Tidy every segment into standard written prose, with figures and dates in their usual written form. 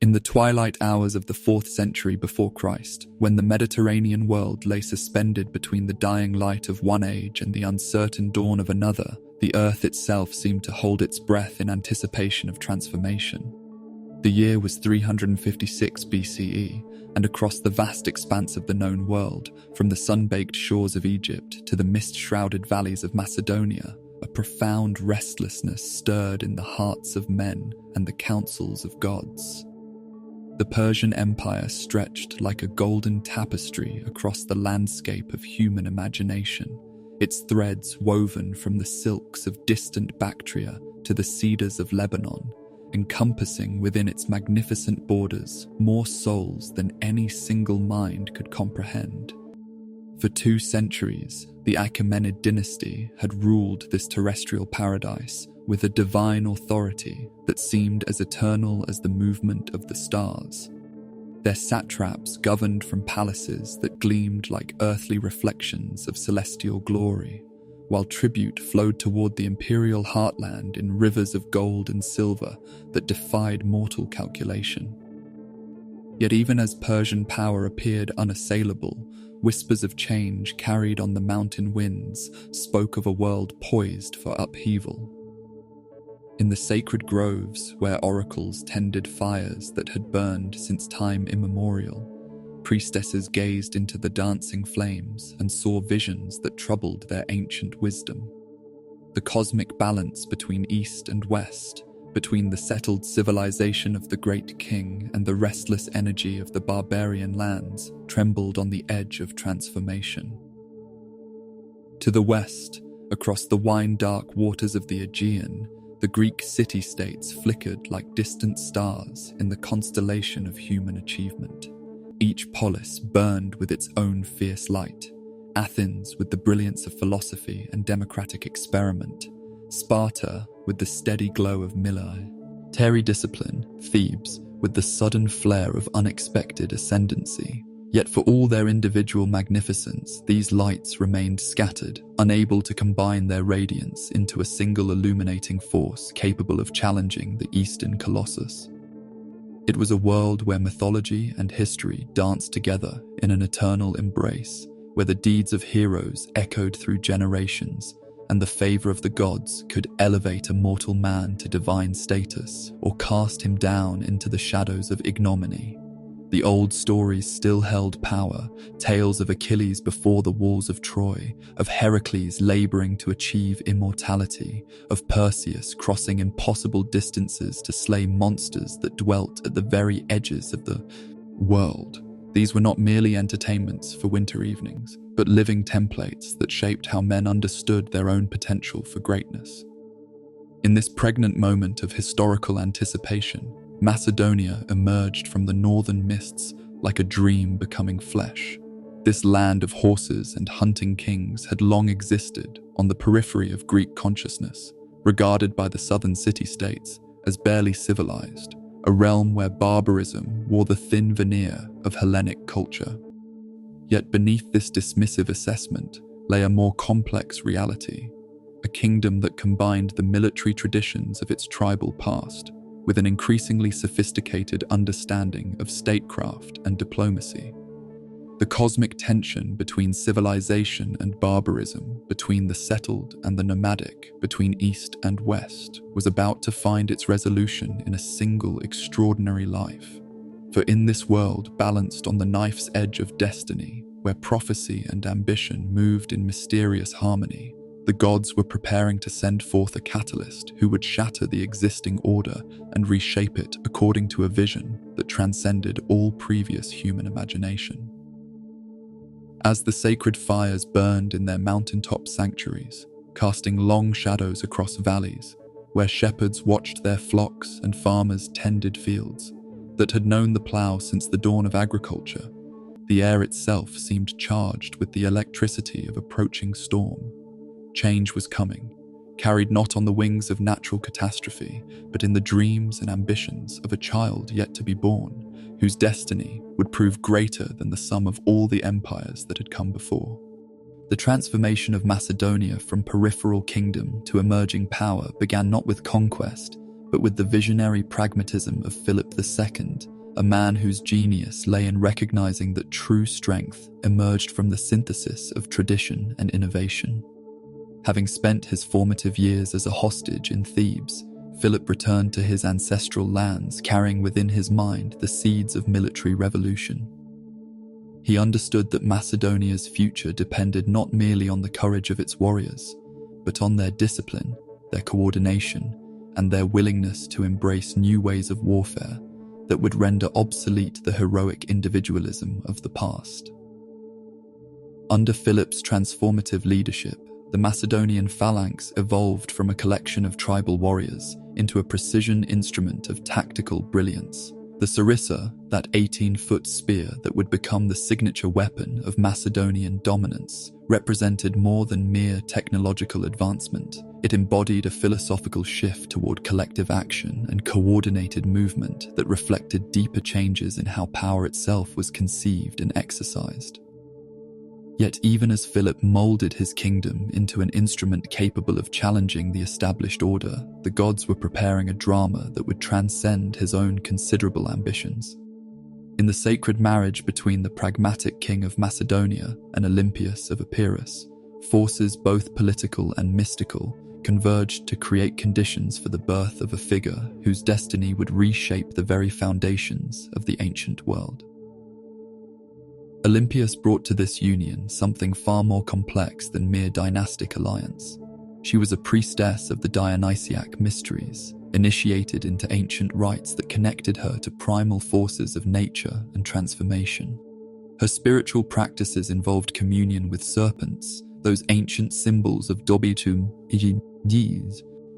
In the twilight hours of the 4th century before Christ, when the Mediterranean world lay suspended between the dying light of one age and the uncertain dawn of another, the earth itself seemed to hold its breath in anticipation of transformation. The year was 356 BCE, and across the vast expanse of the known world, from the sun-baked shores of Egypt to the mist-shrouded valleys of Macedonia, a profound restlessness stirred in the hearts of men and the councils of gods. The Persian Empire stretched like a golden tapestry across the landscape of human imagination, its threads woven from the silks of distant Bactria to the cedars of Lebanon, encompassing within its magnificent borders more souls than any single mind could comprehend. For 2 centuries, the Achaemenid dynasty had ruled this terrestrial paradise with a divine authority that seemed as eternal as the movement of the stars. Their satraps governed from palaces that gleamed like earthly reflections of celestial glory, while tribute flowed toward the imperial heartland in rivers of gold and silver that defied mortal calculation. Yet even as Persian power appeared unassailable, whispers of change carried on the mountain winds spoke of a world poised for upheaval. In the sacred groves where oracles tended fires that had burned since time immemorial, priestesses gazed into the dancing flames and saw visions that troubled their ancient wisdom. The cosmic balance between East and West, between the settled civilization of the Great King and the restless energy of the barbarian lands, trembled on the edge of transformation. To the west, across the wine-dark waters of the Aegean, the Greek city-states flickered like distant stars in the constellation of human achievement. Each polis burned with its own fierce light, Athens with the brilliance of philosophy and democratic experiment, Sparta with the steady glow of Milae, Tyre discipline, Thebes with the sudden flare of unexpected ascendancy. Yet for all their individual magnificence, these lights remained scattered, unable to combine their radiance into a single illuminating force capable of challenging the Eastern Colossus. It was a world where mythology and history danced together in an eternal embrace, where the deeds of heroes echoed through generations, and the favor of the gods could elevate a mortal man to divine status or cast him down into the shadows of ignominy. The old stories still held power, tales of Achilles before the walls of Troy, of Heracles laboring to achieve immortality, of Perseus crossing impossible distances to slay monsters that dwelt at the very edges of the world. These were not merely entertainments for winter evenings, but living templates that shaped how men understood their own potential for greatness. In this pregnant moment of historical anticipation, Macedonia emerged from the northern mists like a dream becoming flesh. This land of horses and hunting kings had long existed on the periphery of Greek consciousness, regarded by the southern city-states as barely civilized, a realm where barbarism wore the thin veneer of Hellenic culture. Yet beneath this dismissive assessment lay a more complex reality, a kingdom that combined the military traditions of its tribal past with an increasingly sophisticated understanding of statecraft and diplomacy. The cosmic tension between civilization and barbarism, between the settled and the nomadic, between East and West, was about to find its resolution in a single extraordinary life. For in this world balanced on the knife's edge of destiny, where prophecy and ambition moved in mysterious harmony, the gods were preparing to send forth a catalyst who would shatter the existing order and reshape it according to a vision that transcended all previous human imagination. As the sacred fires burned in their mountaintop sanctuaries, casting long shadows across valleys, where shepherds watched their flocks and farmers tended fields that had known the plough since the dawn of agriculture, the air itself seemed charged with the electricity of approaching storm. Change was coming, carried not on the wings of natural catastrophe, but in the dreams and ambitions of a child yet to be born, whose destiny would prove greater than the sum of all the empires that had come before. The transformation of Macedonia from peripheral kingdom to emerging power began not with conquest, but with the visionary pragmatism of Philip II, a man whose genius lay in recognizing that true strength emerged from the synthesis of tradition and innovation. Having spent his formative years as a hostage in Thebes, Philip returned to his ancestral lands carrying within his mind the seeds of military revolution. He understood that Macedonia's future depended not merely on the courage of its warriors, but on their discipline, their coordination, and their willingness to embrace new ways of warfare that would render obsolete the heroic individualism of the past. Under Philip's transformative leadership, the Macedonian phalanx evolved from a collection of tribal warriors into a precision instrument of tactical brilliance. The sarissa, that 18-foot spear that would become the signature weapon of Macedonian dominance, represented more than mere technological advancement. It embodied a philosophical shift toward collective action and coordinated movement that reflected deeper changes in how power itself was conceived and exercised. Yet even as Philip molded his kingdom into an instrument capable of challenging the established order, the gods were preparing a drama that would transcend his own considerable ambitions. In the sacred marriage between the pragmatic king of Macedonia and Olympias of Epirus, forces both political and mystical converged to create conditions for the birth of a figure whose destiny would reshape the very foundations of the ancient world. Olympias brought to this union something far more complex than mere dynastic alliance. She was a priestess of the Dionysiac mysteries, initiated into ancient rites that connected her to primal forces of nature and transformation. Her spiritual practices involved communion with serpents, those ancient symbols of dobitum,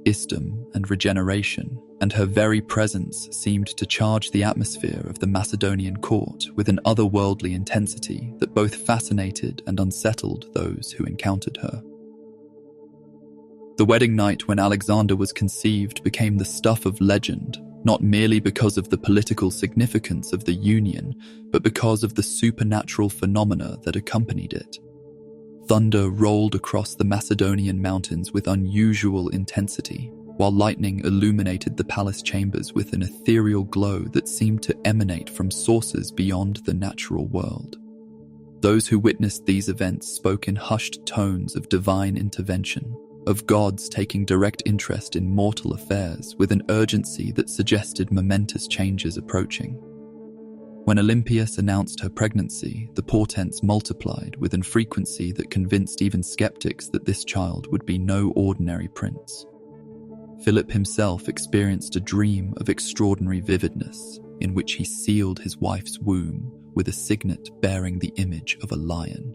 istum, and regeneration, and her very presence seemed to charge the atmosphere of the Macedonian court with an otherworldly intensity that both fascinated and unsettled those who encountered her. The wedding night when Alexander was conceived became the stuff of legend, not merely because of the political significance of the union, but because of the supernatural phenomena that accompanied it. Thunder rolled across the Macedonian mountains with unusual intensity, while lightning illuminated the palace chambers with an ethereal glow that seemed to emanate from sources beyond the natural world. Those who witnessed these events spoke in hushed tones of divine intervention, of gods taking direct interest in mortal affairs with an urgency that suggested momentous changes approaching. When Olympias announced her pregnancy, the portents multiplied with a frequency that convinced even skeptics that this child would be no ordinary prince. Philip himself experienced a dream of extraordinary vividness, in which he sealed his wife's womb with a signet bearing the image of a lion.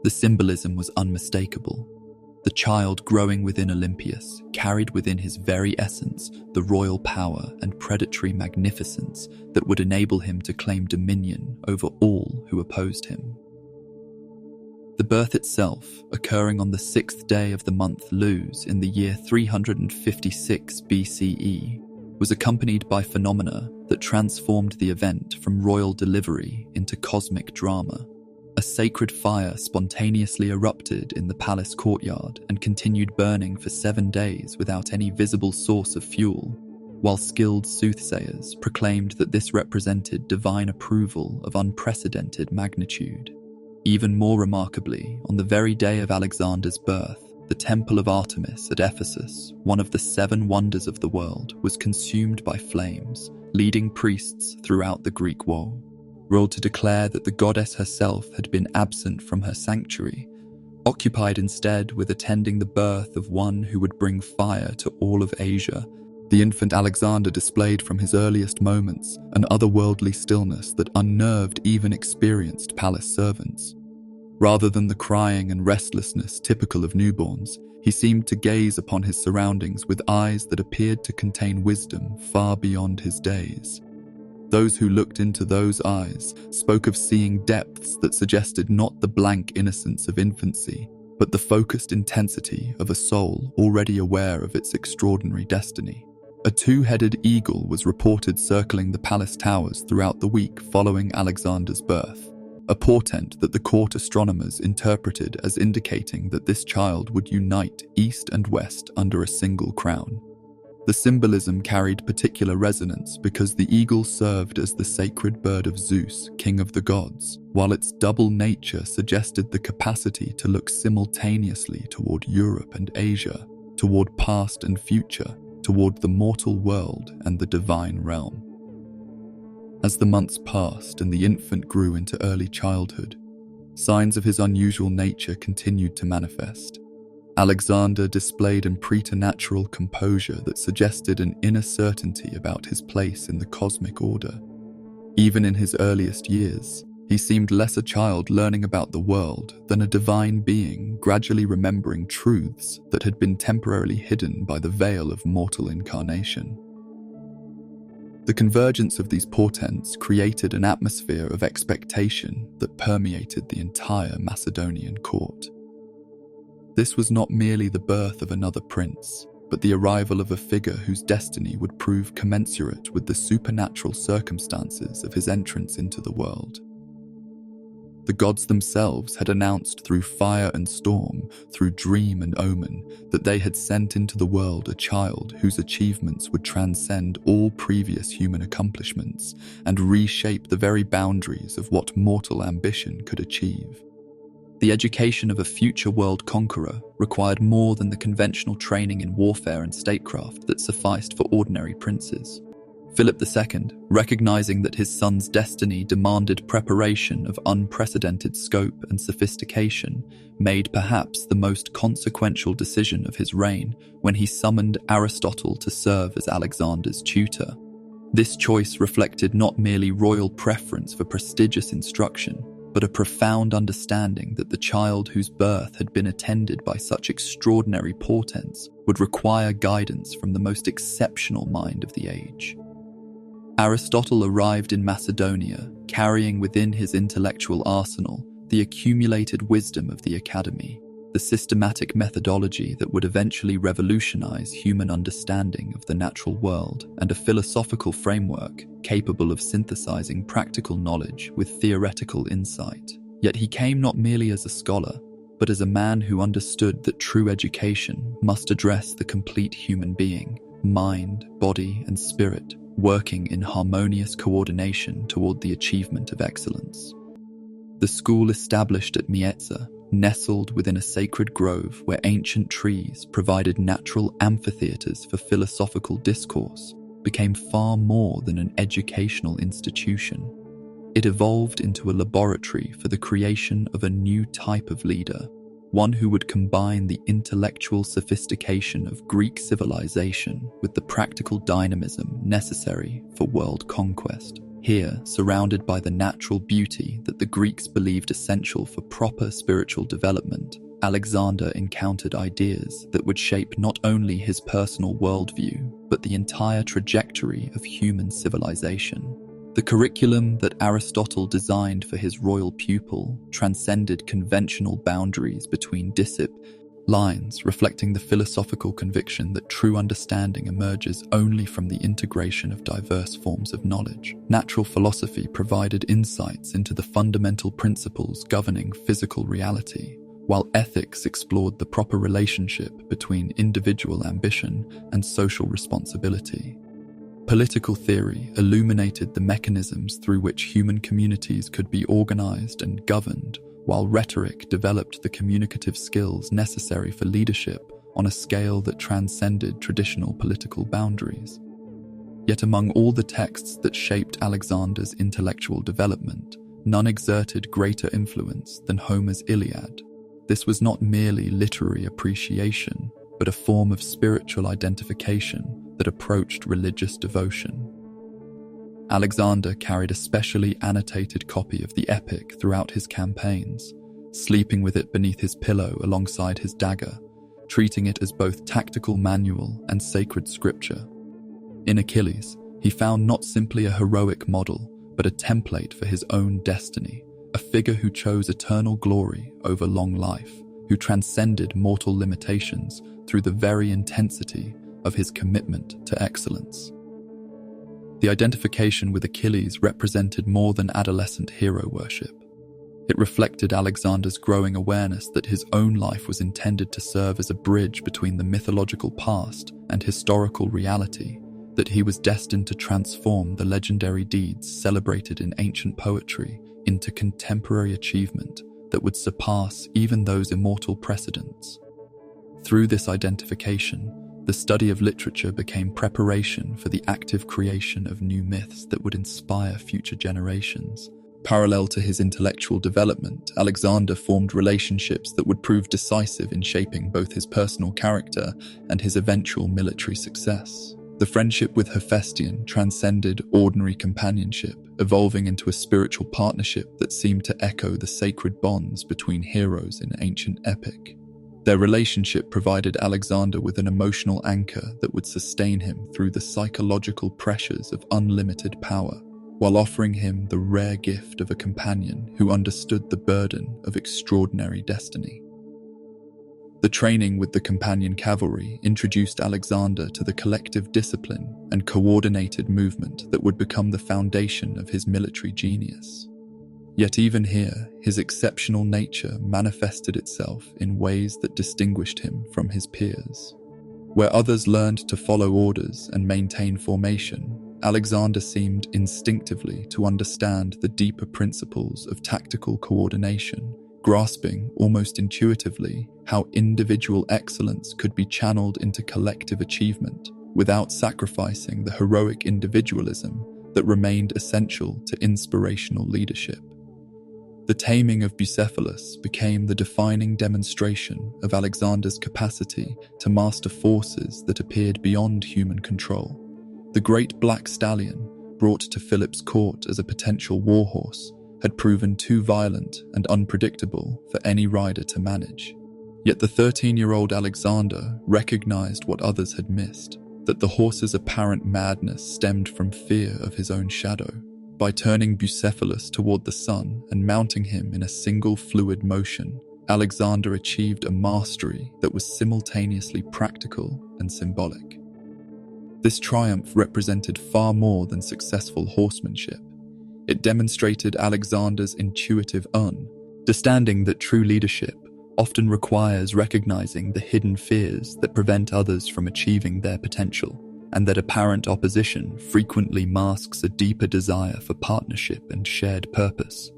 The symbolism was unmistakable. The child growing within Olympias carried within his very essence the royal power and predatory magnificence that would enable him to claim dominion over all who opposed him. The birth itself, occurring on the 6th day of the month Lous in the year 356 BCE, was accompanied by phenomena that transformed the event from royal delivery into cosmic drama. A sacred fire spontaneously erupted in the palace courtyard and continued burning for 7 days without any visible source of fuel, while skilled soothsayers proclaimed that this represented divine approval of unprecedented magnitude. Even more remarkably, on the very day of Alexander's birth, the Temple of Artemis at Ephesus, one of the 7 wonders of the world, was consumed by flames, leading priests throughout the Greek world to declare that the goddess herself had been absent from her sanctuary, occupied instead with attending the birth of one who would bring fire to all of Asia. The infant Alexander displayed from his earliest moments an otherworldly stillness that unnerved even experienced palace servants. Rather than the crying and restlessness typical of newborns, he seemed to gaze upon his surroundings with eyes that appeared to contain wisdom far beyond his days. Those who looked into those eyes spoke of seeing depths that suggested not the blank innocence of infancy, but the focused intensity of a soul already aware of its extraordinary destiny. A 2-headed eagle was reported circling the palace towers throughout the week following Alexander's birth, a portent that the court astronomers interpreted as indicating that this child would unite East and West under a single crown. The symbolism carried particular resonance because the eagle served as the sacred bird of Zeus, king of the gods, while its double nature suggested the capacity to look simultaneously toward Europe and Asia, toward past and future, toward the mortal world and the divine realm. As the months passed and the infant grew into early childhood, signs of his unusual nature continued to manifest. Alexander displayed a preternatural composure that suggested an inner certainty about his place in the cosmic order. Even in his earliest years, he seemed less a child learning about the world than a divine being gradually remembering truths that had been temporarily hidden by the veil of mortal incarnation. The convergence of these portents created an atmosphere of expectation that permeated the entire Macedonian court. This was not merely the birth of another prince, but the arrival of a figure whose destiny would prove commensurate with the supernatural circumstances of his entrance into the world. The gods themselves had announced through fire and storm, through dream and omen, that they had sent into the world a child whose achievements would transcend all previous human accomplishments and reshape the very boundaries of what mortal ambition could achieve. The education of a future world conqueror required more than the conventional training in warfare and statecraft that sufficed for ordinary princes. Philip II, recognizing that his son's destiny demanded preparation of unprecedented scope and sophistication, made perhaps the most consequential decision of his reign when he summoned Aristotle to serve as Alexander's tutor. This choice reflected not merely royal preference for prestigious instruction, but a profound understanding that the child whose birth had been attended by such extraordinary portents would require guidance from the most exceptional mind of the age. Aristotle arrived in Macedonia, carrying within his intellectual arsenal the accumulated wisdom of the academy, the systematic methodology that would eventually revolutionize human understanding of the natural world, and a philosophical framework capable of synthesizing practical knowledge with theoretical insight. Yet he came not merely as a scholar, but as a man who understood that true education must address the complete human being, mind, body, and spirit, working in harmonious coordination toward the achievement of excellence. The school established at Mietza, nestled within a sacred grove where ancient trees provided natural amphitheaters for philosophical discourse, became far more than an educational institution. It evolved into a laboratory for the creation of a new type of leader, one who would combine the intellectual sophistication of Greek civilization with the practical dynamism necessary for world conquest. Here, surrounded by the natural beauty that the Greeks believed essential for proper spiritual development, Alexander encountered ideas that would shape not only his personal worldview, but the entire trajectory of human civilization. The curriculum that Aristotle designed for his royal pupil transcended conventional boundaries between lines, reflecting the philosophical conviction that true understanding emerges only from the integration of diverse forms of knowledge. Natural philosophy provided insights into the fundamental principles governing physical reality, while ethics explored the proper relationship between individual ambition and social responsibility. Political theory illuminated the mechanisms through which human communities could be organized and governed, while rhetoric developed the communicative skills necessary for leadership on a scale that transcended traditional political boundaries. Yet among all the texts that shaped Alexander's intellectual development, none exerted greater influence than Homer's Iliad. This was not merely literary appreciation, but a form of spiritual identification that approached religious devotion. Alexander carried a specially annotated copy of the epic throughout his campaigns, sleeping with it beneath his pillow alongside his dagger, treating it as both tactical manual and sacred scripture. In Achilles, he found not simply a heroic model, but a template for his own destiny, a figure who chose eternal glory over long life, who transcended mortal limitations through the very intensity of his commitment to excellence. The identification with Achilles represented more than adolescent hero worship. It reflected Alexander's growing awareness that his own life was intended to serve as a bridge between the mythological past and historical reality, that he was destined to transform the legendary deeds celebrated in ancient poetry into contemporary achievement that would surpass even those immortal precedents. Through this identification, the study of literature became preparation for the active creation of new myths that would inspire future generations. Parallel to his intellectual development, Alexander formed relationships that would prove decisive in shaping both his personal character and his eventual military success. The friendship with Hephaestion transcended ordinary companionship, evolving into a spiritual partnership that seemed to echo the sacred bonds between heroes in ancient epic. Their relationship provided Alexander with an emotional anchor that would sustain him through the psychological pressures of unlimited power, while offering him the rare gift of a companion who understood the burden of extraordinary destiny. The training with the companion cavalry introduced Alexander to the collective discipline and coordinated movement that would become the foundation of his military genius. Yet even here, his exceptional nature manifested itself in ways that distinguished him from his peers. Where others learned to follow orders and maintain formation, Alexander seemed instinctively to understand the deeper principles of tactical coordination, grasping almost intuitively how individual excellence could be channeled into collective achievement without sacrificing the heroic individualism that remained essential to inspirational leadership. The taming of Bucephalus became the defining demonstration of Alexander's capacity to master forces that appeared beyond human control. The great black stallion, brought to Philip's court as a potential warhorse, had proven too violent and unpredictable for any rider to manage. Yet the 13-year-old Alexander recognized what others had missed, that the horse's apparent madness stemmed from fear of his own shadow. By turning Bucephalus toward the sun and mounting him in a single fluid motion, Alexander achieved a mastery that was simultaneously practical and symbolic. This triumph represented far more than successful horsemanship. It demonstrated Alexander's intuitive understanding that true leadership often requires recognizing the hidden fears that prevent others from achieving their potential, and that apparent opposition frequently masks a deeper desire for partnership and shared purpose.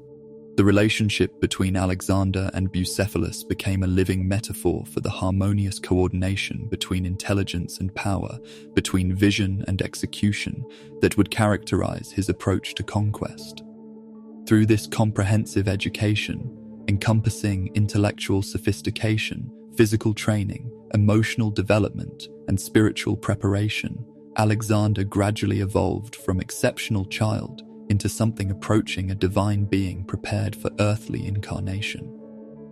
The relationship between Alexander and Bucephalus became a living metaphor for the harmonious coordination between intelligence and power, between vision and execution, that would characterize his approach to conquest. Through this comprehensive education, encompassing intellectual sophistication, physical training, emotional development, and spiritual preparation, Alexander gradually evolved from exceptional child into something approaching a divine being prepared for earthly incarnation.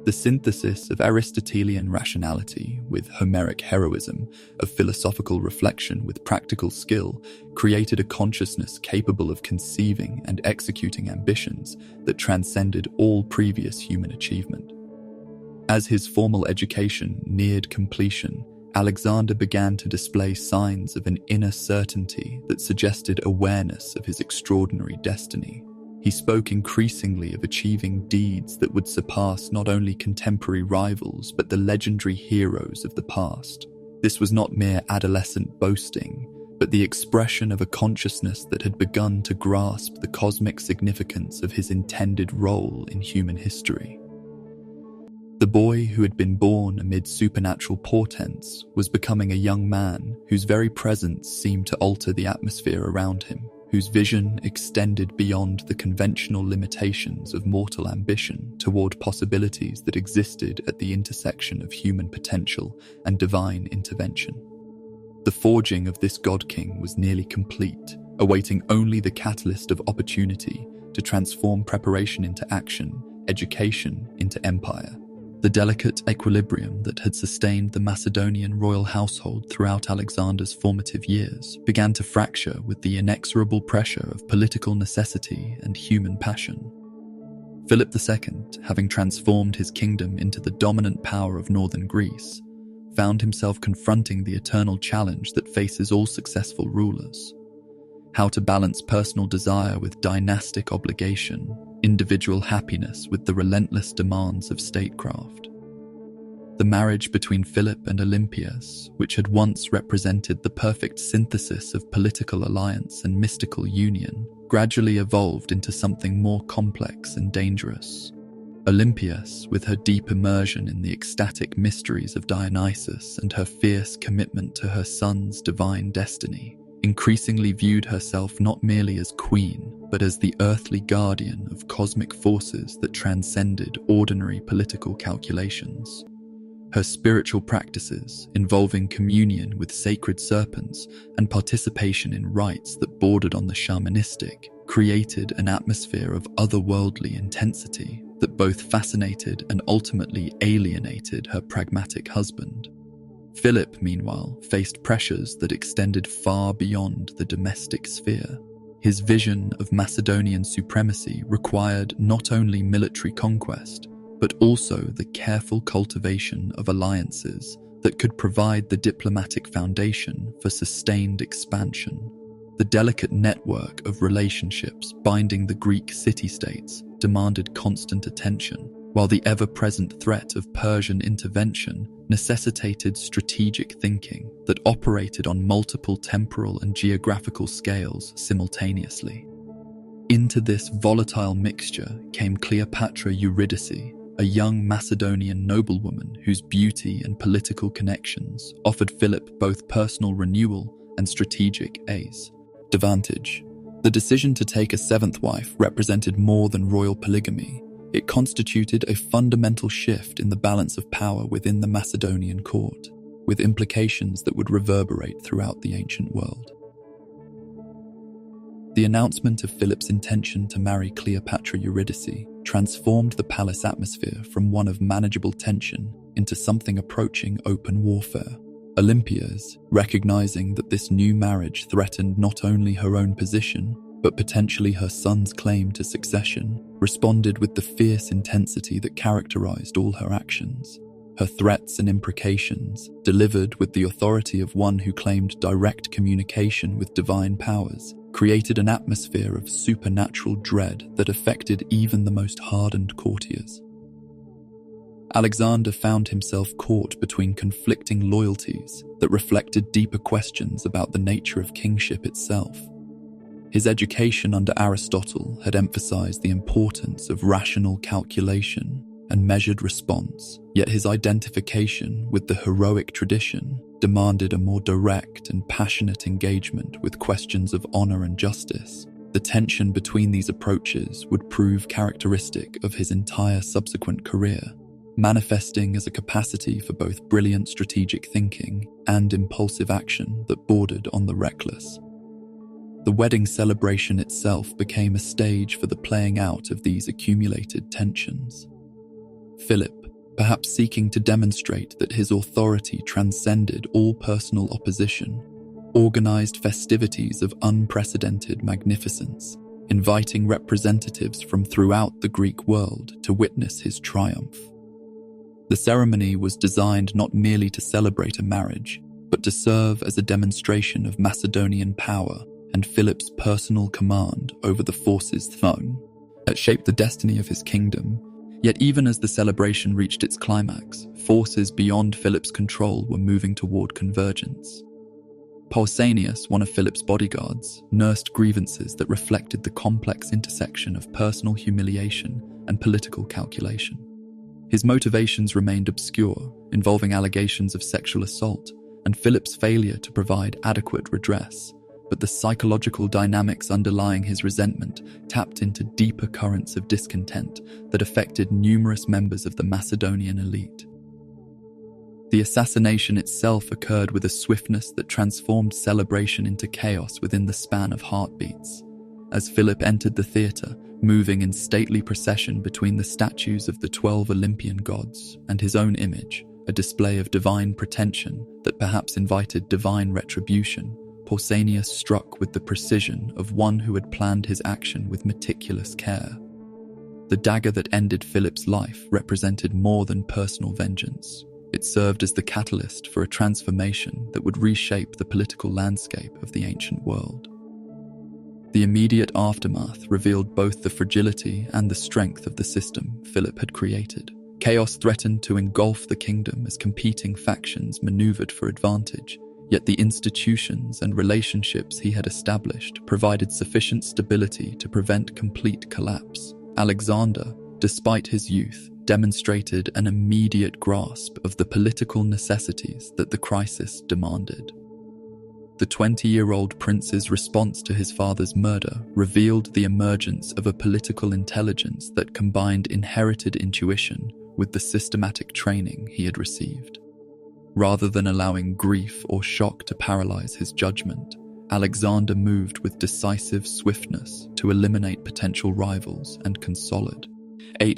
The synthesis of Aristotelian rationality with Homeric heroism, of philosophical reflection with practical skill, created a consciousness capable of conceiving and executing ambitions that transcended all previous human achievement. As his formal education neared completion, Alexander began to display signs of an inner certainty that suggested awareness of his extraordinary destiny. He spoke increasingly of achieving deeds that would surpass not only contemporary rivals but the legendary heroes of the past. This was not mere adolescent boasting, but the expression of a consciousness that had begun to grasp the cosmic significance of his intended role in human history. The boy who had been born amid supernatural portents was becoming a young man whose very presence seemed to alter the atmosphere around him, whose vision extended beyond the conventional limitations of mortal ambition toward possibilities that existed at the intersection of human potential and divine intervention. The forging of this God-King was nearly complete, awaiting only the catalyst of opportunity to transform preparation into action, education into empire. The delicate equilibrium that had sustained the Macedonian royal household throughout Alexander's formative years began to fracture with the inexorable pressure of political necessity and human passion. Philip II, having transformed his kingdom into the dominant power of northern Greece, found himself confronting the eternal challenge that faces all successful rulers: how to balance personal desire with dynastic obligation, individual happiness with the relentless demands of statecraft. The marriage between Philip and Olympias, which had once represented the perfect synthesis of political alliance and mystical union, gradually evolved into something more complex and dangerous. Olympias, with her deep immersion in the ecstatic mysteries of Dionysus and her fierce commitment to her son's divine destiny, increasingly viewed herself not merely as queen, but as the earthly guardian of cosmic forces that transcended ordinary political calculations. Her spiritual practices, involving communion with sacred serpents and participation in rites that bordered on the shamanistic, created an atmosphere of otherworldly intensity that both fascinated and ultimately alienated her pragmatic husband. Philip, meanwhile, faced pressures that extended far beyond the domestic sphere. His vision of Macedonian supremacy required not only military conquest, but also the careful cultivation of alliances that could provide the diplomatic foundation for sustained expansion. The delicate network of relationships binding the Greek city-states demanded constant attention, while the ever-present threat of Persian intervention necessitated strategic thinking that operated on multiple temporal and geographical scales simultaneously. Into this volatile mixture came Cleopatra Eurydice, a young Macedonian noblewoman whose beauty and political connections offered Philip both personal renewal and strategic advantage. The decision to take a seventh wife represented more than royal polygamy. It constituted a fundamental shift in the balance of power within the Macedonian court, with implications that would reverberate throughout the ancient world. The announcement of Philip's intention to marry Cleopatra Eurydice transformed the palace atmosphere from one of manageable tension into something approaching open warfare. Olympias, recognizing that this new marriage threatened not only her own position, but potentially her son's claim to succession, responded with the fierce intensity that characterized all her actions. Her threats and imprecations, delivered with the authority of one who claimed direct communication with divine powers, created an atmosphere of supernatural dread that affected even the most hardened courtiers. Alexander found himself caught between conflicting loyalties that reflected deeper questions about the nature of kingship itself. His education under Aristotle had emphasized the importance of rational calculation and measured response, yet his identification with the heroic tradition demanded a more direct and passionate engagement with questions of honor and justice. The tension between these approaches would prove characteristic of his entire subsequent career, manifesting as a capacity for both brilliant strategic thinking and impulsive action that bordered on the reckless. The wedding celebration itself became a stage for the playing out of these accumulated tensions. Philip, perhaps seeking to demonstrate that his authority transcended all personal opposition, organized festivities of unprecedented magnificence, inviting representatives from throughout the Greek world to witness his triumph. The ceremony was designed not merely to celebrate a marriage, but to serve as a demonstration of Macedonian power and Philip's personal command over the forces that shaped the destiny of his kingdom. Yet even as the celebration reached its climax, forces beyond Philip's control were moving toward convergence. Pausanias, one of Philip's bodyguards, nursed grievances that reflected the complex intersection of personal humiliation and political calculation. His motivations remained obscure, involving allegations of sexual assault and Philip's failure to provide adequate redress, but the psychological dynamics underlying his resentment tapped into deeper currents of discontent that affected numerous members of the Macedonian elite. The assassination itself occurred with a swiftness that transformed celebration into chaos within the span of heartbeats. As Philip entered the theatre, moving in stately procession between the statues of the 12 Olympian gods and his own image, a display of divine pretension that perhaps invited divine retribution, Pausanias struck with the precision of one who had planned his action with meticulous care. The dagger that ended Philip's life represented more than personal vengeance. It served as the catalyst for a transformation that would reshape the political landscape of the ancient world. The immediate aftermath revealed both the fragility and the strength of the system Philip had created. Chaos threatened to engulf the kingdom as competing factions maneuvered for advantage, yet the institutions and relationships he had established provided sufficient stability to prevent complete collapse. Alexander, despite his youth, demonstrated an immediate grasp of the political necessities that the crisis demanded. The 20-year-old prince's response to his father's murder revealed the emergence of a political intelligence that combined inherited intuition with the systematic training he had received. Rather than allowing grief or shock to paralyze his judgment, Alexander moved with decisive swiftness to eliminate potential rivals and consolidate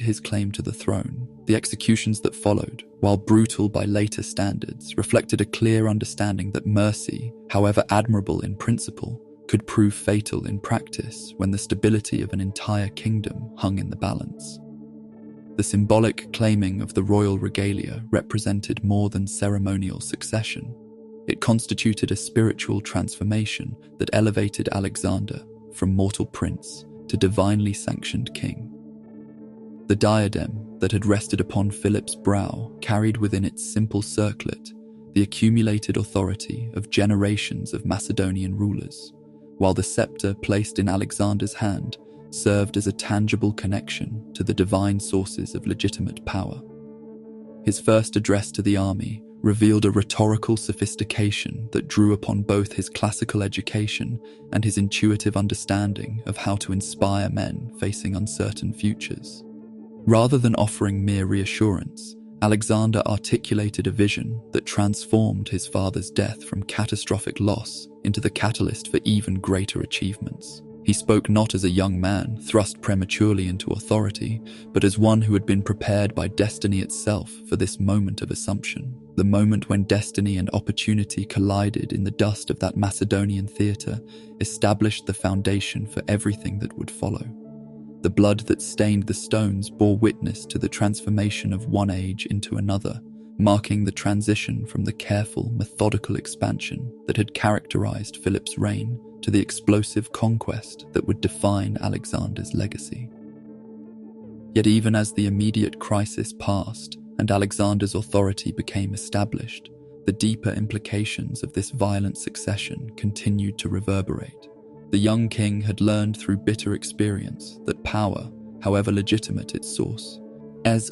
his claim to the throne. The executions that followed, while brutal by later standards, reflected a clear understanding that mercy, however admirable in principle, could prove fatal in practice when the stability of an entire kingdom hung in the balance. The symbolic claiming of the royal regalia represented more than ceremonial succession. It constituted a spiritual transformation that elevated Alexander from mortal prince to divinely sanctioned king. The diadem that had rested upon Philip's brow carried within its simple circlet the accumulated authority of generations of Macedonian rulers, while the scepter placed in Alexander's hand served as a tangible connection to the divine sources of legitimate power. His first address to the army revealed a rhetorical sophistication that drew upon both his classical education and his intuitive understanding of how to inspire men facing uncertain futures. Rather than offering mere reassurance, Alexander articulated a vision that transformed his father's death from catastrophic loss into the catalyst for even greater achievements. He spoke not as a young man thrust prematurely into authority, but as one who had been prepared by destiny itself for this moment of assumption, the moment when destiny and opportunity collided in the dust of that Macedonian theatre, established the foundation for everything that would follow. The blood that stained the stones bore witness to the transformation of one age into another, marking the transition from the careful, methodical expansion that had characterized Philip's reign to the explosive conquest that would define Alexander's legacy. Yet even as the immediate crisis passed and Alexander's authority became established, the deeper implications of this violent succession continued to reverberate. The young king had learned through bitter experience that power, however legitimate its source,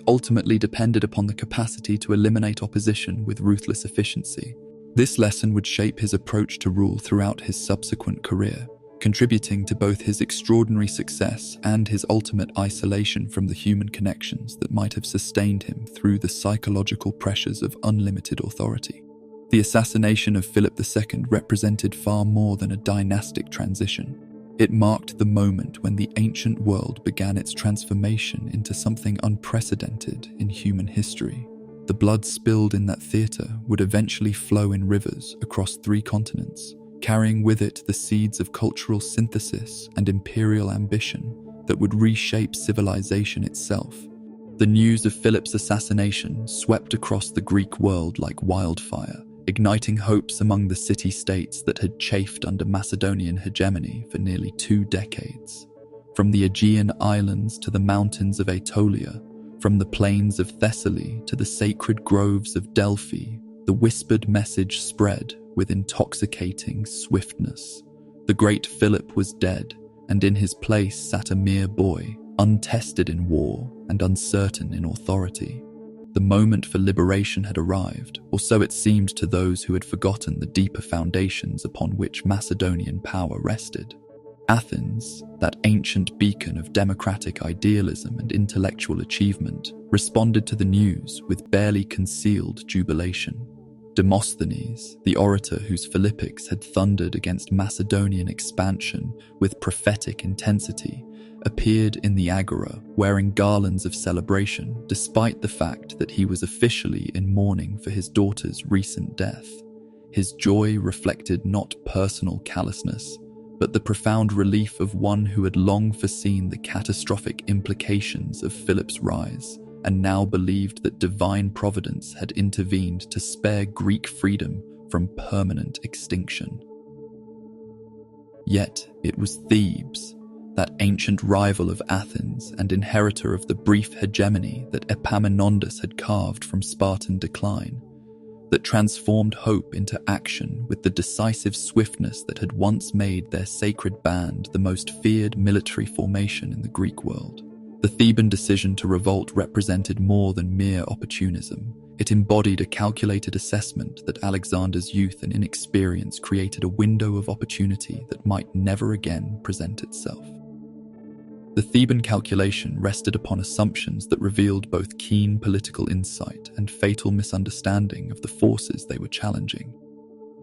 ultimately depended upon the capacity to eliminate opposition with ruthless efficiency. This lesson would shape his approach to rule throughout his subsequent career, contributing to both his extraordinary success and his ultimate isolation from the human connections that might have sustained him through the psychological pressures of unlimited authority. The assassination of Philip II represented far more than a dynastic transition. It marked the moment when the ancient world began its transformation into something unprecedented in human history. The blood spilled in that theatre would eventually flow in rivers across 3 continents, carrying with it the seeds of cultural synthesis and imperial ambition that would reshape civilization itself. The news of Philip's assassination swept across the Greek world like wildfire, igniting hopes among the city-states that had chafed under Macedonian hegemony for nearly 2 decades. From the Aegean islands to the mountains of Aetolia, from the plains of Thessaly to the sacred groves of Delphi, the whispered message spread with intoxicating swiftness. The great Philip was dead, and in his place sat a mere boy, untested in war and uncertain in authority. The moment for liberation had arrived, or so it seemed to those who had forgotten the deeper foundations upon which Macedonian power rested. Athens, that ancient beacon of democratic idealism and intellectual achievement, responded to the news with barely concealed jubilation. Demosthenes, the orator whose Philippics had thundered against Macedonian expansion with prophetic intensity, appeared in the agora wearing garlands of celebration despite the fact that he was officially in mourning for his daughter's recent death. His joy reflected not personal callousness, but the profound relief of one who had long foreseen the catastrophic implications of Philip's rise and now believed that divine providence had intervened to spare Greek freedom from permanent extinction. Yet it was Thebes, that ancient rival of Athens and inheritor of the brief hegemony that Epaminondas had carved from Spartan decline, that transformed hope into action with the decisive swiftness that had once made their sacred band the most feared military formation in the Greek world. The Theban decision to revolt represented more than mere opportunism. It embodied a calculated assessment that Alexander's youth and inexperience created a window of opportunity that might never again present itself. The Theban calculation rested upon assumptions that revealed both keen political insight and fatal misunderstanding of the forces they were challenging.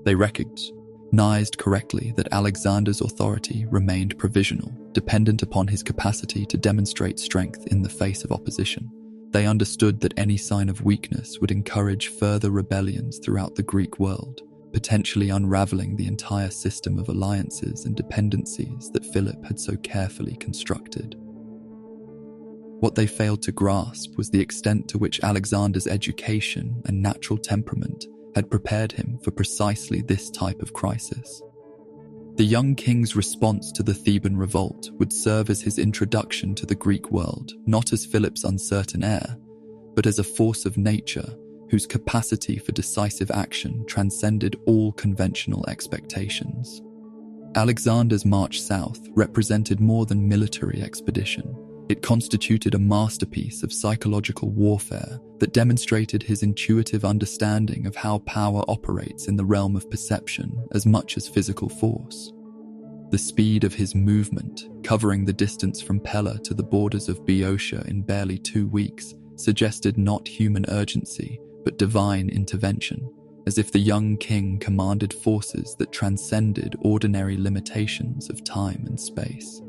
They recognized correctly that Alexander's authority remained provisional, dependent upon his capacity to demonstrate strength in the face of opposition. They understood that any sign of weakness would encourage further rebellions throughout the Greek world, potentially unraveling the entire system of alliances and dependencies that Philip had so carefully constructed. What they failed to grasp was the extent to which Alexander's education and natural temperament had prepared him for precisely this type of crisis. The young king's response to the Theban revolt would serve as his introduction to the Greek world, not as Philip's uncertain heir, but as a force of nature whose capacity for decisive action transcended all conventional expectations. Alexander's march south represented more than military expedition. It constituted a masterpiece of psychological warfare that demonstrated his intuitive understanding of how power operates in the realm of perception as much as physical force. The speed of his movement, covering the distance from Pella to the borders of Boeotia in barely 2 weeks, suggested not human urgency, but divine intervention, as if the young king commanded forces that transcended ordinary limitations of time and space.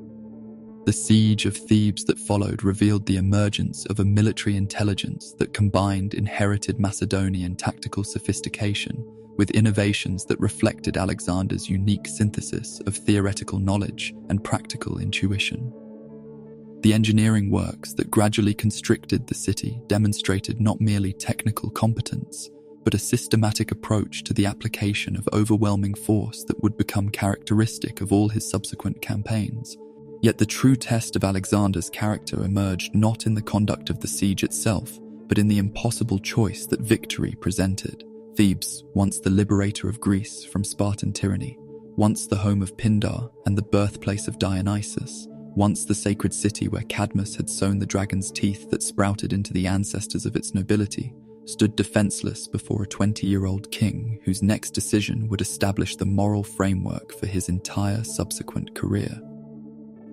The siege of Thebes that followed revealed the emergence of a military intelligence that combined inherited Macedonian tactical sophistication with innovations that reflected Alexander's unique synthesis of theoretical knowledge and practical intuition. The engineering works that gradually constricted the city demonstrated not merely technical competence, but a systematic approach to the application of overwhelming force that would become characteristic of all his subsequent campaigns. Yet the true test of Alexander's character emerged not in the conduct of the siege itself, but in the impossible choice that victory presented. Thebes, once the liberator of Greece from Spartan tyranny, once the home of Pindar and the birthplace of Dionysus, once the sacred city where Cadmus had sown the dragon's teeth that sprouted into the ancestors of its nobility, stood defenseless before a 20-year-old king whose next decision would establish the moral framework for his entire subsequent career.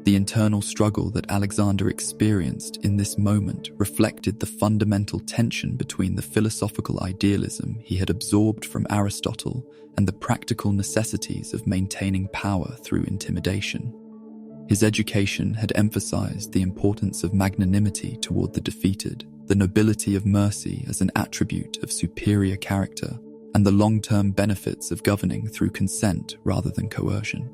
The internal struggle that Alexander experienced in this moment reflected the fundamental tension between the philosophical idealism he had absorbed from Aristotle and the practical necessities of maintaining power through intimidation. His education had emphasized the importance of magnanimity toward the defeated, the nobility of mercy as an attribute of superior character, and the long-term benefits of governing through consent rather than coercion.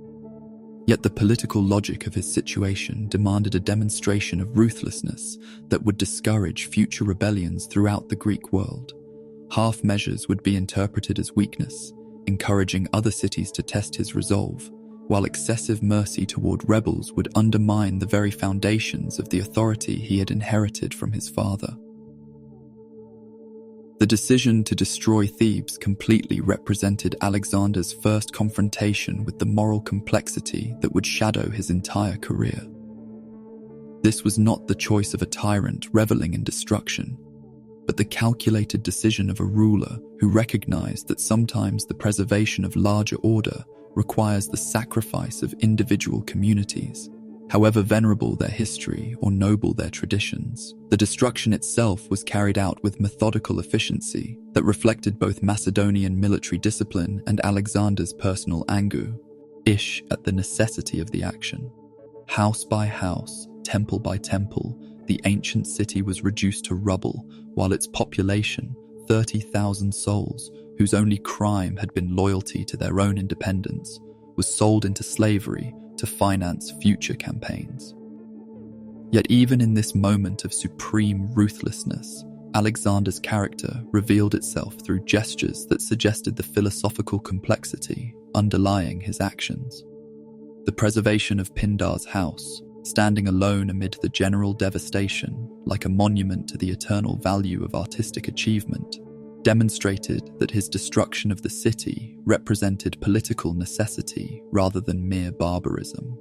Yet the political logic of his situation demanded a demonstration of ruthlessness that would discourage future rebellions throughout the Greek world. Half measures would be interpreted as weakness, encouraging other cities to test his resolve, while excessive mercy toward rebels would undermine the very foundations of the authority he had inherited from his father. The decision to destroy Thebes completely represented Alexander's first confrontation with the moral complexity that would shadow his entire career. This was not the choice of a tyrant reveling in destruction, but the calculated decision of a ruler who recognized that sometimes the preservation of larger order requires the sacrifice of individual communities. However venerable their history or noble their traditions, the destruction itself was carried out with methodical efficiency that reflected both Macedonian military discipline and Alexander's personal anguish at the necessity of the action. House by house, temple by temple, the ancient city was reduced to rubble, while its population, 30,000 souls, whose only crime had been loyalty to their own independence, was sold into slavery to finance future campaigns. Yet even in this moment of supreme ruthlessness, Alexander's character revealed itself through gestures that suggested the philosophical complexity underlying his actions. The preservation of Pindar's house, standing alone amid the general devastation, like a monument to the eternal value of artistic achievement, demonstrated that his destruction of the city represented political necessity rather than mere barbarism.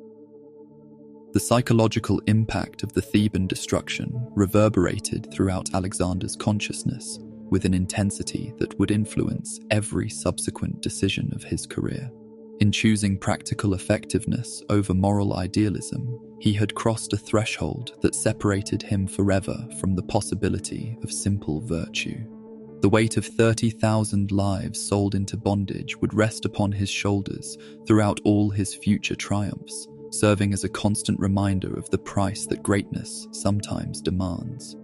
The psychological impact of the Theban destruction reverberated throughout Alexander's consciousness with an intensity that would influence every subsequent decision of his career. In choosing practical effectiveness over moral idealism, he had crossed a threshold that separated him forever from the possibility of simple virtue. The weight of 30,000 lives sold into bondage would rest upon his shoulders throughout all his future triumphs, serving as a constant reminder of the price that greatness sometimes demands.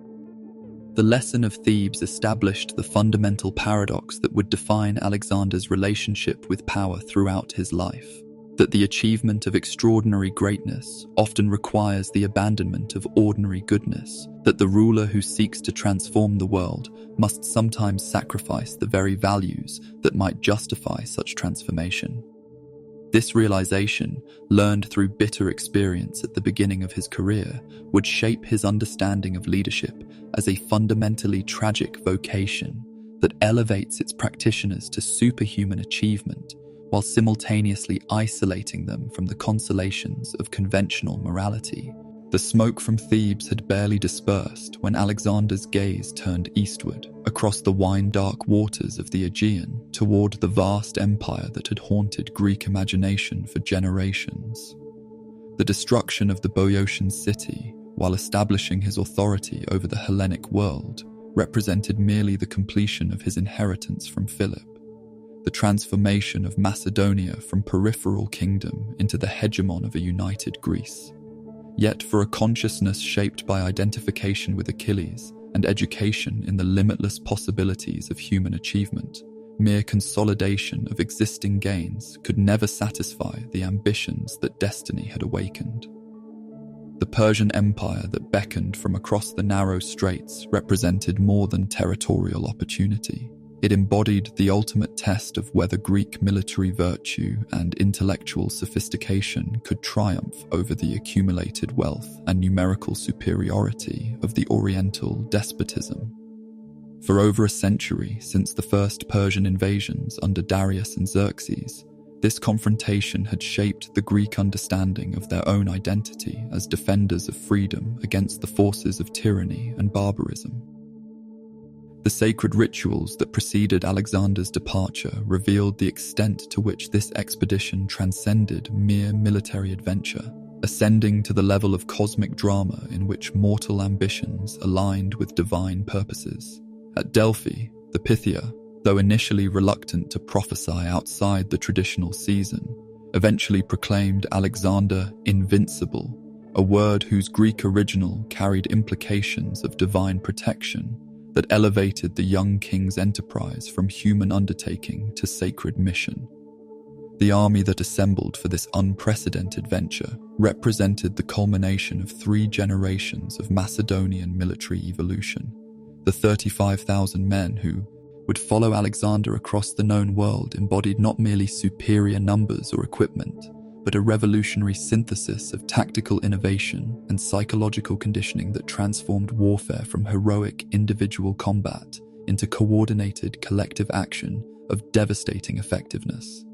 The lesson of Thebes established the fundamental paradox that would define Alexander's relationship with power throughout his life, that the achievement of extraordinary greatness often requires the abandonment of ordinary goodness, that the ruler who seeks to transform the world must sometimes sacrifice the very values that might justify such transformation. This realization, learned through bitter experience at the beginning of his career, would shape his understanding of leadership as a fundamentally tragic vocation that elevates its practitioners to superhuman achievement while simultaneously isolating them from the consolations of conventional morality. The smoke from Thebes had barely dispersed when Alexander's gaze turned eastward, across the wine-dark waters of the Aegean, toward the vast empire that had haunted Greek imagination for generations. The destruction of the Boeotian city, while establishing his authority over the Hellenic world, represented merely the completion of his inheritance from Philip. The transformation of Macedonia from peripheral kingdom into the hegemon of a united Greece. Yet for a consciousness shaped by identification with Achilles and education in the limitless possibilities of human achievement, mere consolidation of existing gains could never satisfy the ambitions that destiny had awakened. The Persian Empire that beckoned from across the narrow straits represented more than territorial opportunity. It embodied the ultimate test of whether Greek military virtue and intellectual sophistication could triumph over the accumulated wealth and numerical superiority of the Oriental despotism. For over a century since the first Persian invasions under Darius and Xerxes, this confrontation had shaped the Greek understanding of their own identity as defenders of freedom against the forces of tyranny and barbarism. The sacred rituals that preceded Alexander's departure revealed the extent to which this expedition transcended mere military adventure, ascending to the level of cosmic drama in which mortal ambitions aligned with divine purposes. At Delphi, the Pythia, though initially reluctant to prophesy outside the traditional season, eventually proclaimed Alexander invincible, a word whose Greek original carried implications of divine protection that elevated the young king's enterprise from human undertaking to sacred mission. The army that assembled for this unprecedented venture represented the culmination of 3 generations of Macedonian military evolution. The 35,000 men who would follow Alexander across the known world embodied not merely superior numbers or equipment, but a revolutionary synthesis of tactical innovation and psychological conditioning that transformed warfare from heroic individual combat into coordinated collective action of devastating effectiveness.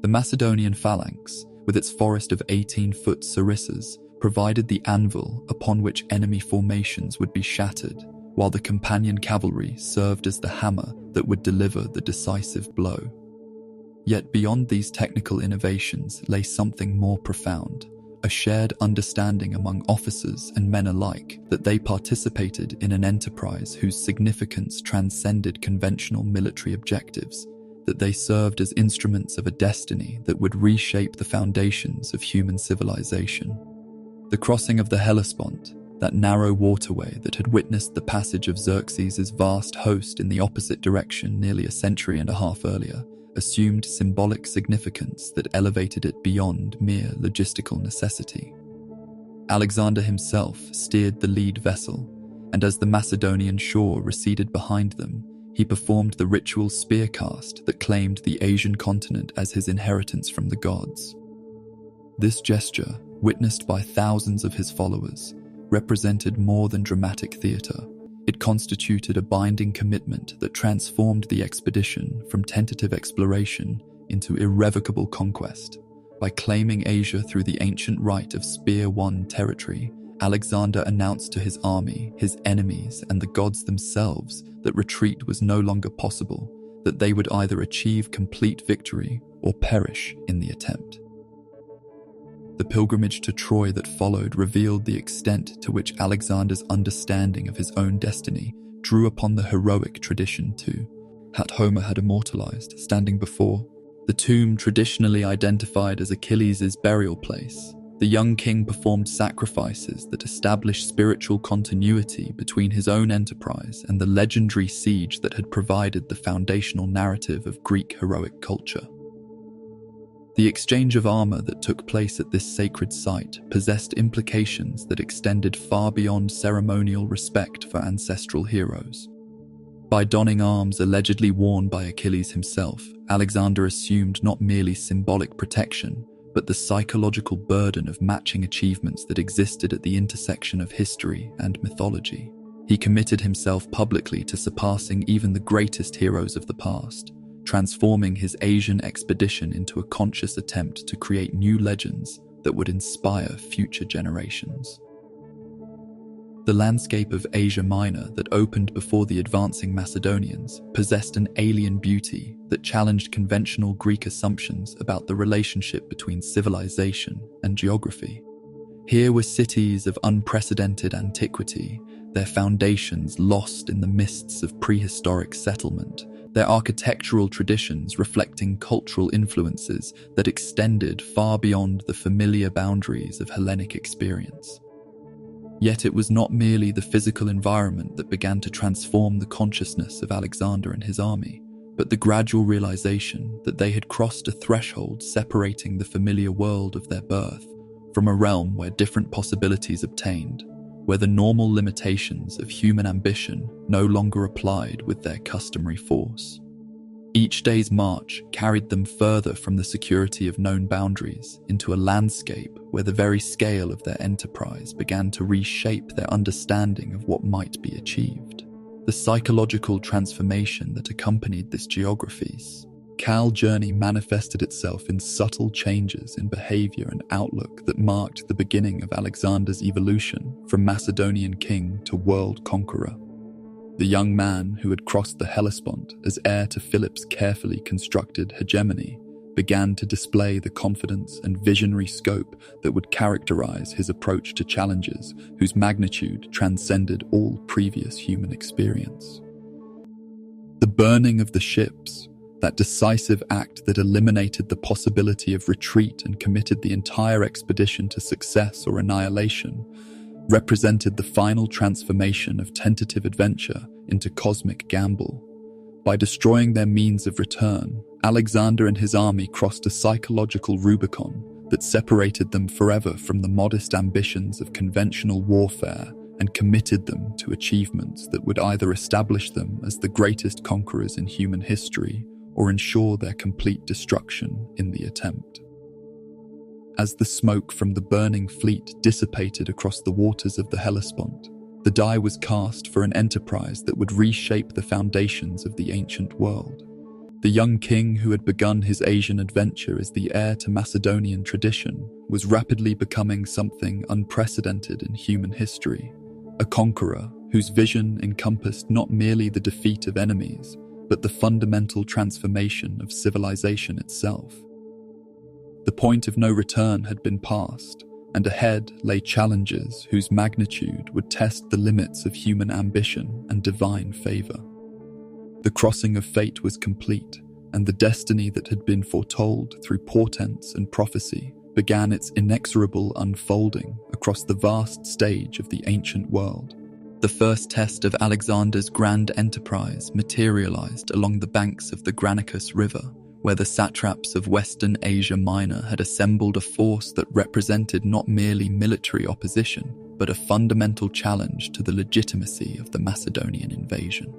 The Macedonian phalanx, with its forest of 18-foot sarissas, provided the anvil upon which enemy formations would be shattered, while the companion cavalry served as the hammer that would deliver the decisive blow. Yet beyond these technical innovations lay something more profound, a shared understanding among officers and men alike that they participated in an enterprise whose significance transcended conventional military objectives, that they served as instruments of a destiny that would reshape the foundations of human civilization. The crossing of the Hellespont, that narrow waterway that had witnessed the passage of Xerxes' vast host in the opposite direction nearly a century and a half earlier, assumed symbolic significance that elevated it beyond mere logistical necessity. Alexander himself steered the lead vessel, and as the Macedonian shore receded behind them, he performed the ritual spear cast that claimed the Asian continent as his inheritance from the gods. This gesture, witnessed by thousands of his followers, represented more than dramatic theatre. It constituted a binding commitment that transformed the expedition from tentative exploration into irrevocable conquest. By claiming Asia through the ancient rite of spear-won territory, Alexander announced to his army, his enemies, and the gods themselves that retreat was no longer possible, that they would either achieve complete victory or perish in the attempt. The pilgrimage to Troy that followed revealed the extent to which Alexander's understanding of his own destiny drew upon the heroic tradition too, that Homer had immortalized, standing before the tomb traditionally identified as Achilles' burial place. The young king performed sacrifices that established spiritual continuity between his own enterprise and the legendary siege that had provided the foundational narrative of Greek heroic culture. The exchange of armor that took place at this sacred site possessed implications that extended far beyond ceremonial respect for ancestral heroes. By donning arms allegedly worn by Achilles himself, Alexander assumed not merely symbolic protection, but the psychological burden of matching achievements that existed at the intersection of history and mythology. He committed himself publicly to surpassing even the greatest heroes of the past, transforming his Asian expedition into a conscious attempt to create new legends that would inspire future generations. The landscape of Asia Minor that opened before the advancing Macedonians possessed an alien beauty that challenged conventional Greek assumptions about the relationship between civilization and geography. Here were cities of unprecedented antiquity, their foundations lost in the mists of prehistoric settlement, their architectural traditions reflecting cultural influences that extended far beyond the familiar boundaries of Hellenic experience. Yet it was not merely the physical environment that began to transform the consciousness of Alexander and his army, but the gradual realization that they had crossed a threshold separating the familiar world of their birth from a realm where different possibilities obtained, where the normal limitations of human ambition no longer applied with their customary force. Each day's march carried them further from the security of known boundaries into a landscape where the very scale of their enterprise began to reshape their understanding of what might be achieved. The psychological transformation that accompanied this geography's journey manifested itself in subtle changes in behavior and outlook that marked the beginning of Alexander's evolution from Macedonian king to world conqueror. The young man who had crossed the Hellespont as heir to Philip's carefully constructed hegemony began to display the confidence and visionary scope that would characterize his approach to challenges whose magnitude transcended all previous human experience. The burning of the ships, that decisive act that eliminated the possibility of retreat and committed the entire expedition to success or annihilation, represented the final transformation of tentative adventure into cosmic gamble. By destroying their means of return, Alexander and his army crossed a psychological Rubicon that separated them forever from the modest ambitions of conventional warfare and committed them to achievements that would either establish them as the greatest conquerors in human history or ensure their complete destruction in the attempt. As the smoke from the burning fleet dissipated across the waters of the Hellespont, the die was cast for an enterprise that would reshape the foundations of the ancient world. The young king who had begun his Asian adventure as the heir to Macedonian tradition was rapidly becoming something unprecedented in human history, a conqueror whose vision encompassed not merely the defeat of enemies, but the fundamental transformation of civilization itself. The point of no return had been passed, and ahead lay challenges whose magnitude would test the limits of human ambition and divine favor. The crossing of fate was complete, and the destiny that had been foretold through portents and prophecy began its inexorable unfolding across the vast stage of the ancient world. The first test of Alexander's grand enterprise materialized along the banks of the Granicus River, where the satraps of Western Asia Minor had assembled a force that represented not merely military opposition, but a fundamental challenge to the legitimacy of the Macedonian invasion.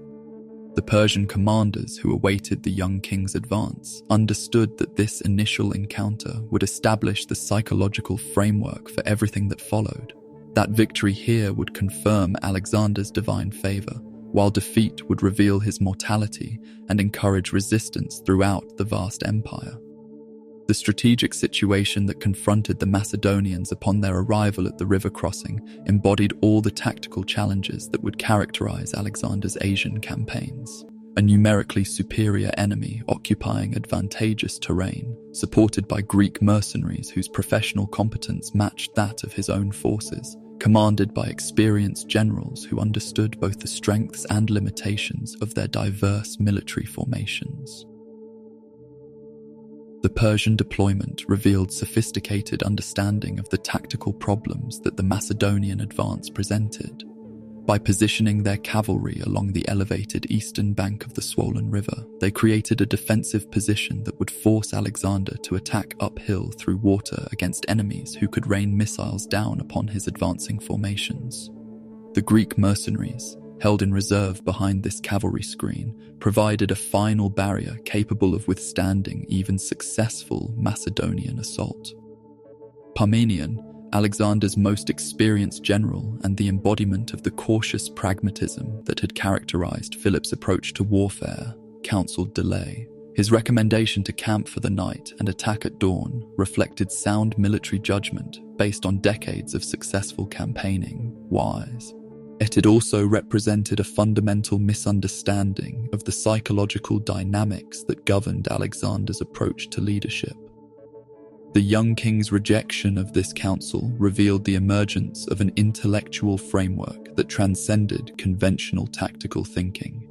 The Persian commanders who awaited the young king's advance understood that this initial encounter would establish the psychological framework for everything that followed. That victory here would confirm Alexander's divine favor, while defeat would reveal his mortality and encourage resistance throughout the vast empire. The strategic situation that confronted the Macedonians upon their arrival at the river crossing embodied all the tactical challenges that would characterize Alexander's Asian campaigns. A numerically superior enemy occupying advantageous terrain, supported by Greek mercenaries whose professional competence matched that of his own forces, commanded by experienced generals who understood both the strengths and limitations of their diverse military formations. The Persian deployment revealed sophisticated understanding of the tactical problems that the Macedonian advance presented. By positioning their cavalry along the elevated eastern bank of the swollen river, they created a defensive position that would force Alexander to attack uphill through water against enemies who could rain missiles down upon his advancing formations. The Greek mercenaries, held in reserve behind this cavalry screen, provided a final barrier capable of withstanding even successful Macedonian assault. Parmenion, Alexander's most experienced general and the embodiment of the cautious pragmatism that had characterized Philip's approach to warfare, counseled delay. His recommendation to camp for the night and attack at dawn reflected sound military judgment based on decades of successful campaigning. Wise. It also represented a fundamental misunderstanding of the psychological dynamics that governed Alexander's approach to leadership. The young king's rejection of this counsel revealed the emergence of an intellectual framework that transcended conventional tactical thinking.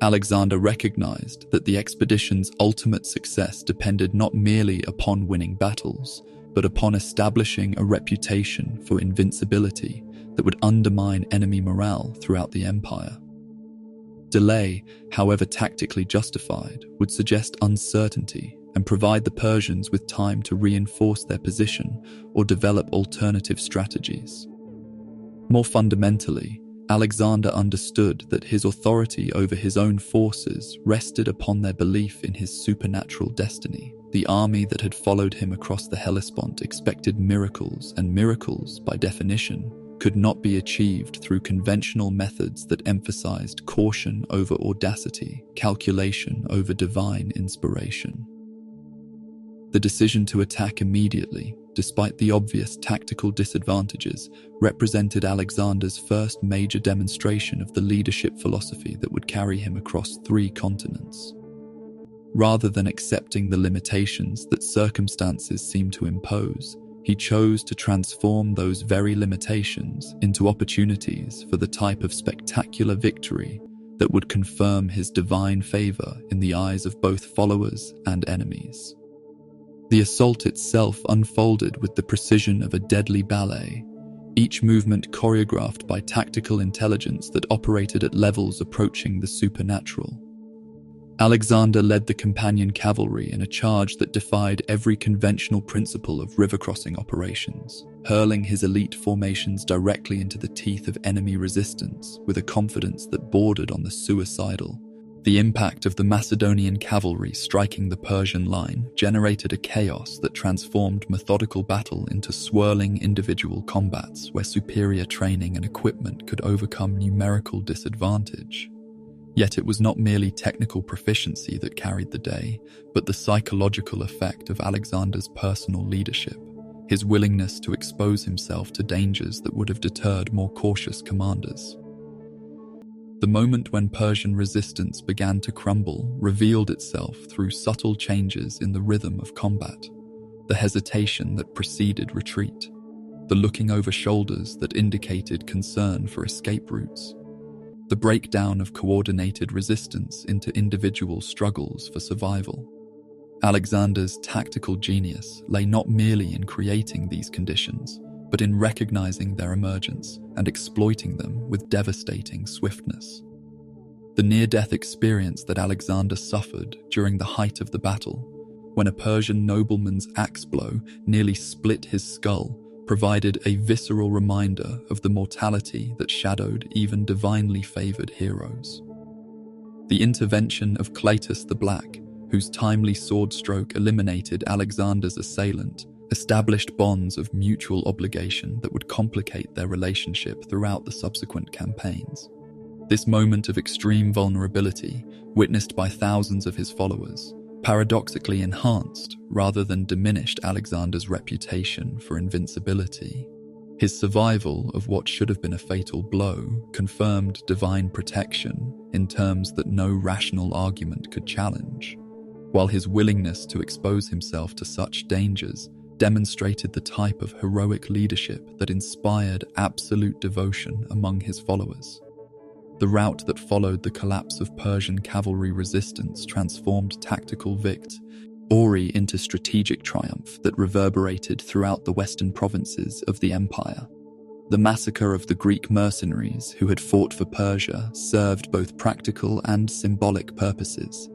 Alexander recognized that the expedition's ultimate success depended not merely upon winning battles, but upon establishing a reputation for invincibility that would undermine enemy morale throughout the empire. Delay, however tactically justified, would suggest uncertainty and provide the Persians with time to reinforce their position or develop alternative strategies. More fundamentally, Alexander understood that his authority over his own forces rested upon their belief in his supernatural destiny. The army that had followed him across the Hellespont expected miracles, and miracles, by definition, could not be achieved through conventional methods that emphasized caution over audacity, calculation over divine inspiration. The decision to attack immediately, despite the obvious tactical disadvantages, represented Alexander's first major demonstration of the leadership philosophy that would carry him across 3 continents. Rather than accepting the limitations that circumstances seemed to impose, he chose to transform those very limitations into opportunities for the type of spectacular victory that would confirm his divine favor in the eyes of both followers and enemies. The assault itself unfolded with the precision of a deadly ballet, each movement choreographed by tactical intelligence that operated at levels approaching the supernatural. Alexander led the companion cavalry in a charge that defied every conventional principle of river-crossing operations, hurling his elite formations directly into the teeth of enemy resistance with a confidence that bordered on the suicidal. The impact of the Macedonian cavalry striking the Persian line generated a chaos that transformed methodical battle into swirling individual combats where superior training and equipment could overcome numerical disadvantage. Yet it was not merely technical proficiency that carried the day, but the psychological effect of Alexander's personal leadership, his willingness to expose himself to dangers that would have deterred more cautious commanders. The moment when Persian resistance began to crumble revealed itself through subtle changes in the rhythm of combat, the hesitation that preceded retreat, the looking over shoulders that indicated concern for escape routes, the breakdown of coordinated resistance into individual struggles for survival. Alexander's tactical genius lay not merely in creating these conditions, but in recognizing their emergence and exploiting them with devastating swiftness. The near-death experience that Alexander suffered during the height of the battle, when a Persian nobleman's axe blow nearly split his skull, provided a visceral reminder of the mortality that shadowed even divinely favored heroes. The intervention of Cleitus the Black, whose timely sword stroke eliminated Alexander's assailant, established bonds of mutual obligation that would complicate their relationship throughout the subsequent campaigns. This moment of extreme vulnerability, witnessed by thousands of his followers, paradoxically enhanced rather than diminished Alexander's reputation for invincibility. His survival of what should have been a fatal blow confirmed divine protection in terms that no rational argument could challenge, while his willingness to expose himself to such dangers demonstrated the type of heroic leadership that inspired absolute devotion among his followers. The rout that followed the collapse of Persian cavalry resistance transformed tactical victory into strategic triumph that reverberated throughout the western provinces of the empire. The massacre of the Greek mercenaries who had fought for Persia served both practical and symbolic purposes,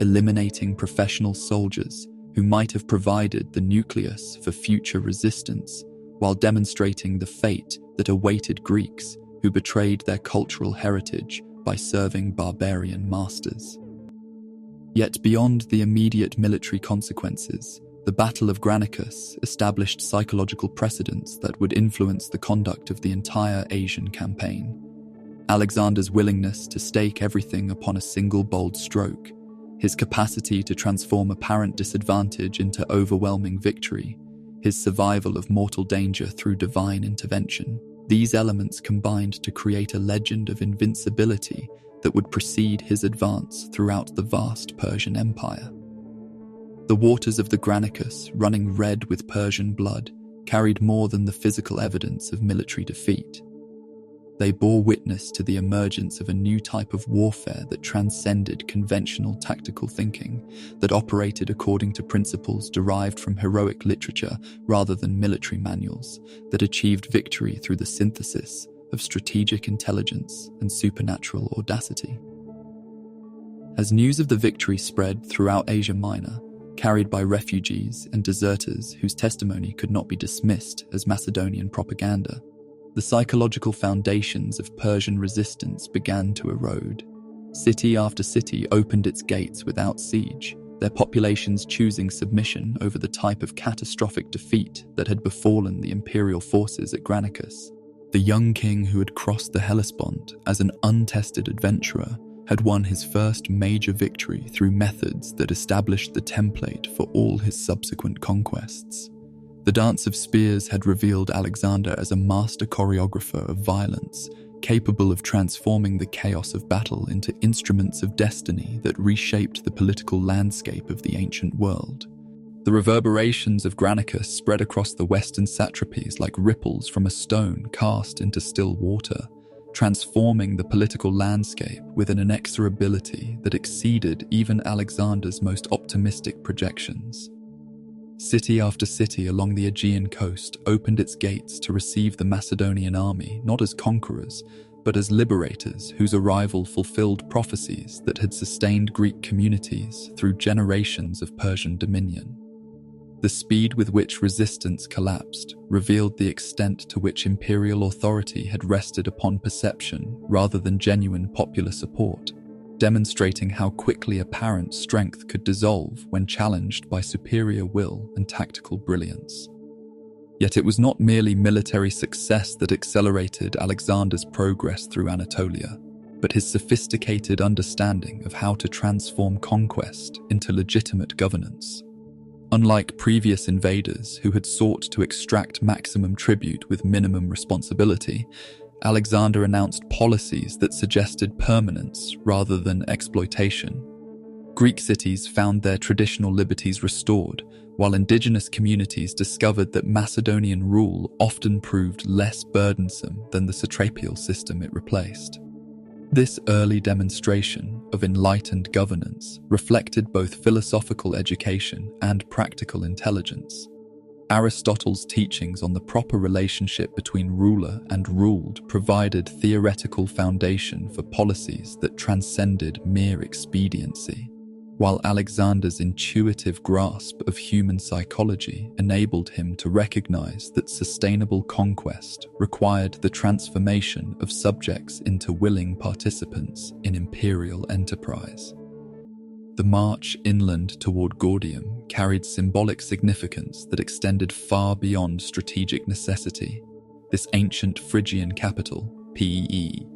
eliminating professional soldiers who might have provided the nucleus for future resistance, while demonstrating the fate that awaited Greeks who betrayed their cultural heritage by serving barbarian masters. Yet beyond the immediate military consequences, the Battle of Granicus established psychological precedents that would influence the conduct of the entire Asian campaign. Alexander's willingness to stake everything upon a single bold stroke, his capacity to transform apparent disadvantage into overwhelming victory, his survival of mortal danger through divine intervention, these elements combined to create a legend of invincibility that would precede his advance throughout the vast Persian Empire. The waters of the Granicus, running red with Persian blood, carried more than the physical evidence of military defeat. They bore witness to the emergence of a new type of warfare that transcended conventional tactical thinking, that operated according to principles derived from heroic literature rather than military manuals, that achieved victory through the synthesis of strategic intelligence and supernatural audacity. As news of the victory spread throughout Asia Minor, carried by refugees and deserters whose testimony could not be dismissed as Macedonian propaganda, the psychological foundations of Persian resistance began to erode. City after city opened its gates without siege, their populations choosing submission over the type of catastrophic defeat that had befallen the imperial forces at Granicus. The young king who had crossed the Hellespont as an untested adventurer had won his first major victory through methods that established the template for all his subsequent conquests. The Dance of Spears had revealed Alexander as a master choreographer of violence, capable of transforming the chaos of battle into instruments of destiny that reshaped the political landscape of the ancient world. The reverberations of Granicus spread across the western satrapies like ripples from a stone cast into still water, transforming the political landscape with an inexorability that exceeded even Alexander's most optimistic projections. City after city along the Aegean coast opened its gates to receive the Macedonian army not as conquerors, but as liberators whose arrival fulfilled prophecies that had sustained Greek communities through generations of Persian dominion. The speed with which resistance collapsed revealed the extent to which imperial authority had rested upon perception rather than genuine popular support, demonstrating how quickly apparent strength could dissolve when challenged by superior will and tactical brilliance. Yet it was not merely military success that accelerated Alexander's progress through Anatolia, but his sophisticated understanding of how to transform conquest into legitimate governance. Unlike previous invaders who had sought to extract maximum tribute with minimum responsibility, Alexander announced policies that suggested permanence rather than exploitation. Greek cities found their traditional liberties restored, while indigenous communities discovered that Macedonian rule often proved less burdensome than the satrapial system it replaced. This early demonstration of enlightened governance reflected both philosophical education and practical intelligence. Aristotle's teachings on the proper relationship between ruler and ruled provided theoretical foundation for policies that transcended mere expediency. while Alexander's intuitive grasp of human psychology enabled him to recognize that sustainable conquest required the transformation of subjects into willing participants in imperial enterprise. The march inland toward Gordium carried symbolic significance that extended far beyond strategic necessity. This ancient Phrygian capital, Pee,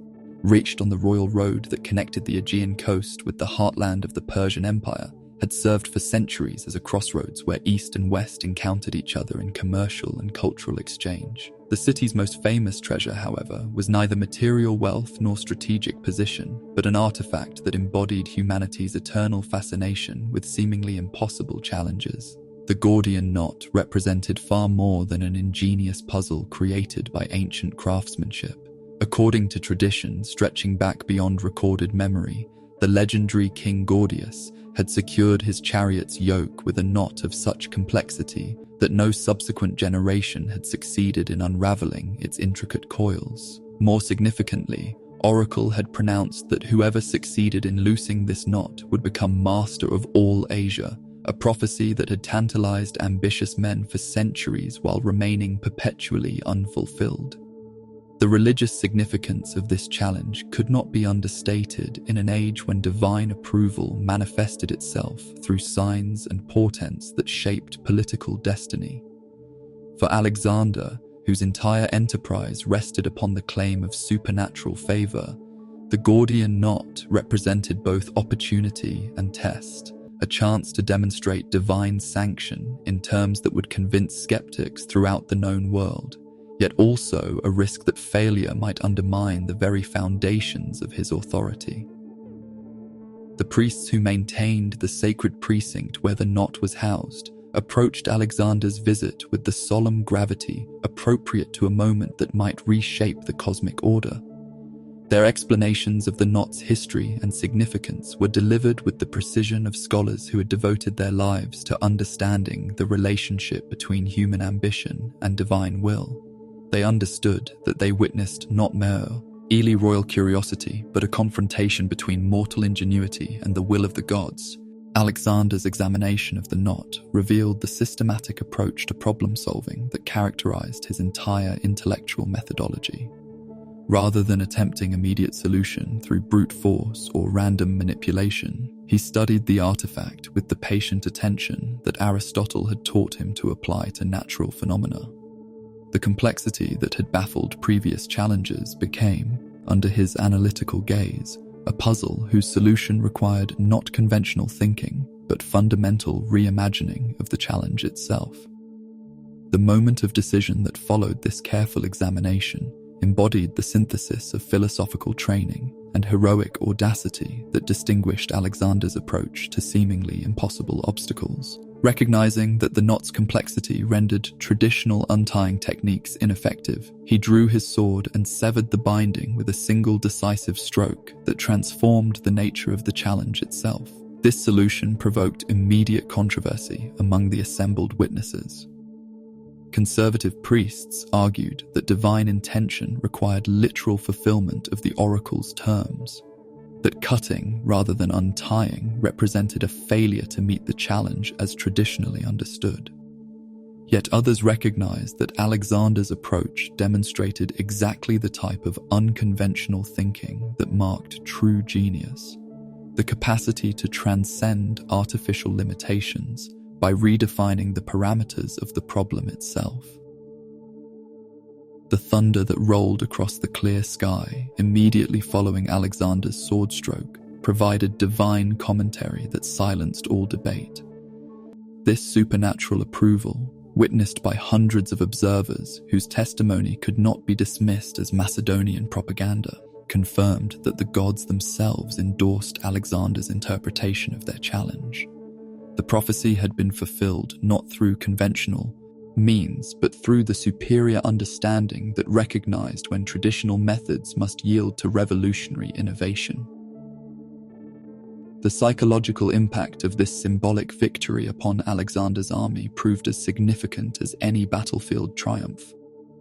reached on the royal road that connected the Aegean coast with the heartland of the Persian Empire, had served for centuries as a crossroads where East and West encountered each other in commercial and cultural exchange. The city's most famous treasure, however, was neither material wealth nor strategic position, but an artifact that embodied humanity's eternal fascination with seemingly impossible challenges. The Gordian knot represented far more than an ingenious puzzle created by ancient craftsmanship. According to tradition stretching back beyond recorded memory, the legendary King Gordius had secured his chariot's yoke with a knot of such complexity that no subsequent generation had succeeded in unraveling its intricate coils. More significantly, Oracle had pronounced that whoever succeeded in loosing this knot would become master of all Asia, a prophecy that had tantalized ambitious men for centuries while remaining perpetually unfulfilled. The religious significance of this challenge could not be understated in an age when divine approval manifested itself through signs and portents that shaped political destiny. For Alexander, whose entire enterprise rested upon the claim of supernatural favor, the Gordian knot represented both opportunity and test, a chance to demonstrate divine sanction in terms that would convince skeptics throughout the known world, yet also a risk that failure might undermine the very foundations of his authority. The priests who maintained the sacred precinct where the knot was housed approached Alexander's visit with the solemn gravity appropriate to a moment that might reshape the cosmic order. Their explanations of the knot's history and significance were delivered with the precision of scholars who had devoted their lives to understanding the relationship between human ambition and divine will. They understood that they witnessed not mere royal curiosity, but a confrontation between mortal ingenuity and the will of the gods. Alexander's examination of the knot revealed the systematic approach to problem-solving that characterized his entire intellectual methodology. Rather than attempting immediate solution through brute force or random manipulation, he studied the artifact with the patient attention that Aristotle had taught him to apply to natural phenomena. The complexity that had baffled previous challenges became, under his analytical gaze, a puzzle whose solution required not conventional thinking, but fundamental reimagining of the challenge itself. The moment of decision that followed this careful examination embodied the synthesis of philosophical training and heroic audacity that distinguished Alexander's approach to seemingly impossible obstacles. Recognizing that the knot's complexity rendered traditional untying techniques ineffective, he drew his sword and severed the binding with a single decisive stroke that transformed the nature of the challenge itself. This solution provoked immediate controversy among the assembled witnesses. Conservative priests argued that divine intention required literal fulfillment of the oracle's terms, that cutting rather than untying represented a failure to meet the challenge as traditionally understood. Yet others recognized that Alexander's approach demonstrated exactly the type of unconventional thinking that marked true genius, the capacity to transcend artificial limitations by redefining the parameters of the problem itself. The thunder that rolled across the clear sky immediately following Alexander's sword stroke provided divine commentary that silenced all debate. This supernatural approval, witnessed by hundreds of observers whose testimony could not be dismissed as Macedonian propaganda, confirmed that the gods themselves endorsed Alexander's interpretation of their challenge. The prophecy had been fulfilled not through conventional means, but through the superior understanding that recognized when traditional methods must yield to revolutionary innovation. The psychological impact of this symbolic victory upon Alexander's army proved as significant as any battlefield triumph.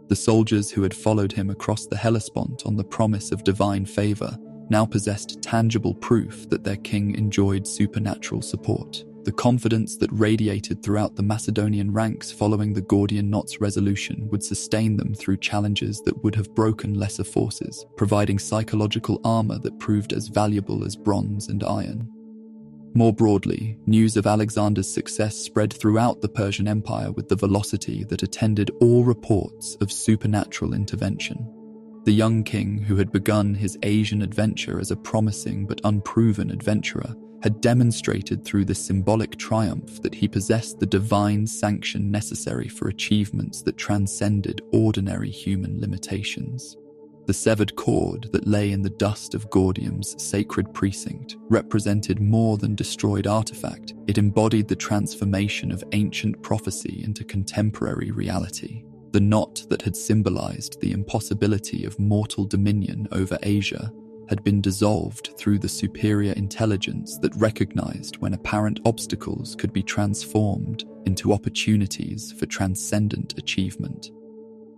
The soldiers who had followed him across the Hellespont on the promise of divine favor now possessed tangible proof that their king enjoyed supernatural support. The confidence that radiated throughout the Macedonian ranks following the Gordian Knot's resolution would sustain them through challenges that would have broken lesser forces, providing psychological armor that proved as valuable as bronze and iron. More broadly, news of Alexander's success spread throughout the Persian Empire with the velocity that attended all reports of supernatural intervention. The young king, who had begun his Asian adventure as a promising but unproven adventurer, had demonstrated through this symbolic triumph that he possessed the divine sanction necessary for achievements that transcended ordinary human limitations. The severed cord that lay in the dust of Gordium's sacred precinct represented more than destroyed artifact. It embodied the transformation of ancient prophecy into contemporary reality. The knot that had symbolized the impossibility of mortal dominion over Asia had been dissolved through the superior intelligence that recognized when apparent obstacles could be transformed into opportunities for transcendent achievement.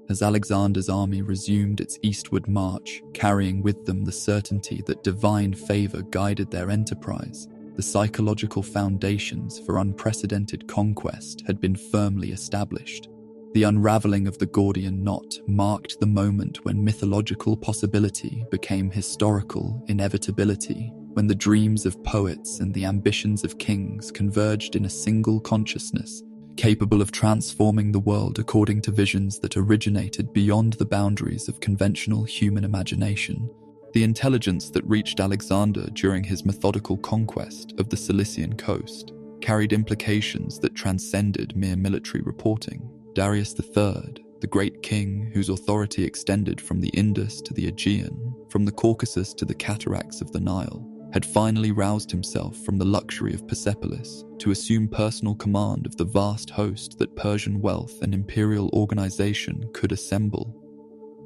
As Alexander's army resumed its eastward march, carrying with them the certainty that divine favor guided their enterprise, the psychological foundations for unprecedented conquest had been firmly established. The unraveling of the Gordian knot marked the moment when mythological possibility became historical inevitability, when the dreams of poets and the ambitions of kings converged in a single consciousness, capable of transforming the world according to visions that originated beyond the boundaries of conventional human imagination. The intelligence that reached Alexander during his methodical conquest of the Cilician coast carried implications that transcended mere military reporting. Darius III, the great king whose authority extended from the Indus to the Aegean, from the Caucasus to the cataracts of the Nile, had finally roused himself from the luxury of Persepolis to assume personal command of the vast host that Persian wealth and imperial organization could assemble.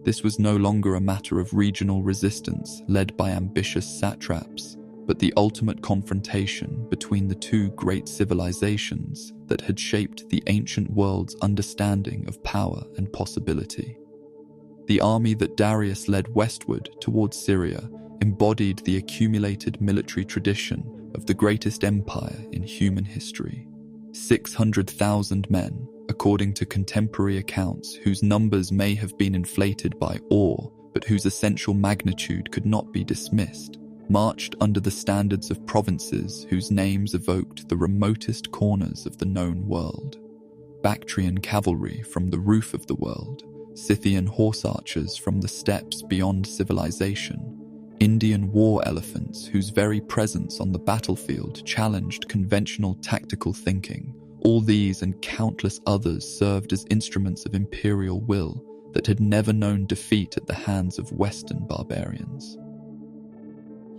This was no longer a matter of regional resistance led by ambitious satraps, but the ultimate confrontation between the two great civilizations that had shaped the ancient world's understanding of power and possibility. The army that Darius led westward towards Syria embodied the accumulated military tradition of the greatest empire in human history. 600,000 men, according to contemporary accounts whose numbers may have been inflated by awe, but whose essential magnitude could not be dismissed, marched under the standards of provinces whose names evoked the remotest corners of the known world. Bactrian cavalry from the roof of the world, Scythian horse archers from the steppes beyond civilization, Indian war elephants whose very presence on the battlefield challenged conventional tactical thinking. All these and countless others served as instruments of imperial will that had never known defeat at the hands of Western barbarians.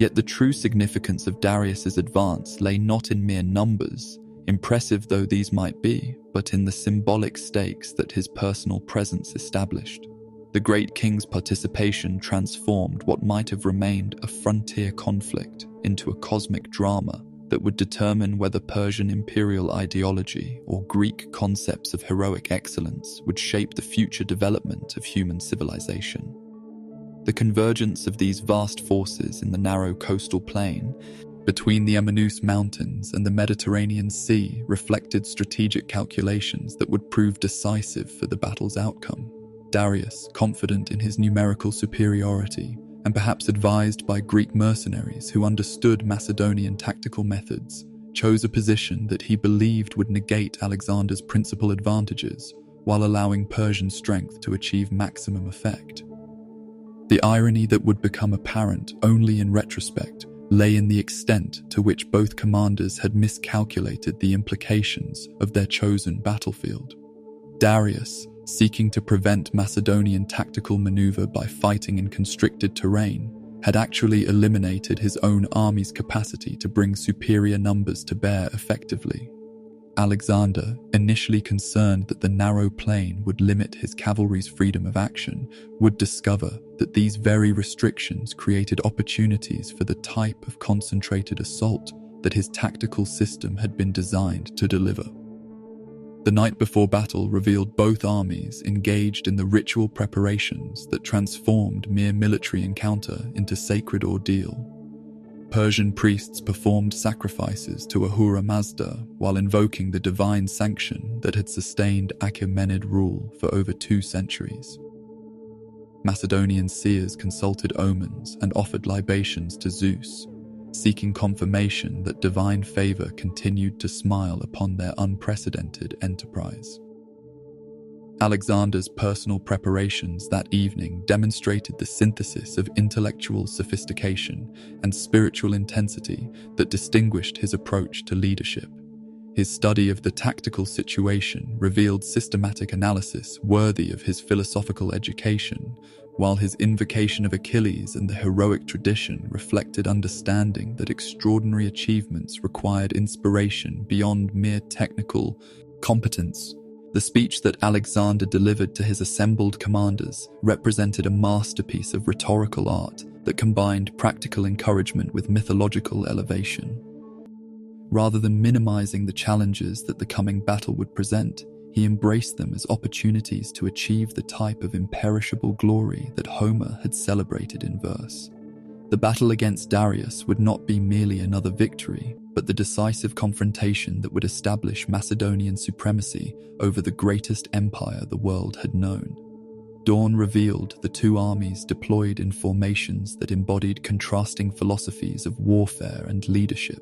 Yet the true significance of Darius's advance lay not in mere numbers, impressive though these might be, but in the symbolic stakes that his personal presence established. The great king's participation transformed what might have remained a frontier conflict into a cosmic drama that would determine whether Persian imperial ideology or Greek concepts of heroic excellence would shape the future development of human civilization. The convergence of these vast forces in the narrow coastal plain between the Ammonius Mountains and the Mediterranean Sea reflected strategic calculations that would prove decisive for the battle's outcome. Darius, confident in his numerical superiority, and perhaps advised by Greek mercenaries who understood Macedonian tactical methods, chose a position that he believed would negate Alexander's principal advantages while allowing Persian strength to achieve maximum effect. The irony that would become apparent only in retrospect lay in the extent to which both commanders had miscalculated the implications of their chosen battlefield. Darius, seeking to prevent Macedonian tactical maneuver by fighting in constricted terrain, had actually eliminated his own army's capacity to bring superior numbers to bear effectively. Alexander, initially concerned that the narrow plain would limit his cavalry's freedom of action, would discover that these very restrictions created opportunities for the type of concentrated assault that his tactical system had been designed to deliver. The night before battle revealed both armies engaged in the ritual preparations that transformed mere military encounter into sacred ordeal. Persian priests performed sacrifices to Ahura Mazda while invoking the divine sanction that had sustained Achaemenid rule for over 2 centuries. Macedonian seers consulted omens and offered libations to Zeus, seeking confirmation that divine favor continued to smile upon their unprecedented enterprise. Alexander's personal preparations that evening demonstrated the synthesis of intellectual sophistication and spiritual intensity that distinguished his approach to leadership. His study of the tactical situation revealed systematic analysis worthy of his philosophical education, while his invocation of Achilles and the heroic tradition reflected understanding that extraordinary achievements required inspiration beyond mere technical competence. The speech that Alexander delivered to his assembled commanders represented a masterpiece of rhetorical art that combined practical encouragement with mythological elevation. Rather than minimizing the challenges that the coming battle would present, he embraced them as opportunities to achieve the type of imperishable glory that Homer had celebrated in verse. The battle against Darius would not be merely another victory, but the decisive confrontation that would establish Macedonian supremacy over the greatest empire the world had known. Dawn revealed the 2 armies deployed in formations that embodied contrasting philosophies of warfare and leadership.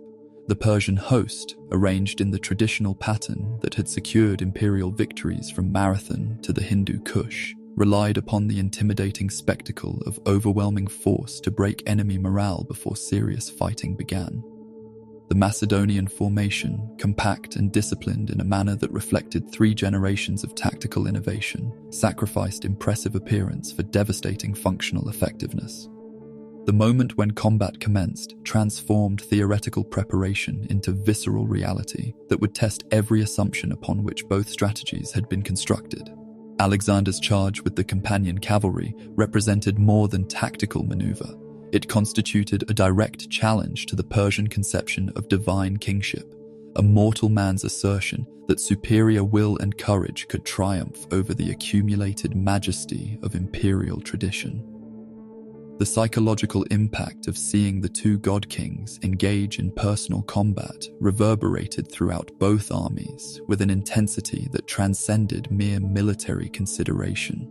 The Persian host, arranged in the traditional pattern that had secured imperial victories from Marathon to the Hindu Kush, relied upon the intimidating spectacle of overwhelming force to break enemy morale before serious fighting began. The Macedonian formation, compact and disciplined in a manner that reflected 3 generations of tactical innovation, sacrificed impressive appearance for devastating functional effectiveness. The moment when combat commenced transformed theoretical preparation into visceral reality that would test every assumption upon which both strategies had been constructed. Alexander's charge with the companion cavalry represented more than tactical maneuver. It constituted a direct challenge to the Persian conception of divine kingship, a mortal man's assertion that superior will and courage could triumph over the accumulated majesty of imperial tradition. The psychological impact of seeing the 2 god-kings engage in personal combat reverberated throughout both armies with an intensity that transcended mere military consideration.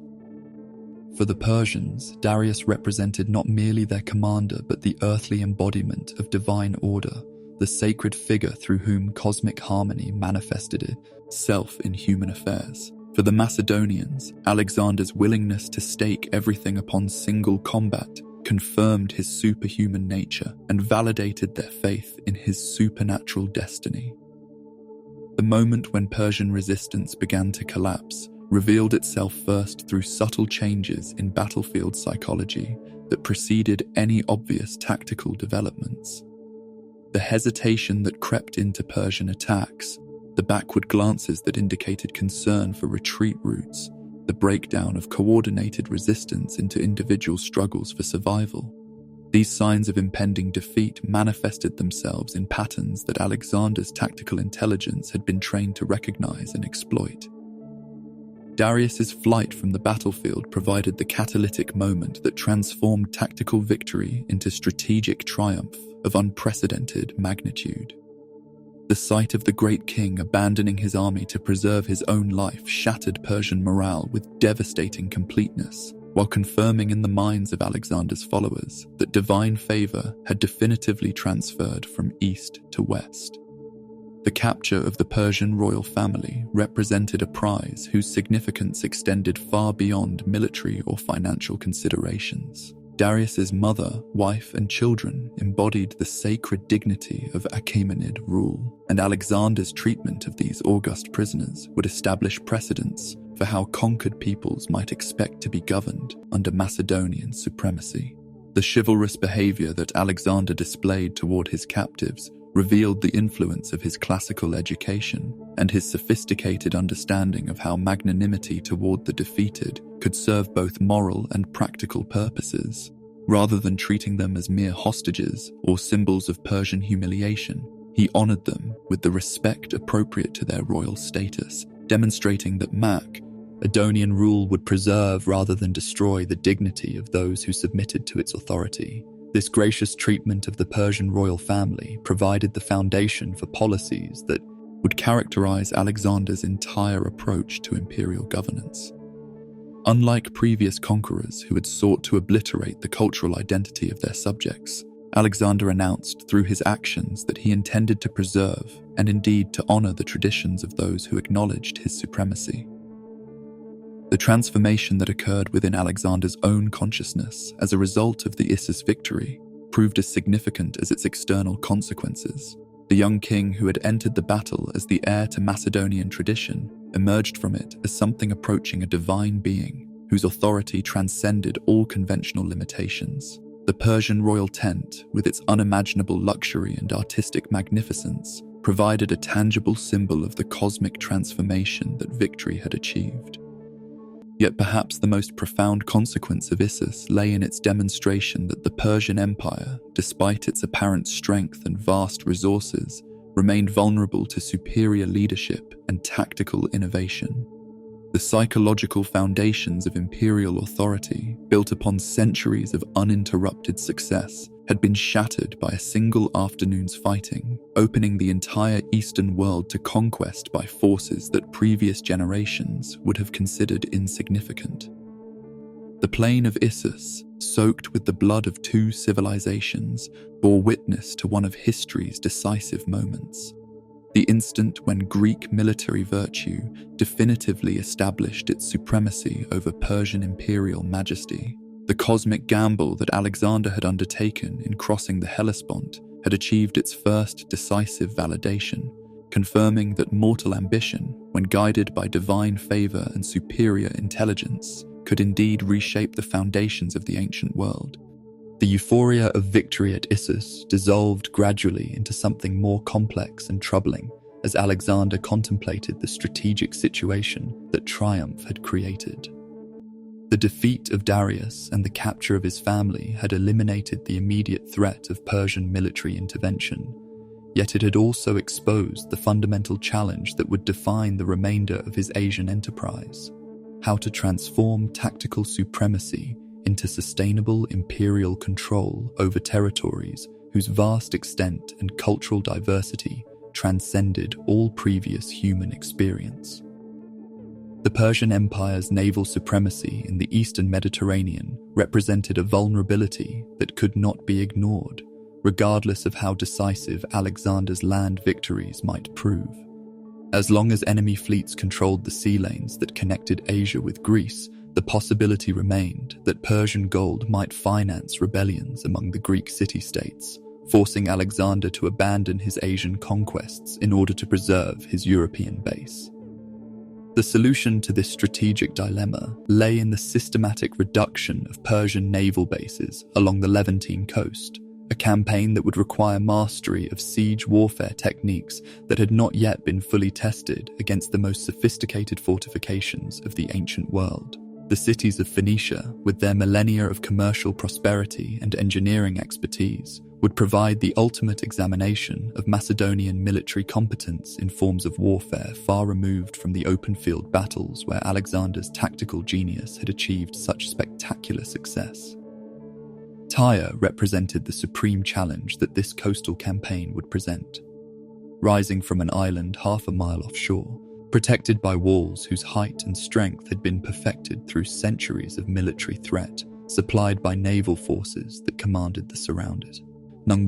For the Persians, Darius represented not merely their commander but the earthly embodiment of divine order, the sacred figure through whom cosmic harmony manifested itself in human affairs. For the Macedonians, Alexander's willingness to stake everything upon single combat confirmed his superhuman nature and validated their faith in his supernatural destiny. The moment when Persian resistance began to collapse revealed itself first through subtle changes in battlefield psychology that preceded any obvious tactical developments. The hesitation that crept into Persian attacks, the backward glances that indicated concern for retreat routes, the breakdown of coordinated resistance into individual struggles for survival. These signs of impending defeat manifested themselves in patterns that Alexander's tactical intelligence had been trained to recognize and exploit. Darius's flight from the battlefield provided the catalytic moment that transformed tactical victory into strategic triumph of unprecedented magnitude. The sight of the great king abandoning his army to preserve his own life shattered Persian morale with devastating completeness, while confirming in the minds of Alexander's followers that divine favor had definitively transferred from east to west. The capture of the Persian royal family represented a prize whose significance extended far beyond military or financial considerations. Darius's mother, wife, and children embodied the sacred dignity of Achaemenid rule, and Alexander's treatment of these august prisoners would establish precedents for how conquered peoples might expect to be governed under Macedonian supremacy. The chivalrous behavior that Alexander displayed toward his captives revealed the influence of his classical education and his sophisticated understanding of how magnanimity toward the defeated could serve both moral and practical purposes. Rather than treating them as mere hostages or symbols of Persian humiliation, he honored them with the respect appropriate to their royal status, demonstrating that Macedonian rule would preserve rather than destroy the dignity of those who submitted to its authority. This gracious treatment of the Persian royal family provided the foundation for policies that would characterize Alexander's entire approach to imperial governance. Unlike previous conquerors who had sought to obliterate the cultural identity of their subjects, Alexander announced through his actions that he intended to preserve and indeed to honor the traditions of those who acknowledged his supremacy. The transformation that occurred within Alexander's own consciousness as a result of the Issus victory proved as significant as its external consequences. The young king who had entered the battle as the heir to Macedonian tradition emerged from it as something approaching a divine being whose authority transcended all conventional limitations. The Persian royal tent, with its unimaginable luxury and artistic magnificence, provided a tangible symbol of the cosmic transformation that victory had achieved. Yet perhaps the most profound consequence of Issus lay in its demonstration that the Persian Empire, despite its apparent strength and vast resources, remained vulnerable to superior leadership and tactical innovation. The psychological foundations of imperial authority, built upon centuries of uninterrupted success, had been shattered by a single afternoon's fighting, opening the entire Eastern world to conquest by forces that previous generations would have considered insignificant. The plain of Issus, soaked with the blood of two civilizations, bore witness to one of history's decisive moments. The instant when Greek military virtue definitively established its supremacy over Persian imperial majesty. The cosmic gamble that Alexander had undertaken in crossing the Hellespont had achieved its first decisive validation, confirming that mortal ambition, when guided by divine favor and superior intelligence, could indeed reshape the foundations of the ancient world. The euphoria of victory at Issus dissolved gradually into something more complex and troubling as Alexander contemplated the strategic situation that triumph had created. The defeat of Darius and the capture of his family had eliminated the immediate threat of Persian military intervention, yet it had also exposed the fundamental challenge that would define the remainder of his Asian enterprise: how to transform tactical supremacy into sustainable imperial control over territories whose vast extent and cultural diversity transcended all previous human experience. The Persian Empire's naval supremacy in the Eastern Mediterranean represented a vulnerability that could not be ignored, regardless of how decisive Alexander's land victories might prove. As long as enemy fleets controlled the sea lanes that connected Asia with Greece, the possibility remained that Persian gold might finance rebellions among the Greek city-states, forcing Alexander to abandon his Asian conquests in order to preserve his European base. The solution to this strategic dilemma lay in the systematic reduction of Persian naval bases along the Levantine coast, a campaign that would require mastery of siege warfare techniques that had not yet been fully tested against the most sophisticated fortifications of the ancient world. The cities of Phoenicia, with their millennia of commercial prosperity and engineering expertise, would provide the ultimate examination of Macedonian military competence in forms of warfare far removed from the open-field battles where Alexander's tactical genius had achieved such spectacular success. Tyre represented the supreme challenge that this coastal campaign would present. Rising from an island half a mile offshore, protected by walls whose height and strength had been perfected through centuries of military threat, supplied by naval forces that commanded the surrounded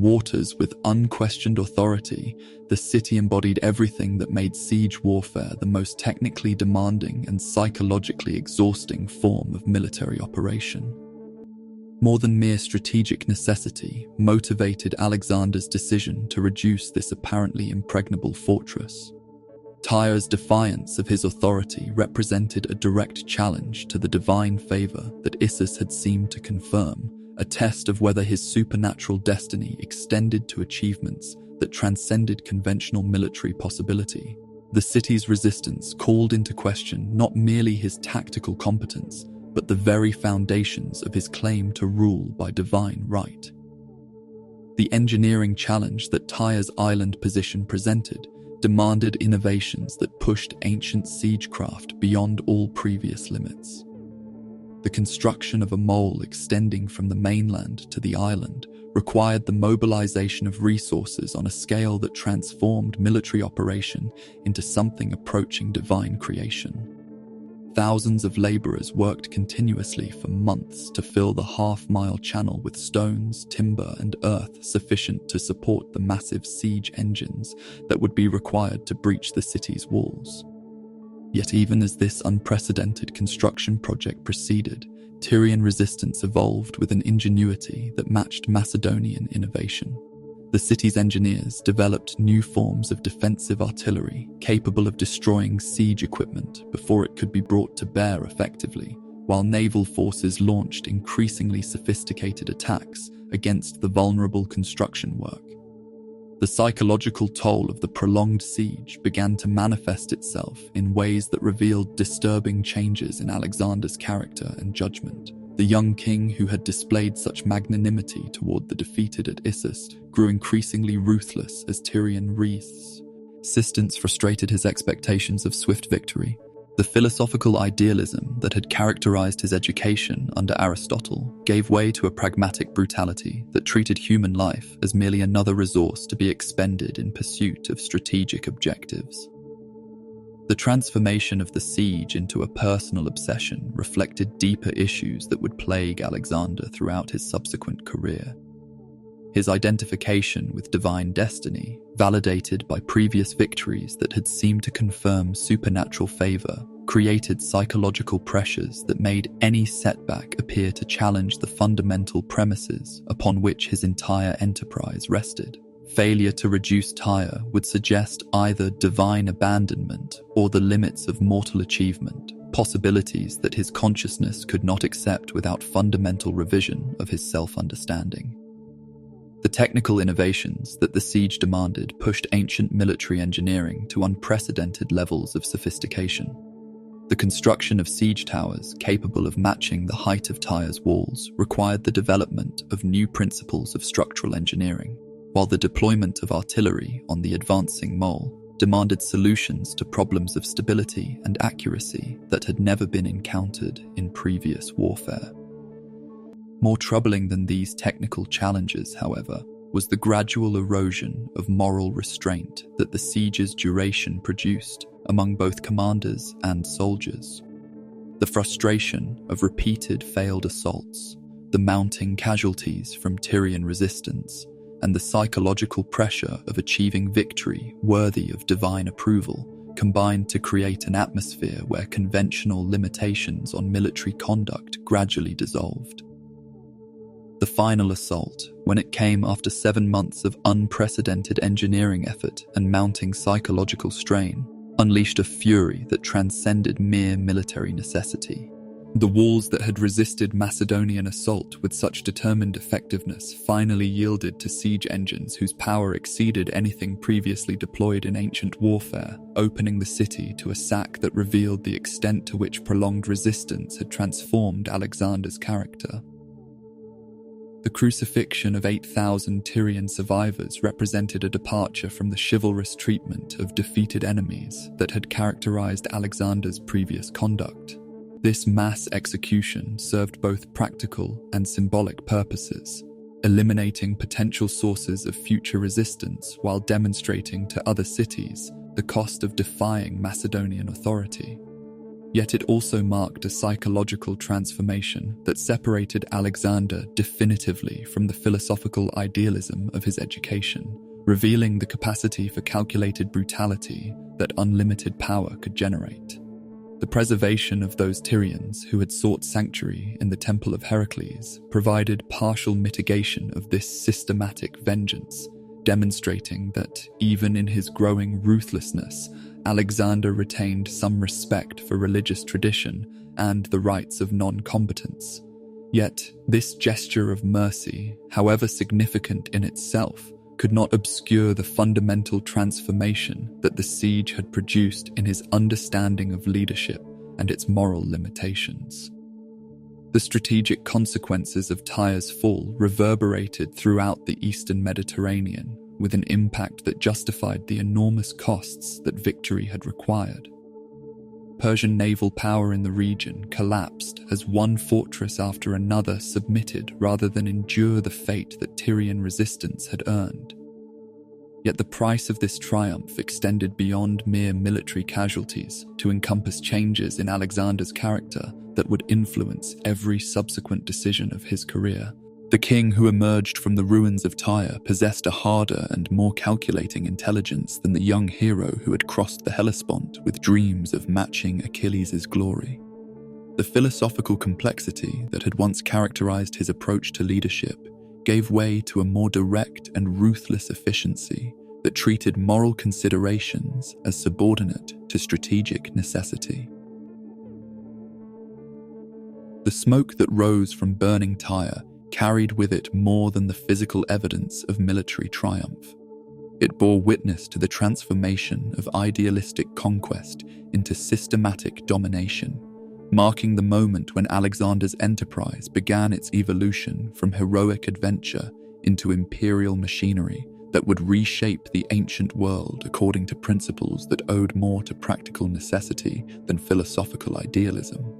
waters with unquestioned authority, the city embodied everything that made siege warfare the most technically demanding and psychologically exhausting form of military operation. More than mere strategic necessity motivated Alexander's decision to reduce this apparently impregnable fortress. Tyre's defiance of his authority represented a direct challenge to the divine favor that Issus had seemed to confirm, a test of whether his supernatural destiny extended to achievements that transcended conventional military possibility. The city's resistance called into question not merely his tactical competence, but the very foundations of his claim to rule by divine right. The engineering challenge that Tyre's island position presented demanded innovations that pushed ancient siegecraft beyond all previous limits. The construction of a mole extending from the mainland to the island required the mobilization of resources on a scale that transformed military operation into something approaching divine creation. Thousands of laborers worked continuously for months to fill the half-mile channel with stones, timber, and earth sufficient to support the massive siege engines that would be required to breach the city's walls. Yet even as this unprecedented construction project proceeded, Tyrian resistance evolved with an ingenuity that matched Macedonian innovation. The city's engineers developed new forms of defensive artillery capable of destroying siege equipment before it could be brought to bear effectively, while naval forces launched increasingly sophisticated attacks against the vulnerable construction work. The psychological toll of the prolonged siege began to manifest itself in ways that revealed disturbing changes in Alexander's character and judgment. The young king, who had displayed such magnanimity toward the defeated at Issus, grew increasingly ruthless as Tyrian wreaths. Persistence frustrated his expectations of swift victory. The philosophical idealism that had characterized his education under Aristotle gave way to a pragmatic brutality that treated human life as merely another resource to be expended in pursuit of strategic objectives. The transformation of the siege into a personal obsession reflected deeper issues that would plague Alexander throughout his subsequent career. His identification with divine destiny, validated by previous victories that had seemed to confirm supernatural favor, created psychological pressures that made any setback appear to challenge the fundamental premises upon which his entire enterprise rested. Failure to reduce Tyre would suggest either divine abandonment or the limits of mortal achievement, possibilities that his consciousness could not accept without fundamental revision of his self-understanding. The technical innovations that the siege demanded pushed ancient military engineering to unprecedented levels of sophistication. The construction of siege towers capable of matching the height of Tyre's walls required the development of new principles of structural engineering, while the deployment of artillery on the advancing mole demanded solutions to problems of stability and accuracy that had never been encountered in previous warfare. More troubling than these technical challenges, however, was the gradual erosion of moral restraint that the siege's duration produced among both commanders and soldiers. The frustration of repeated failed assaults, the mounting casualties from Tyrian resistance, and the psychological pressure of achieving victory worthy of divine approval combined to create an atmosphere where conventional limitations on military conduct gradually dissolved. The final assault, when it came after 7 months of unprecedented engineering effort and mounting psychological strain, unleashed a fury that transcended mere military necessity. The walls that had resisted Macedonian assault with such determined effectiveness finally yielded to siege engines whose power exceeded anything previously deployed in ancient warfare, opening the city to a sack that revealed the extent to which prolonged resistance had transformed Alexander's character. The crucifixion of 8,000 Tyrian survivors represented a departure from the chivalrous treatment of defeated enemies that had characterized Alexander's previous conduct. This mass execution served both practical and symbolic purposes, eliminating potential sources of future resistance while demonstrating to other cities the cost of defying Macedonian authority. Yet it also marked a psychological transformation that separated Alexander definitively from the philosophical idealism of his education, revealing the capacity for calculated brutality that unlimited power could generate. The preservation of those Tyrians who had sought sanctuary in the Temple of Heracles provided partial mitigation of this systematic vengeance, demonstrating that, even in his growing ruthlessness, Alexander retained some respect for religious tradition and the rights of non-combatants. Yet, this gesture of mercy, however significant in itself, could not obscure the fundamental transformation that the siege had produced in his understanding of leadership and its moral limitations. The strategic consequences of Tyre's fall reverberated throughout the eastern Mediterranean, with an impact that justified the enormous costs that victory had required. Persian naval power in the region collapsed as one fortress after another submitted rather than endure the fate that Tyrian resistance had earned. Yet the price of this triumph extended beyond mere military casualties to encompass changes in Alexander's character that would influence every subsequent decision of his career. The king who emerged from the ruins of Tyre possessed a harder and more calculating intelligence than the young hero who had crossed the Hellespont with dreams of matching Achilles' glory. The philosophical complexity that had once characterized his approach to leadership gave way to a more direct and ruthless efficiency that treated moral considerations as subordinate to strategic necessity. The smoke that rose from burning Tyre carried with it more than the physical evidence of military triumph. It bore witness to the transformation of idealistic conquest into systematic domination, marking the moment when Alexander's enterprise began its evolution from heroic adventure into imperial machinery that would reshape the ancient world according to principles that owed more to practical necessity than philosophical idealism.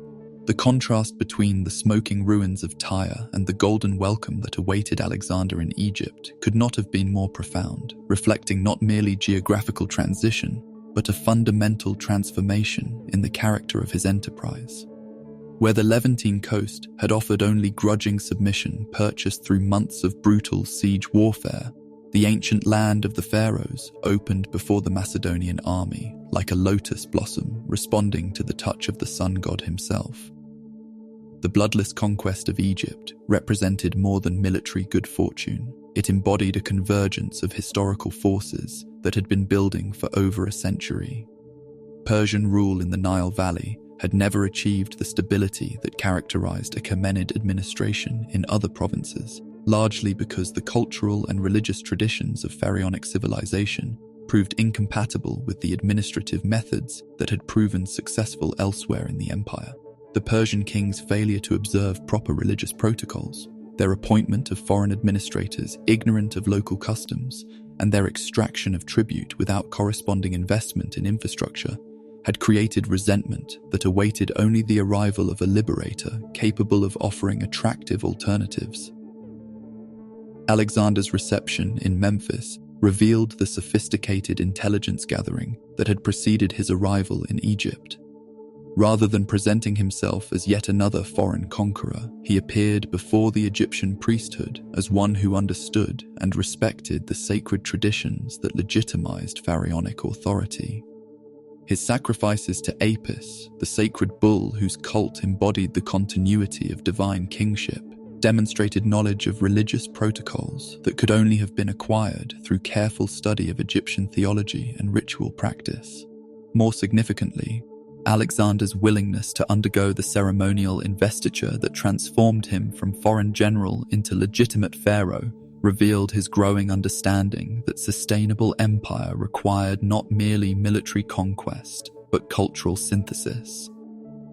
The contrast between the smoking ruins of Tyre and the golden welcome that awaited Alexander in Egypt could not have been more profound, reflecting not merely geographical transition, but a fundamental transformation in the character of his enterprise. Where the Levantine coast had offered only grudging submission purchased through months of brutal siege warfare, the ancient land of the pharaohs opened before the Macedonian army like a lotus blossom responding to the touch of the sun god himself. The bloodless conquest of Egypt represented more than military good fortune. It embodied a convergence of historical forces that had been building for over a century. Persian rule in the Nile Valley had never achieved the stability that characterized Achaemenid administration in other provinces, largely because the cultural and religious traditions of pharaonic civilization proved incompatible with the administrative methods that had proven successful elsewhere in the empire. The Persian king's failure to observe proper religious protocols, their appointment of foreign administrators ignorant of local customs, and their extraction of tribute without corresponding investment in infrastructure had created resentment that awaited only the arrival of a liberator capable of offering attractive alternatives. Alexander's reception in Memphis revealed the sophisticated intelligence gathering that had preceded his arrival in Egypt. Rather than presenting himself as yet another foreign conqueror, he appeared before the Egyptian priesthood as one who understood and respected the sacred traditions that legitimized pharaonic authority. His sacrifices to Apis, the sacred bull whose cult embodied the continuity of divine kingship, demonstrated knowledge of religious protocols that could only have been acquired through careful study of Egyptian theology and ritual practice. More significantly, Alexander's willingness to undergo the ceremonial investiture that transformed him from foreign general into legitimate pharaoh revealed his growing understanding that sustainable empire required not merely military conquest, but cultural synthesis.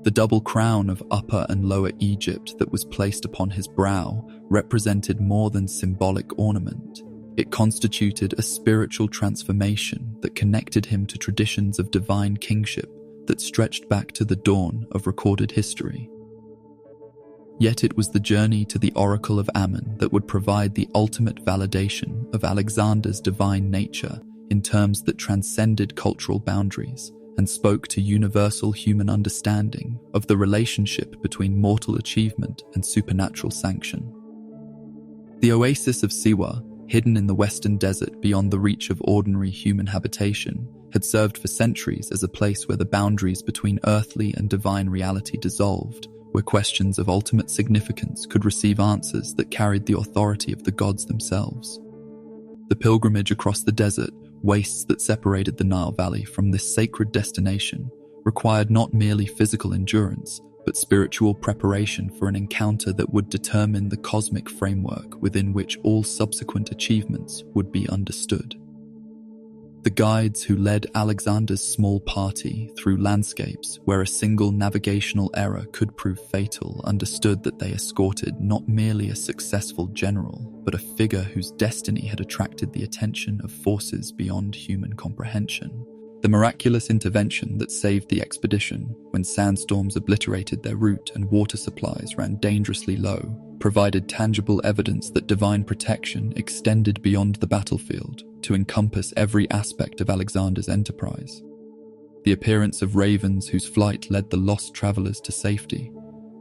The double crown of Upper and Lower Egypt that was placed upon his brow represented more than symbolic ornament. It constituted a spiritual transformation that connected him to traditions of divine kingship that stretched back to the dawn of recorded history. Yet it was the journey to the Oracle of Ammon that would provide the ultimate validation of Alexander's divine nature in terms that transcended cultural boundaries and spoke to universal human understanding of the relationship between mortal achievement and supernatural sanction. The oasis of Siwa, hidden in the western desert beyond the reach of ordinary human habitation, had served for centuries as a place where the boundaries between earthly and divine reality dissolved, where questions of ultimate significance could receive answers that carried the authority of the gods themselves. The pilgrimage across the desert, wastes that separated the Nile Valley from this sacred destination, required not merely physical endurance, but spiritual preparation for an encounter that would determine the cosmic framework within which all subsequent achievements would be understood. The guides who led Alexander's small party through landscapes where a single navigational error could prove fatal understood that they escorted not merely a successful general, but a figure whose destiny had attracted the attention of forces beyond human comprehension. The miraculous intervention that saved the expedition when sandstorms obliterated their route and water supplies ran dangerously low provided tangible evidence that divine protection extended beyond the battlefield to encompass every aspect of Alexander's enterprise. The appearance of ravens whose flight led the lost travelers to safety,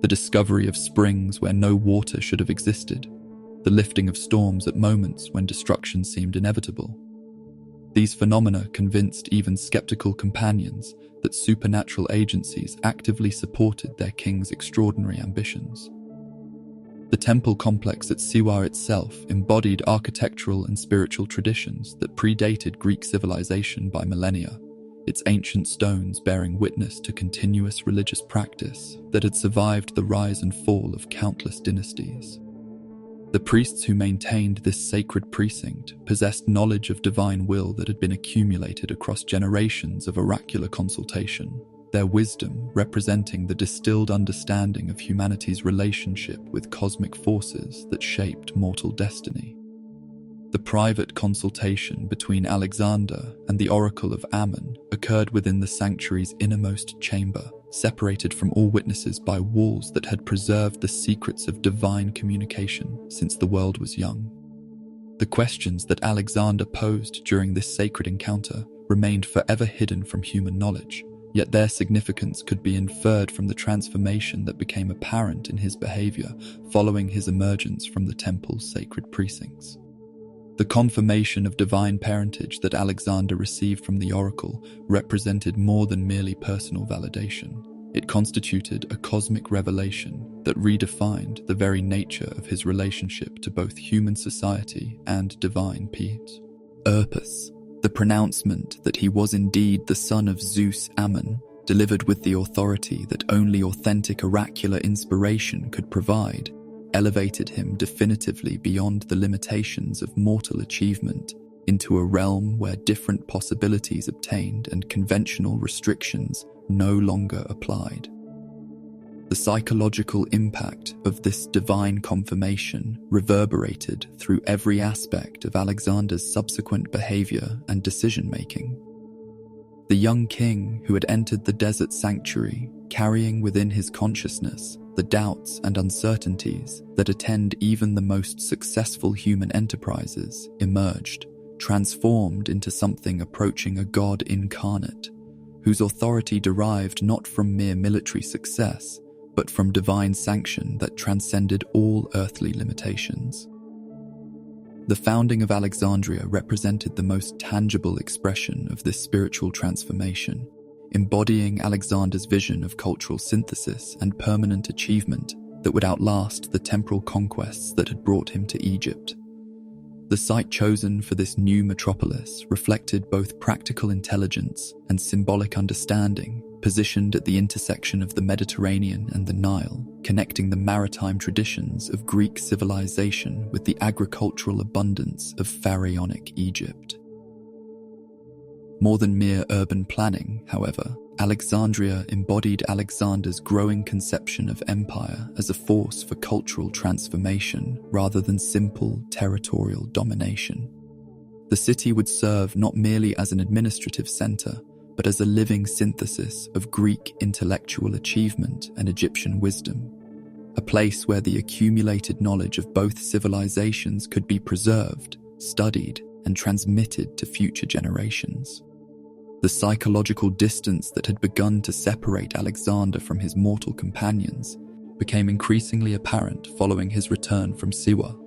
the discovery of springs where no water should have existed, the lifting of storms at moments when destruction seemed inevitable. These phenomena convinced even skeptical companions that supernatural agencies actively supported their king's extraordinary ambitions. The temple complex at Siwa itself embodied architectural and spiritual traditions that predated Greek civilization by millennia, its ancient stones bearing witness to continuous religious practice that had survived the rise and fall of countless dynasties. The priests who maintained this sacred precinct possessed knowledge of divine will that had been accumulated across generations of oracular consultation, their wisdom representing the distilled understanding of humanity's relationship with cosmic forces that shaped mortal destiny. The private consultation between Alexander and the oracle of Ammon occurred within the sanctuary's innermost chamber, separated from all witnesses by walls that had preserved the secrets of divine communication since the world was young. The questions that Alexander posed during this sacred encounter remained forever hidden from human knowledge, yet their significance could be inferred from the transformation that became apparent in his behavior following his emergence from the temple's sacred precincts. The confirmation of divine parentage that Alexander received from the oracle represented more than merely personal validation. It constituted a cosmic revelation that redefined the very nature of his relationship to both human society and divine beings. The pronouncement that he was indeed the son of Zeus Ammon, delivered with the authority that only authentic oracular inspiration could provide, elevated him definitively beyond the limitations of mortal achievement into a realm where different possibilities obtained and conventional restrictions no longer applied. The psychological impact of this divine confirmation reverberated through every aspect of Alexander's subsequent behavior and decision-making. The young king who had entered the desert sanctuary, carrying within his consciousness the doubts and uncertainties that attend even the most successful human enterprises, emerged, transformed into something approaching a god incarnate, whose authority derived not from mere military success, but from divine sanction that transcended all earthly limitations. The founding of Alexandria represented the most tangible expression of this spiritual transformation, embodying Alexander's vision of cultural synthesis and permanent achievement that would outlast the temporal conquests that had brought him to Egypt. The site chosen for this new metropolis reflected both practical intelligence and symbolic understanding, positioned at the intersection of the Mediterranean and the Nile, connecting the maritime traditions of Greek civilization with the agricultural abundance of pharaonic Egypt. More than mere urban planning, however, Alexandria embodied Alexander's growing conception of empire as a force for cultural transformation rather than simple territorial domination. The city would serve not merely as an administrative center, but as a living synthesis of Greek intellectual achievement and Egyptian wisdom, a place where the accumulated knowledge of both civilizations could be preserved, studied, and transmitted to future generations. The psychological distance that had begun to separate Alexander from his mortal companions became increasingly apparent following his return from Siwa.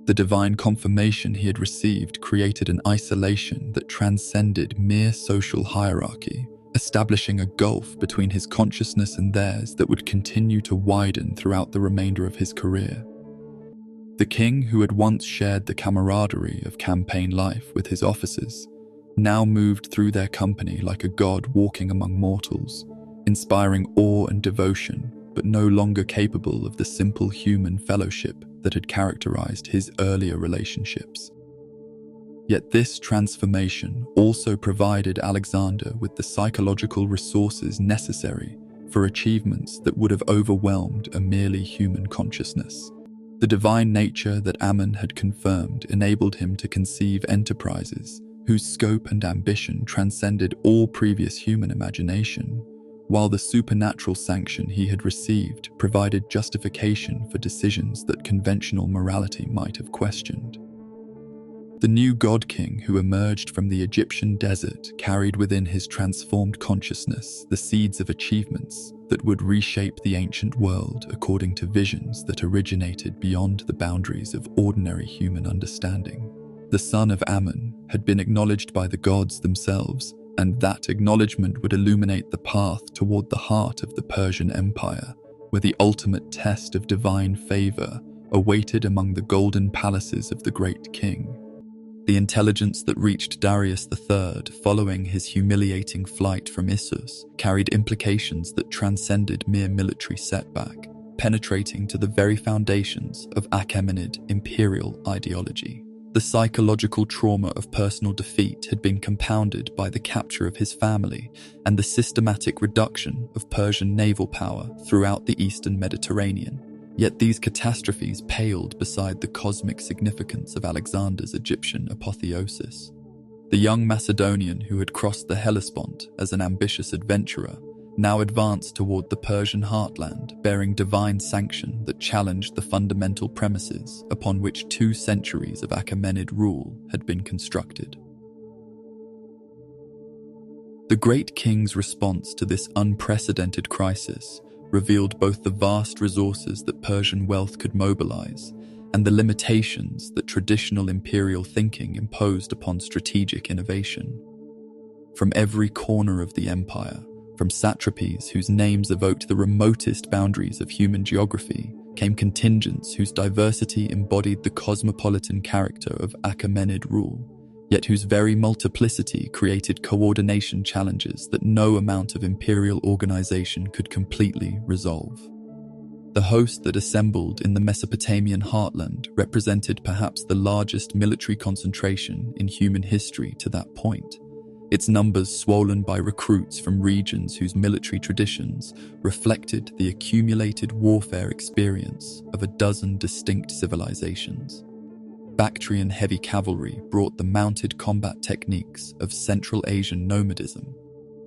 The divine confirmation he had received created an isolation that transcended mere social hierarchy, establishing a gulf between his consciousness and theirs that would continue to widen throughout the remainder of his career. The king, who had once shared the camaraderie of campaign life with his officers, now moved through their company like a god walking among mortals, inspiring awe and devotion, but no longer capable of the simple human fellowship that had characterized his earlier relationships. Yet this transformation also provided Alexander with the psychological resources necessary for achievements that would have overwhelmed a merely human consciousness. The divine nature that Ammon had confirmed enabled him to conceive enterprises whose scope and ambition transcended all previous human imagination, while the supernatural sanction he had received provided justification for decisions that conventional morality might have questioned. The new god-king who emerged from the Egyptian desert carried within his transformed consciousness the seeds of achievements that would reshape the ancient world according to visions that originated beyond the boundaries of ordinary human understanding. The son of Ammon had been acknowledged by the gods themselves, and that acknowledgement would illuminate the path toward the heart of the Persian Empire, where the ultimate test of divine favor awaited among the golden palaces of the great king. The intelligence that reached Darius III following his humiliating flight from Issus carried implications that transcended mere military setback, penetrating to the very foundations of Achaemenid imperial ideology. The psychological trauma of personal defeat had been compounded by the capture of his family and the systematic reduction of Persian naval power throughout the eastern Mediterranean. Yet these catastrophes paled beside the cosmic significance of Alexander's Egyptian apotheosis. The young Macedonian who had crossed the Hellespont as an ambitious adventurer now advanced toward the Persian heartland, bearing divine sanction that challenged the fundamental premises upon which 2 centuries of Achaemenid rule had been constructed. The great king's response to this unprecedented crisis revealed both the vast resources that Persian wealth could mobilize and the limitations that traditional imperial thinking imposed upon strategic innovation. From every corner of the empire, from satrapies whose names evoked the remotest boundaries of human geography, came contingents whose diversity embodied the cosmopolitan character of Achaemenid rule, yet whose very multiplicity created coordination challenges that no amount of imperial organization could completely resolve. The host that assembled in the Mesopotamian heartland represented perhaps the largest military concentration in human history to that point, its numbers swollen by recruits from regions whose military traditions reflected the accumulated warfare experience of a dozen distinct civilizations. Bactrian heavy cavalry brought the mounted combat techniques of Central Asian nomadism,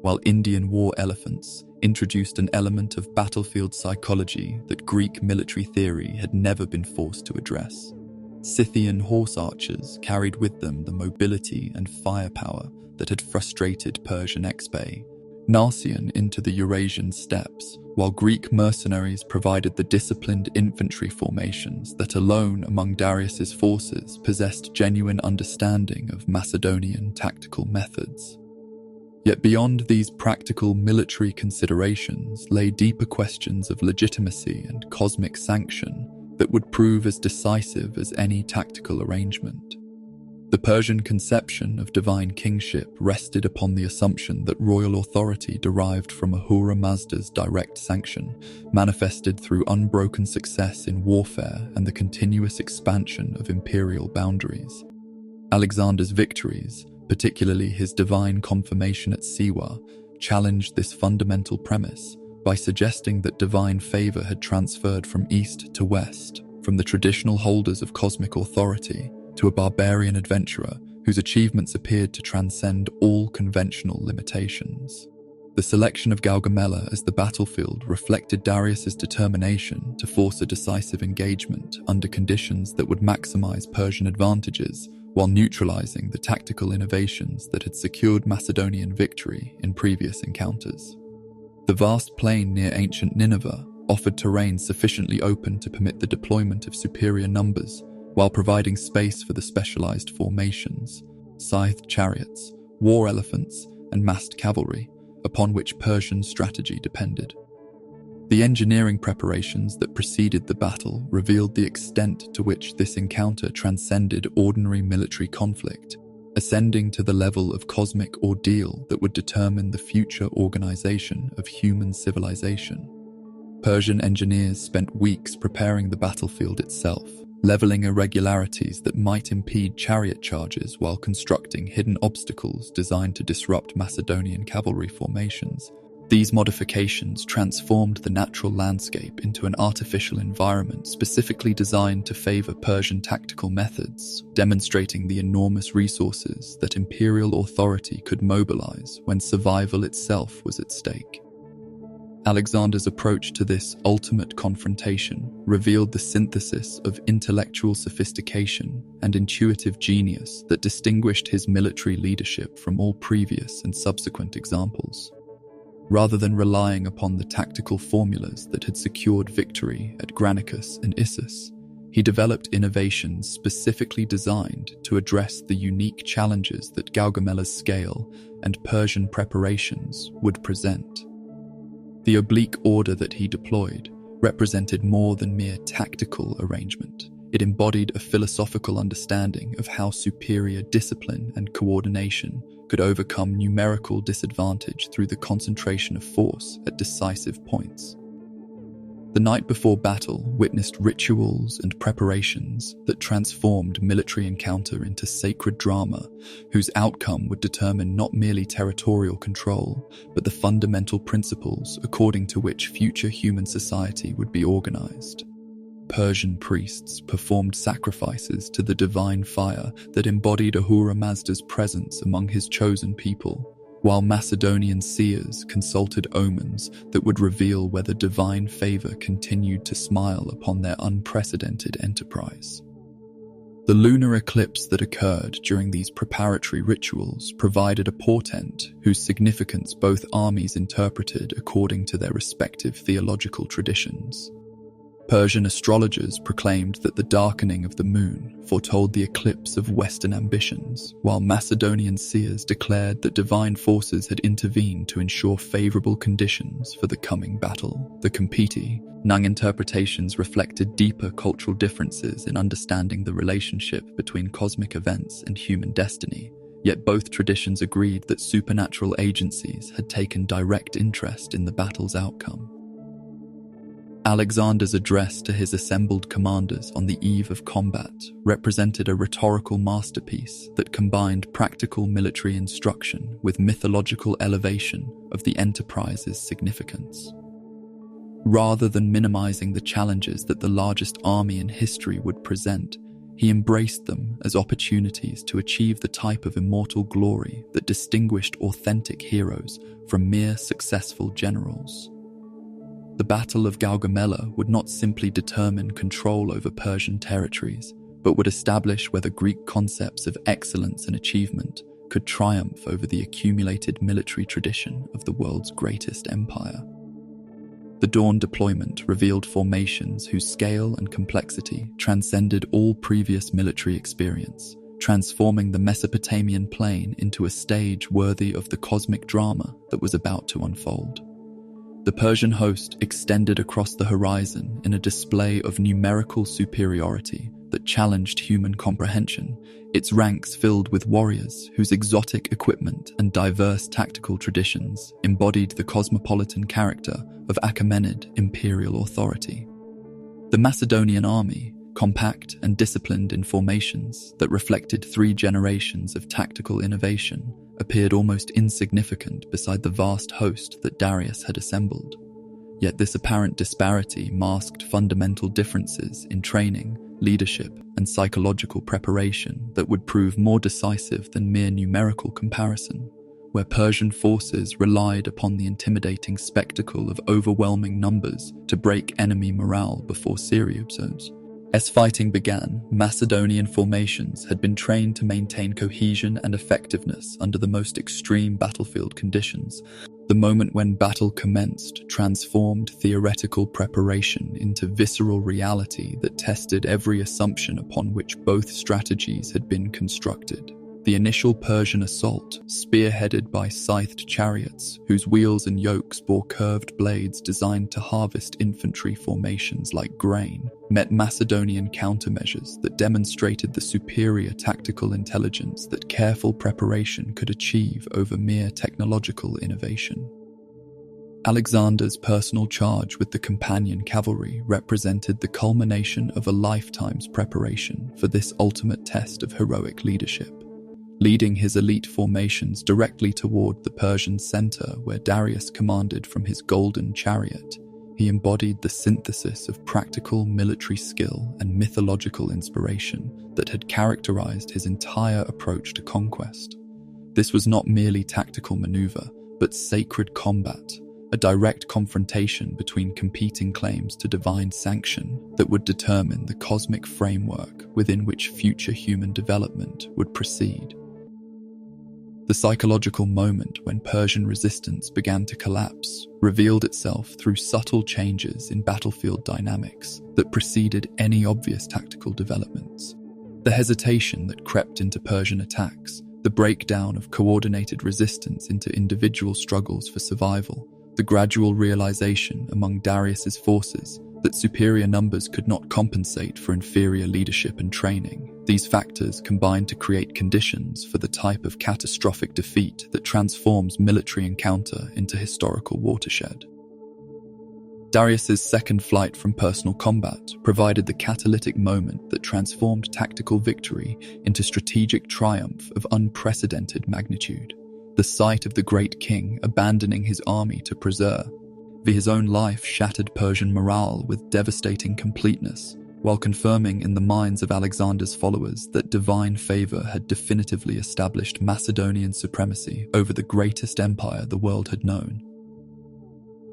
while Indian war elephants introduced an element of battlefield psychology that Greek military theory had never been forced to address. Scythian horse archers carried with them the mobility and firepower that had frustrated Persian expae, Narsian into the Eurasian steppes, while Greek mercenaries provided the disciplined infantry formations that alone among Darius's forces possessed genuine understanding of Macedonian tactical methods. Yet beyond these practical military considerations lay deeper questions of legitimacy and cosmic sanction that would prove as decisive as any tactical arrangement. The Persian conception of divine kingship rested upon the assumption that royal authority derived from Ahura Mazda's direct sanction, manifested through unbroken success in warfare and the continuous expansion of imperial boundaries. Alexander's victories, particularly his divine confirmation at Siwa, challenged this fundamental premise by suggesting that divine favor had transferred from east to west, from the traditional holders of cosmic authority to a barbarian adventurer whose achievements appeared to transcend all conventional limitations. The selection of Gaugamela as the battlefield reflected Darius's determination to force a decisive engagement under conditions that would maximize Persian advantages while neutralizing the tactical innovations that had secured Macedonian victory in previous encounters. The vast plain near ancient Nineveh offered terrain sufficiently open to permit the deployment of superior numbers, while providing space for the specialized formations, scythed chariots, war elephants, and massed cavalry, upon which Persian strategy depended. The engineering preparations that preceded the battle revealed the extent to which this encounter transcended ordinary military conflict, ascending to the level of cosmic ordeal that would determine the future organization of human civilization. Persian engineers spent weeks preparing the battlefield itself, leveling irregularities that might impede chariot charges while constructing hidden obstacles designed to disrupt Macedonian cavalry formations. These modifications transformed the natural landscape into an artificial environment specifically designed to favor Persian tactical methods, demonstrating the enormous resources that imperial authority could mobilize when survival itself was at stake. Alexander's approach to this ultimate confrontation revealed the synthesis of intellectual sophistication and intuitive genius that distinguished his military leadership from all previous and subsequent examples. Rather than relying upon the tactical formulas that had secured victory at Granicus and Issus, he developed innovations specifically designed to address the unique challenges that Gaugamela's scale and Persian preparations would present. The oblique order that he deployed represented more than mere tactical arrangement. It embodied a philosophical understanding of how superior discipline and coordination could overcome numerical disadvantage through the concentration of force at decisive points. The night before battle witnessed rituals and preparations that transformed military encounter into sacred drama, whose outcome would determine not merely territorial control, but the fundamental principles according to which future human society would be organized. Persian priests performed sacrifices to the divine fire that embodied Ahura Mazda's presence among his chosen people, while Macedonian seers consulted omens that would reveal whether divine favor continued to smile upon their unprecedented enterprise. The lunar eclipse that occurred during these preparatory rituals provided a portent whose significance both armies interpreted according to their respective theological traditions. Persian astrologers proclaimed that the darkening of the moon foretold the eclipse of Western ambitions, while Macedonian seers declared that divine forces had intervened to ensure favorable conditions for the coming battle. The competing interpretations reflected deeper cultural differences in understanding the relationship between cosmic events and human destiny, yet both traditions agreed that supernatural agencies had taken direct interest in the battle's outcome. Alexander's address to his assembled commanders on the eve of combat represented a rhetorical masterpiece that combined practical military instruction with mythological elevation of the enterprise's significance. Rather than minimizing the challenges that the largest army in history would present, he embraced them as opportunities to achieve the type of immortal glory that distinguished authentic heroes from mere successful generals. The Battle of Gaugamela would not simply determine control over Persian territories, but would establish whether Greek concepts of excellence and achievement could triumph over the accumulated military tradition of the world's greatest empire. The dawn deployment revealed formations whose scale and complexity transcended all previous military experience, transforming the Mesopotamian plain into a stage worthy of the cosmic drama that was about to unfold. The Persian host extended across the horizon in a display of numerical superiority that challenged human comprehension, its ranks filled with warriors whose exotic equipment and diverse tactical traditions embodied the cosmopolitan character of Achaemenid imperial authority. The Macedonian army, compact and disciplined in formations that reflected 3 generations of tactical innovation, appeared almost insignificant beside the vast host that Darius had assembled. Yet this apparent disparity masked fundamental differences in training, leadership, and psychological preparation that would prove more decisive than mere numerical comparison, where Persian forces relied upon the intimidating spectacle of overwhelming numbers to break enemy morale before Syrians. As fighting began, Macedonian formations had been trained to maintain cohesion and effectiveness under the most extreme battlefield conditions. The moment when battle commenced transformed theoretical preparation into visceral reality that tested every assumption upon which both strategies had been constructed. The initial Persian assault, spearheaded by scythed chariots whose wheels and yokes bore curved blades designed to harvest infantry formations like grain, met Macedonian countermeasures that demonstrated the superior tactical intelligence that careful preparation could achieve over mere technological innovation. Alexander's personal charge with the companion cavalry represented the culmination of a lifetime's preparation for this ultimate test of heroic leadership. Leading his elite formations directly toward the Persian center where Darius commanded from his golden chariot, he embodied the synthesis of practical military skill and mythological inspiration that had characterized his entire approach to conquest. This was not merely tactical maneuver, but sacred combat, a direct confrontation between competing claims to divine sanction that would determine the cosmic framework within which future human development would proceed. The psychological moment when Persian resistance began to collapse revealed itself through subtle changes in battlefield dynamics that preceded any obvious tactical developments. The hesitation that crept into Persian attacks, the breakdown of coordinated resistance into individual struggles for survival, the gradual realization among Darius's forces that superior numbers could not compensate for inferior leadership and training. These factors combined to create conditions for the type of catastrophic defeat that transforms military encounter into historical watershed. Darius's second flight from personal combat provided the catalytic moment that transformed tactical victory into strategic triumph of unprecedented magnitude. The sight of the great king abandoning his army to preserve his own life shattered Persian morale with devastating completeness, while confirming in the minds of Alexander's followers that divine favor had definitively established Macedonian supremacy over the greatest empire the world had known.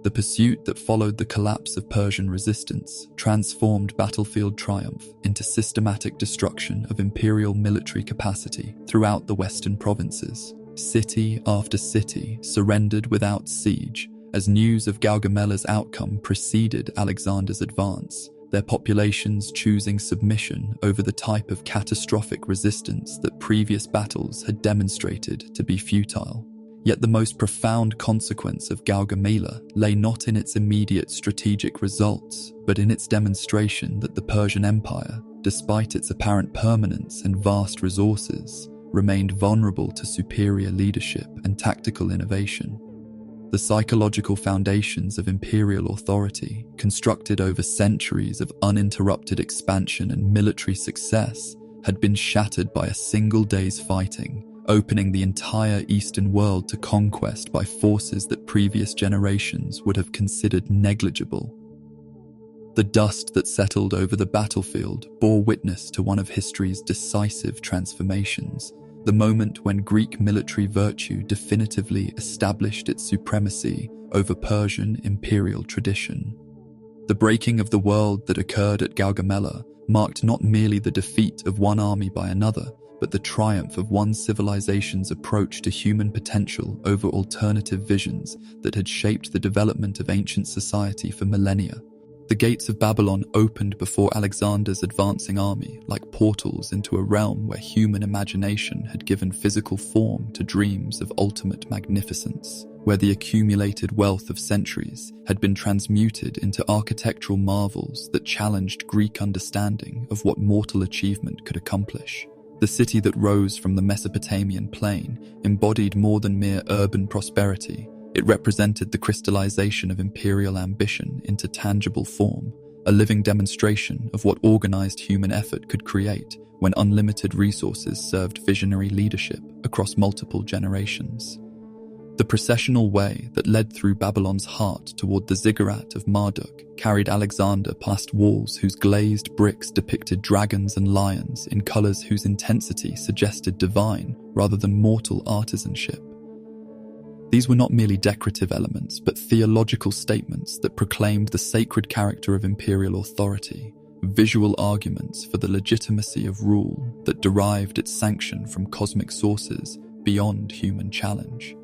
The pursuit that followed the collapse of Persian resistance transformed battlefield triumph into systematic destruction of imperial military capacity throughout the western provinces. City after city surrendered without siege as news of Gaugamela's outcome preceded Alexander's advance, their populations choosing submission over the type of catastrophic resistance that previous battles had demonstrated to be futile. Yet the most profound consequence of Gaugamela lay not in its immediate strategic results, but in its demonstration that the Persian Empire, despite its apparent permanence and vast resources, remained vulnerable to superior leadership and tactical innovation. The psychological foundations of imperial authority, constructed over centuries of uninterrupted expansion and military success, had been shattered by a single day's fighting, opening the entire Eastern world to conquest by forces that previous generations would have considered negligible. The dust that settled over the battlefield bore witness to one of history's decisive transformations, the moment when Greek military virtue definitively established its supremacy over Persian imperial tradition. The breaking of the world that occurred at Gaugamela marked not merely the defeat of one army by another, but the triumph of one civilization's approach to human potential over alternative visions that had shaped the development of ancient society for millennia. The gates of Babylon opened before Alexander's advancing army like portals into a realm where human imagination had given physical form to dreams of ultimate magnificence, where the accumulated wealth of centuries had been transmuted into architectural marvels that challenged Greek understanding of what mortal achievement could accomplish. The city that rose from the Mesopotamian plain embodied more than mere urban prosperity. It represented the crystallization of imperial ambition into tangible form, a living demonstration of what organized human effort could create when unlimited resources served visionary leadership across multiple generations. The processional way that led through Babylon's heart toward the ziggurat of Marduk carried Alexander past walls whose glazed bricks depicted dragons and lions in colors whose intensity suggested divine rather than mortal artisanship. These were not merely decorative elements, but theological statements that proclaimed the sacred character of imperial authority, visual arguments for the legitimacy of rule that derived its sanction from cosmic sources beyond human challenge.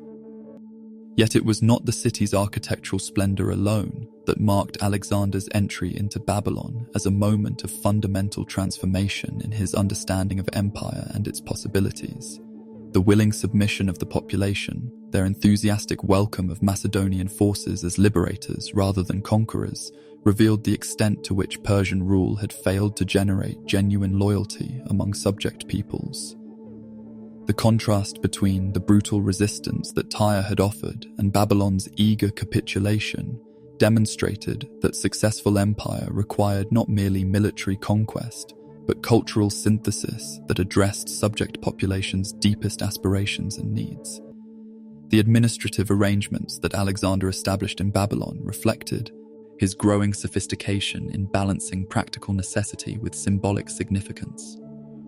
Yet it was not the city's architectural splendor alone that marked Alexander's entry into Babylon as a moment of fundamental transformation in his understanding of empire and its possibilities. The willing submission of the population, their enthusiastic welcome of Macedonian forces as liberators rather than conquerors, revealed the extent to which Persian rule had failed to generate genuine loyalty among subject peoples. The contrast between the brutal resistance that Tyre had offered and Babylon's eager capitulation demonstrated that successful empire required not merely military conquest, but cultural synthesis that addressed subject populations' deepest aspirations and needs. The administrative arrangements that Alexander established in Babylon reflected his growing sophistication in balancing practical necessity with symbolic significance.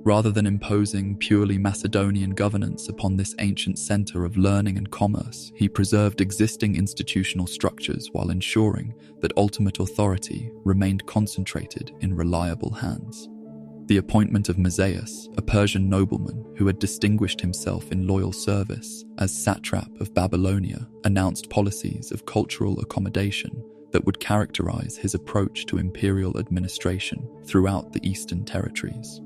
Rather than imposing purely Macedonian governance upon this ancient center of learning and commerce, he preserved existing institutional structures while ensuring that ultimate authority remained concentrated in reliable hands. The appointment of Mazaeus, a Persian nobleman who had distinguished himself in loyal service as satrap of Babylonia, announced policies of cultural accommodation that would characterize his approach to imperial administration throughout the Eastern territories.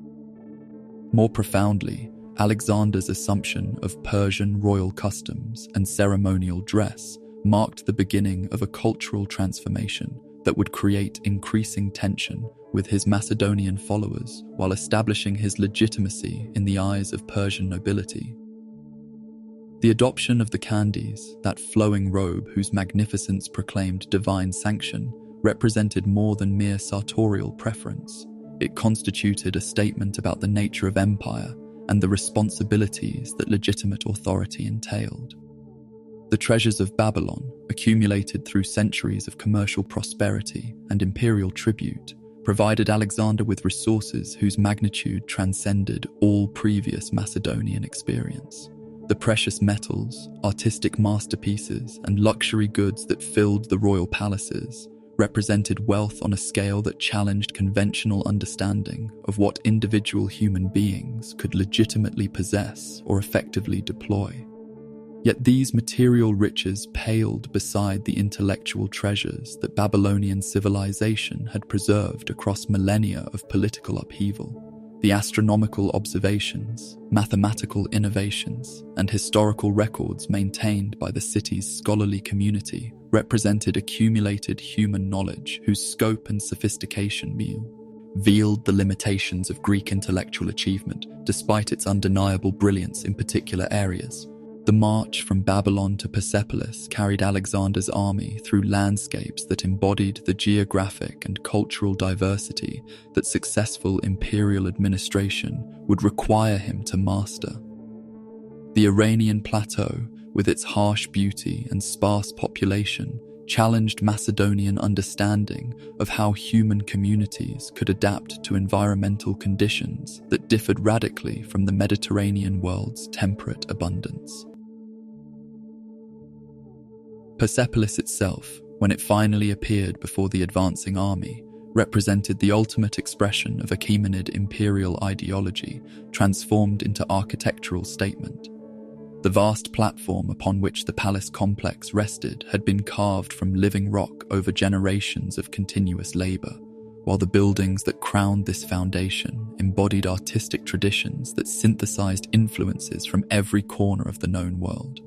More profoundly, Alexander's assumption of Persian royal customs and ceremonial dress marked the beginning of a cultural transformation that would create increasing tension with his Macedonian followers while establishing his legitimacy in the eyes of Persian nobility. The adoption of the Candies, that flowing robe whose magnificence proclaimed divine sanction, represented more than mere sartorial preference. It constituted a statement about the nature of empire and the responsibilities that legitimate authority entailed. The treasures of Babylon, accumulated through centuries of commercial prosperity and imperial tribute, provided Alexander with resources whose magnitude transcended all previous Macedonian experience. The precious metals, artistic masterpieces, and luxury goods that filled the royal palaces represented wealth on a scale that challenged conventional understanding of what individual human beings could legitimately possess or effectively deploy. Yet these material riches paled beside the intellectual treasures that Babylonian civilization had preserved across millennia of political upheaval. The astronomical observations, mathematical innovations, and historical records maintained by the city's scholarly community represented accumulated human knowledge whose scope and sophistication revealed the limitations of Greek intellectual achievement despite its undeniable brilliance in particular areas. The march from Babylon to Persepolis carried Alexander's army through landscapes that embodied the geographic and cultural diversity that successful imperial administration would require him to master. The Iranian plateau, with its harsh beauty and sparse population, challenged Macedonian understanding of how human communities could adapt to environmental conditions that differed radically from the Mediterranean world's temperate abundance. Persepolis itself, when it finally appeared before the advancing army, represented the ultimate expression of Achaemenid imperial ideology transformed into architectural statement. The vast platform upon which the palace complex rested had been carved from living rock over generations of continuous labor, while the buildings that crowned this foundation embodied artistic traditions that synthesized influences from every corner of the known world.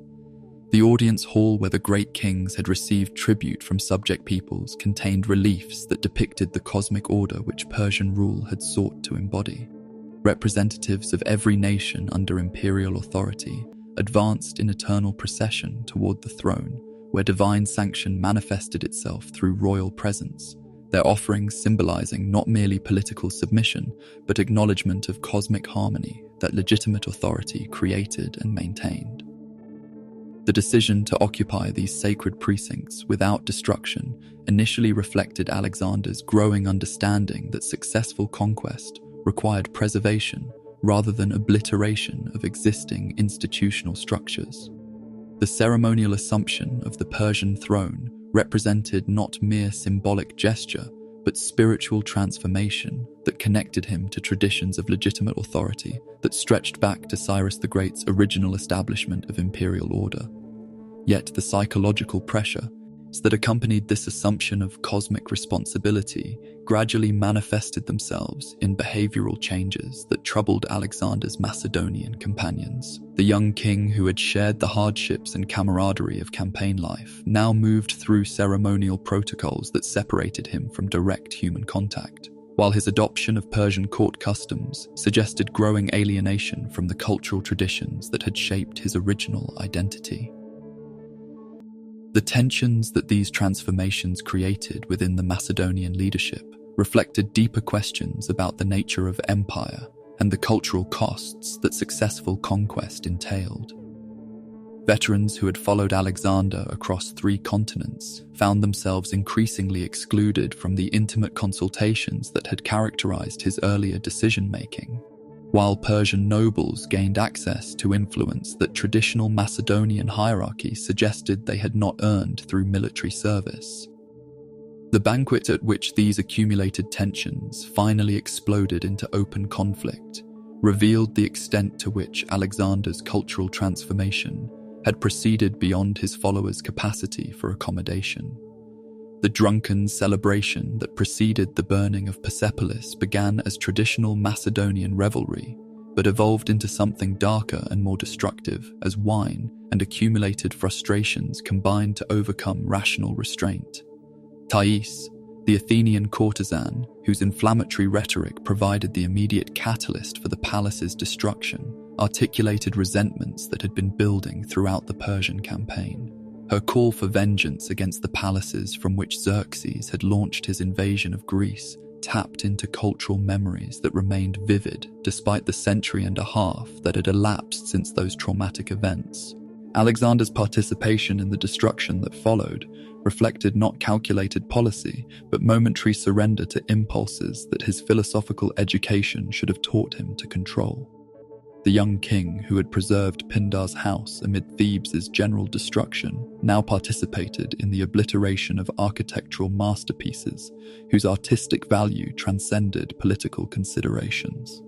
The audience hall where the great kings had received tribute from subject peoples contained reliefs that depicted the cosmic order which Persian rule had sought to embody. Representatives of every nation under imperial authority advanced in eternal procession toward the throne, where divine sanction manifested itself through royal presence, their offerings symbolizing not merely political submission, but acknowledgement of cosmic harmony that legitimate authority created and maintained. The decision to occupy these sacred precincts without destruction initially reflected Alexander's growing understanding that successful conquest required preservation rather than obliteration of existing institutional structures. The ceremonial assumption of the Persian throne represented not mere symbolic gesture, but spiritual transformation that connected him to traditions of legitimate authority that stretched back to Cyrus the Great's original establishment of imperial order. Yet the psychological pressure that accompanied this assumption of cosmic responsibility gradually manifested themselves in behavioral changes that troubled Alexander's Macedonian companions. The young king, who had shared the hardships and camaraderie of campaign life, now moved through ceremonial protocols that separated him from direct human contact. while his adoption of Persian court customs suggested growing alienation from the cultural traditions that had shaped his original identity. The tensions that these transformations created within the Macedonian leadership reflected deeper questions about the nature of empire and the cultural costs that successful conquest entailed. Veterans who had followed Alexander across 3 continents found themselves increasingly excluded from the intimate consultations that had characterized his earlier decision-making, while Persian nobles gained access to influence that traditional Macedonian hierarchy suggested they had not earned through military service. The banquet at which these accumulated tensions finally exploded into open conflict revealed the extent to which Alexander's cultural transformation had proceeded beyond his followers' capacity for accommodation. The drunken celebration that preceded the burning of Persepolis began as traditional Macedonian revelry, but evolved into something darker and more destructive as wine and accumulated frustrations combined to overcome rational restraint. Thais, the Athenian courtesan, whose inflammatory rhetoric provided the immediate catalyst for the palace's destruction, articulated resentments that had been building throughout the Persian campaign. Her call for vengeance against the palaces from which Xerxes had launched his invasion of Greece tapped into cultural memories that remained vivid despite the century and a half that had elapsed since those traumatic events. Alexander's participation in the destruction that followed reflected not calculated policy, but momentary surrender to impulses that his philosophical education should have taught him to control. The young king, who had preserved Pindar's house amid Thebes' general destruction, now participated in the obliteration of architectural masterpieces whose artistic value transcended political considerations.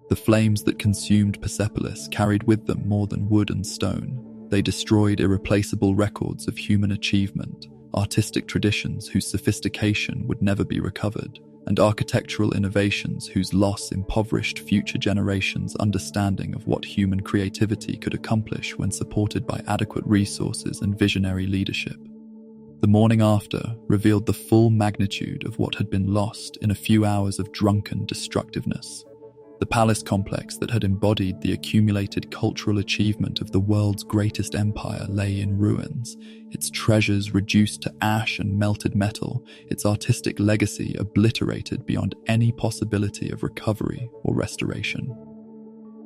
The flames that consumed Persepolis carried with them more than wood and stone. They destroyed irreplaceable records of human achievement, artistic traditions whose sophistication would never be recovered, and architectural innovations whose loss impoverished future generations' understanding of what human creativity could accomplish when supported by adequate resources and visionary leadership. The morning after revealed the full magnitude of what had been lost in a few hours of drunken destructiveness. The palace complex that had embodied the accumulated cultural achievement of the world's greatest empire lay in ruins, its treasures reduced to ash and melted metal, its artistic legacy obliterated beyond any possibility of recovery or restoration.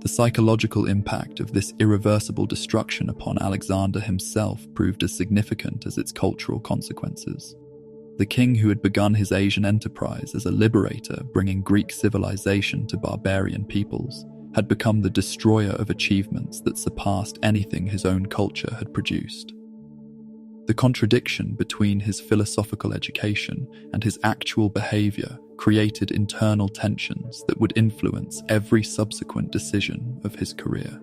The psychological impact of this irreversible destruction upon Alexander himself proved as significant as its cultural consequences. The king who had begun his Asian enterprise as a liberator bringing Greek civilization to barbarian peoples had become the destroyer of achievements that surpassed anything his own culture had produced. The contradiction between his philosophical education and his actual behavior created internal tensions that would influence every subsequent decision of his career.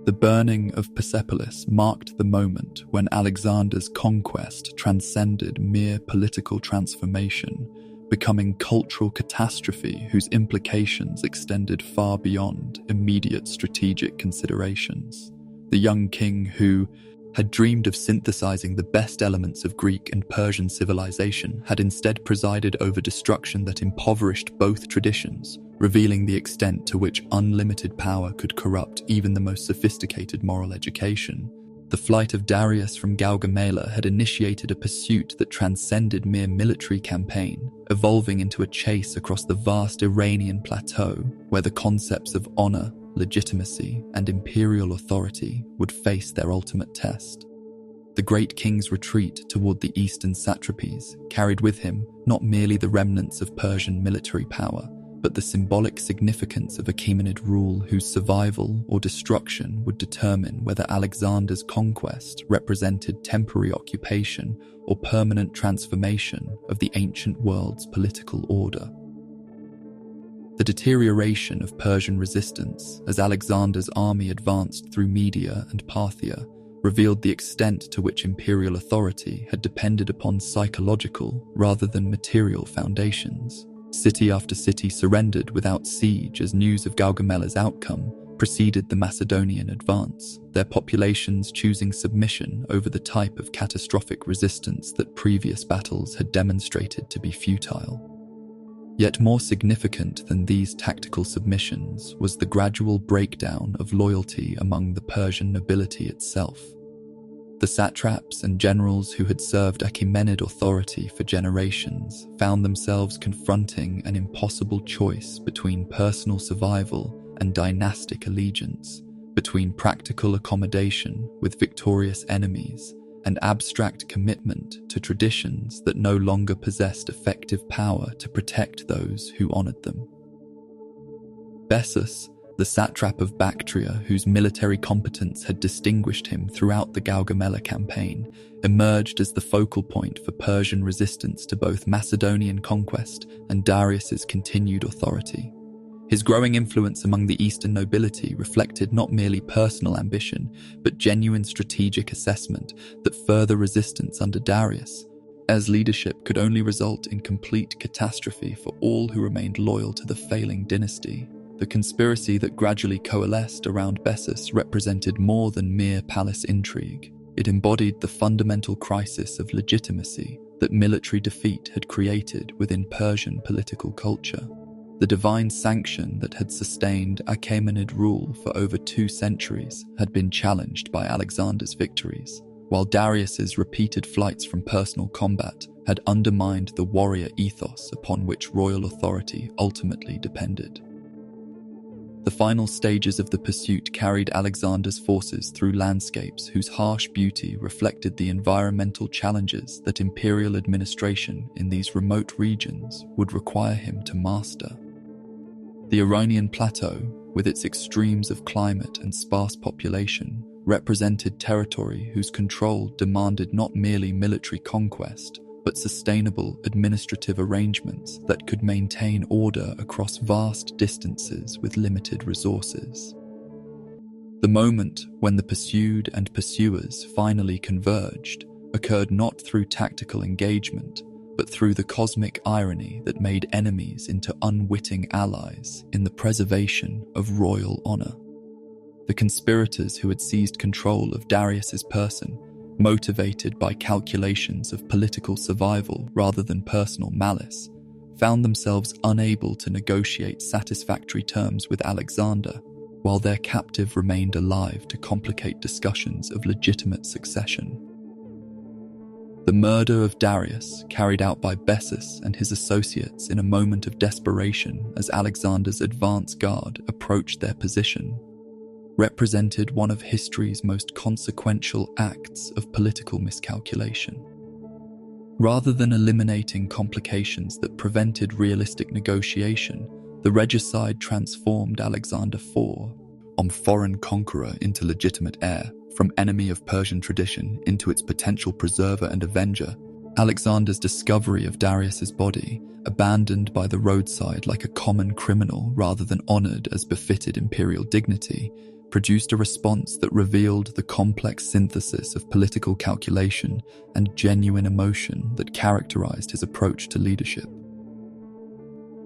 The burning of Persepolis marked the moment when Alexander's conquest transcended mere political transformation, becoming cultural catastrophe whose implications extended far beyond immediate strategic considerations. The young king who had dreamed of synthesizing the best elements of Greek and Persian civilization had instead presided over destruction that impoverished both traditions, revealing the extent to which unlimited power could corrupt even the most sophisticated moral education. The flight of Darius from Gaugamela had initiated a pursuit that transcended mere military campaign, evolving into a chase across the vast Iranian plateau, where the concepts of honor, legitimacy, and imperial authority would face their ultimate test. The great king's retreat toward the eastern satrapies carried with him not merely the remnants of Persian military power, but the symbolic significance of Achaemenid rule whose survival or destruction would determine whether Alexander's conquest represented temporary occupation or permanent transformation of the ancient world's political order. The deterioration of Persian resistance as Alexander's army advanced through Media and Parthia revealed the extent to which imperial authority had depended upon psychological rather than material foundations. City after city surrendered without siege as news of Gaugamela's outcome preceded the Macedonian advance, their populations choosing submission over the type of catastrophic resistance that previous battles had demonstrated to be futile. Yet more significant than these tactical submissions was the gradual breakdown of loyalty among the Persian nobility itself. The satraps and generals who had served Achaemenid authority for generations found themselves confronting an impossible choice between personal survival and dynastic allegiance, between practical accommodation with victorious enemies and abstract commitment to traditions that no longer possessed effective power to protect those who honored them. Bessus, the satrap of Bactria, whose military competence had distinguished him throughout the Gaugamela campaign, emerged as the focal point for Persian resistance to both Macedonian conquest and Darius's continued authority. His growing influence among the eastern nobility reflected not merely personal ambition, but genuine strategic assessment that further resistance under Darius, as leadership could only result in complete catastrophe for all who remained loyal to the failing dynasty. The conspiracy that gradually coalesced around Bessus represented more than mere palace intrigue. It embodied the fundamental crisis of legitimacy that military defeat had created within Persian political culture. The divine sanction that had sustained Achaemenid rule for over 2 centuries had been challenged by Alexander's victories, while Darius's repeated flights from personal combat had undermined the warrior ethos upon which royal authority ultimately depended. The final stages of the pursuit carried Alexander's forces through landscapes whose harsh beauty reflected the environmental challenges that imperial administration in these remote regions would require him to master. The Iranian plateau, with its extremes of climate and sparse population, represented territory whose control demanded not merely military conquest, but sustainable administrative arrangements that could maintain order across vast distances with limited resources. The moment when the pursued and pursuers finally converged occurred not through tactical engagement, but through the cosmic irony that made enemies into unwitting allies in the preservation of royal honor. The conspirators who had seized control of Darius's person, motivated by calculations of political survival rather than personal malice, found themselves unable to negotiate satisfactory terms with Alexander, while their captive remained alive to complicate discussions of legitimate succession. The murder of Darius, carried out by Bessus and his associates in a moment of desperation as Alexander's advance guard approached their position, represented one of history's most consequential acts of political miscalculation. Rather than eliminating complications that prevented realistic negotiation, the regicide transformed Alexander IV, foreign conqueror into legitimate heir, from enemy of Persian tradition into its potential preserver and avenger. Alexander's discovery of Darius's body, abandoned by the roadside like a common criminal rather than honored as befitted imperial dignity, produced a response that revealed the complex synthesis of political calculation and genuine emotion that characterized his approach to leadership.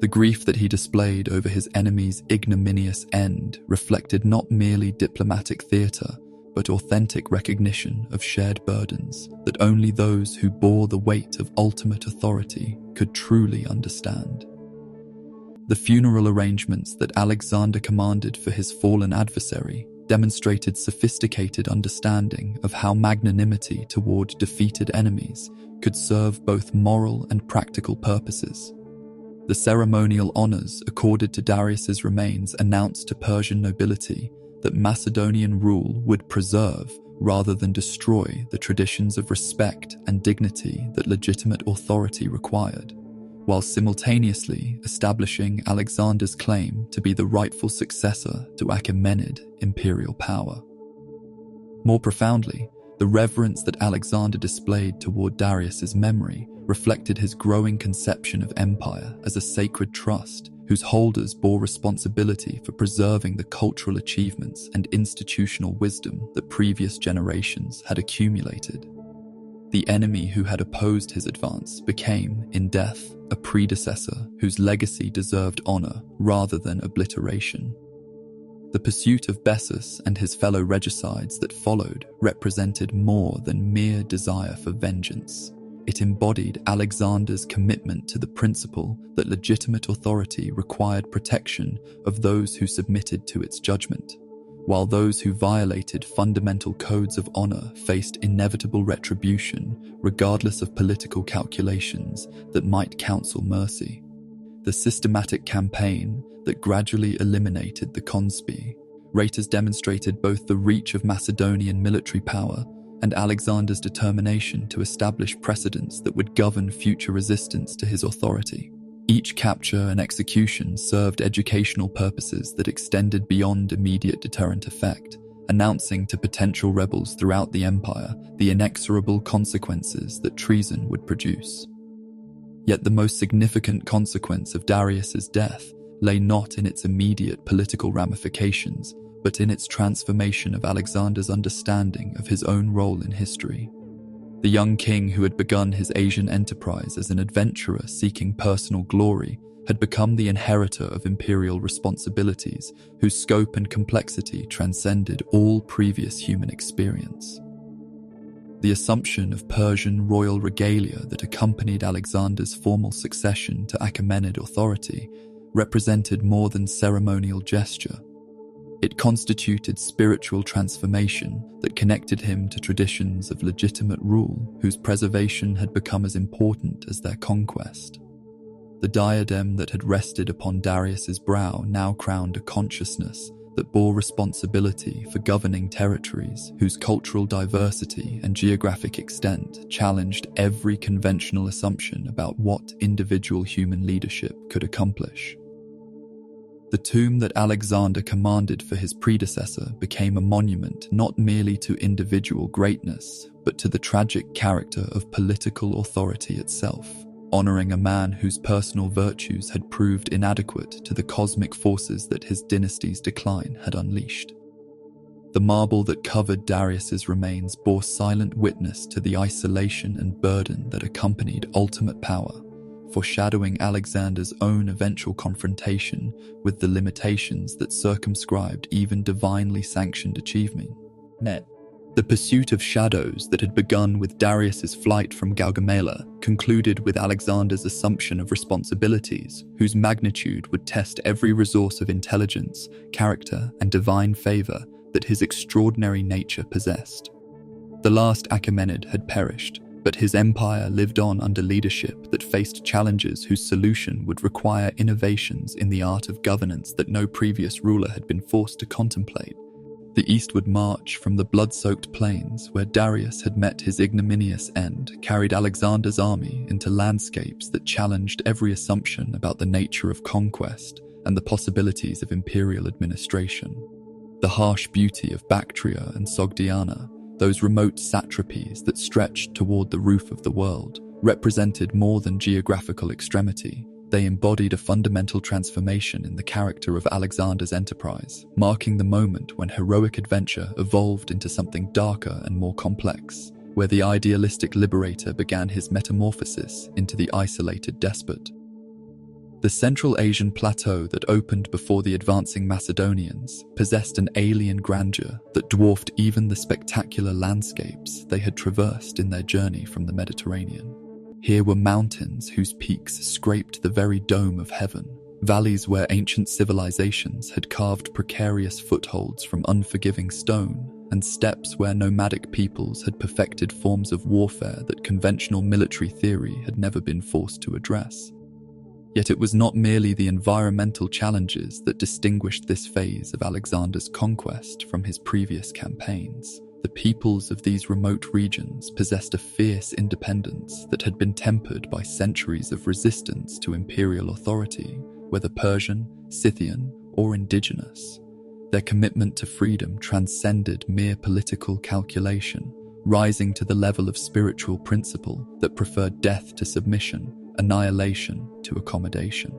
The grief that he displayed over his enemy's ignominious end reflected not merely diplomatic theater, but authentic recognition of shared burdens that only those who bore the weight of ultimate authority could truly understand. The funeral arrangements that Alexander commanded for his fallen adversary demonstrated sophisticated understanding of how magnanimity toward defeated enemies could serve both moral and practical purposes. The ceremonial honors accorded to Darius's remains announced to Persian nobility that Macedonian rule would preserve rather than destroy the traditions of respect and dignity that legitimate authority required, while simultaneously establishing Alexander's claim to be the rightful successor to Achaemenid imperial power. More profoundly, the reverence that Alexander displayed toward Darius's memory reflected his growing conception of empire as a sacred trust whose holders bore responsibility for preserving the cultural achievements and institutional wisdom that previous generations had accumulated. The enemy who had opposed his advance became, in death, a predecessor whose legacy deserved honor rather than obliteration. The pursuit of Bessus and his fellow regicides that followed represented more than mere desire for vengeance. It embodied Alexander's commitment to the principle that legitimate authority required protection of those who submitted to its judgment, while those who violated fundamental codes of honor faced inevitable retribution regardless of political calculations that might counsel mercy. The systematic campaign that gradually eliminated the conspirators demonstrated both the reach of Macedonian military power and Alexander's determination to establish precedents that would govern future resistance to his authority. Each capture and execution served educational purposes that extended beyond immediate deterrent effect, announcing to potential rebels throughout the empire the inexorable consequences that treason would produce. Yet the most significant consequence of Darius's death lay not in its immediate political ramifications, but in its transformation of Alexander's understanding of his own role in history. The young king who had begun his Asian enterprise as an adventurer seeking personal glory had become the inheritor of imperial responsibilities whose scope and complexity transcended all previous human experience. The assumption of Persian royal regalia that accompanied Alexander's formal succession to Achaemenid authority represented more than ceremonial gesture. It constituted spiritual transformation that connected him to traditions of legitimate rule whose preservation had become as important as their conquest. The diadem that had rested upon Darius's brow now crowned a consciousness that bore responsibility for governing territories whose cultural diversity and geographic extent challenged every conventional assumption about what individual human leadership could accomplish. The tomb that Alexander commanded for his predecessor became a monument not merely to individual greatness, but to the tragic character of political authority itself, honoring a man whose personal virtues had proved inadequate to the cosmic forces that his dynasty's decline had unleashed. The marble that covered Darius's remains bore silent witness to the isolation and burden that accompanied ultimate power, foreshadowing Alexander's own eventual confrontation with the limitations that circumscribed even divinely sanctioned achievement. The pursuit of shadows that had begun with Darius's flight from Gaugamela concluded with Alexander's assumption of responsibilities whose magnitude would test every resource of intelligence, character, and divine favor that his extraordinary nature possessed. The last Achaemenid had perished, but his empire lived on under leadership that faced challenges whose solution would require innovations in the art of governance that no previous ruler had been forced to contemplate. The eastward march from the blood-soaked plains where Darius had met his ignominious end carried Alexander's army into landscapes that challenged every assumption about the nature of conquest and the possibilities of imperial administration. The harsh beauty of Bactria and Sogdiana, those remote satrapies that stretched toward the roof of the world, represented more than geographical extremity. They embodied a fundamental transformation in the character of Alexander's enterprise, marking the moment when heroic adventure evolved into something darker and more complex, where the idealistic liberator began his metamorphosis into the isolated despot. The Central Asian plateau that opened before the advancing Macedonians possessed an alien grandeur that dwarfed even the spectacular landscapes they had traversed in their journey from the Mediterranean. Here were mountains whose peaks scraped the very dome of heaven, valleys where ancient civilizations had carved precarious footholds from unforgiving stone, and steppes where nomadic peoples had perfected forms of warfare that conventional military theory had never been forced to address. Yet it was not merely the environmental challenges that distinguished this phase of Alexander's conquest from his previous campaigns. The peoples of these remote regions possessed a fierce independence that had been tempered by centuries of resistance to imperial authority, whether Persian, Scythian, or indigenous. Their commitment to freedom transcended mere political calculation, rising to the level of spiritual principle that preferred death to submission, annihilation to accommodation.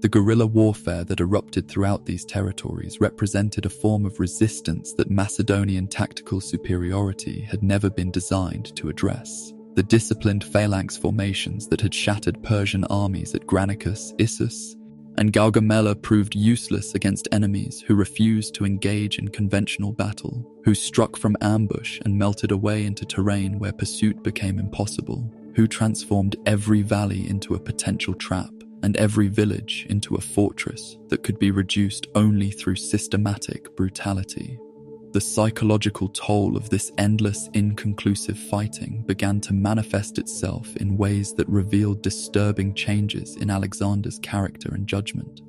The guerrilla warfare that erupted throughout these territories represented a form of resistance that Macedonian tactical superiority had never been designed to address. The disciplined phalanx formations that had shattered Persian armies at Granicus, Issus, and Gaugamela proved useless against enemies who refused to engage in conventional battle, who struck from ambush and melted away into terrain where pursuit became impossible, who transformed every valley into a potential trap and every village into a fortress that could be reduced only through systematic brutality. The psychological toll of this endless, inconclusive fighting began to manifest itself in ways that revealed disturbing changes in Alexander's character and judgment.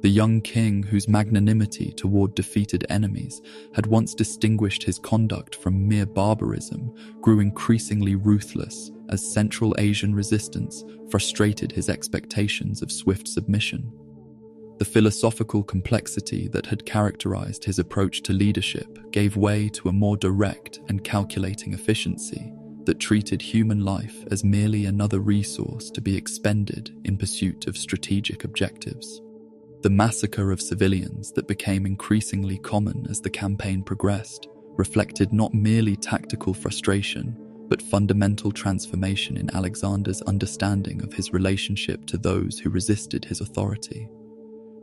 The young king, whose magnanimity toward defeated enemies had once distinguished his conduct from mere barbarism, grew increasingly ruthless as Central Asian resistance frustrated his expectations of swift submission. The philosophical complexity that had characterized his approach to leadership gave way to a more direct and calculating efficiency that treated human life as merely another resource to be expended in pursuit of strategic objectives. The massacre of civilians that became increasingly common as the campaign progressed reflected not merely tactical frustration, but fundamental transformation in Alexander's understanding of his relationship to those who resisted his authority.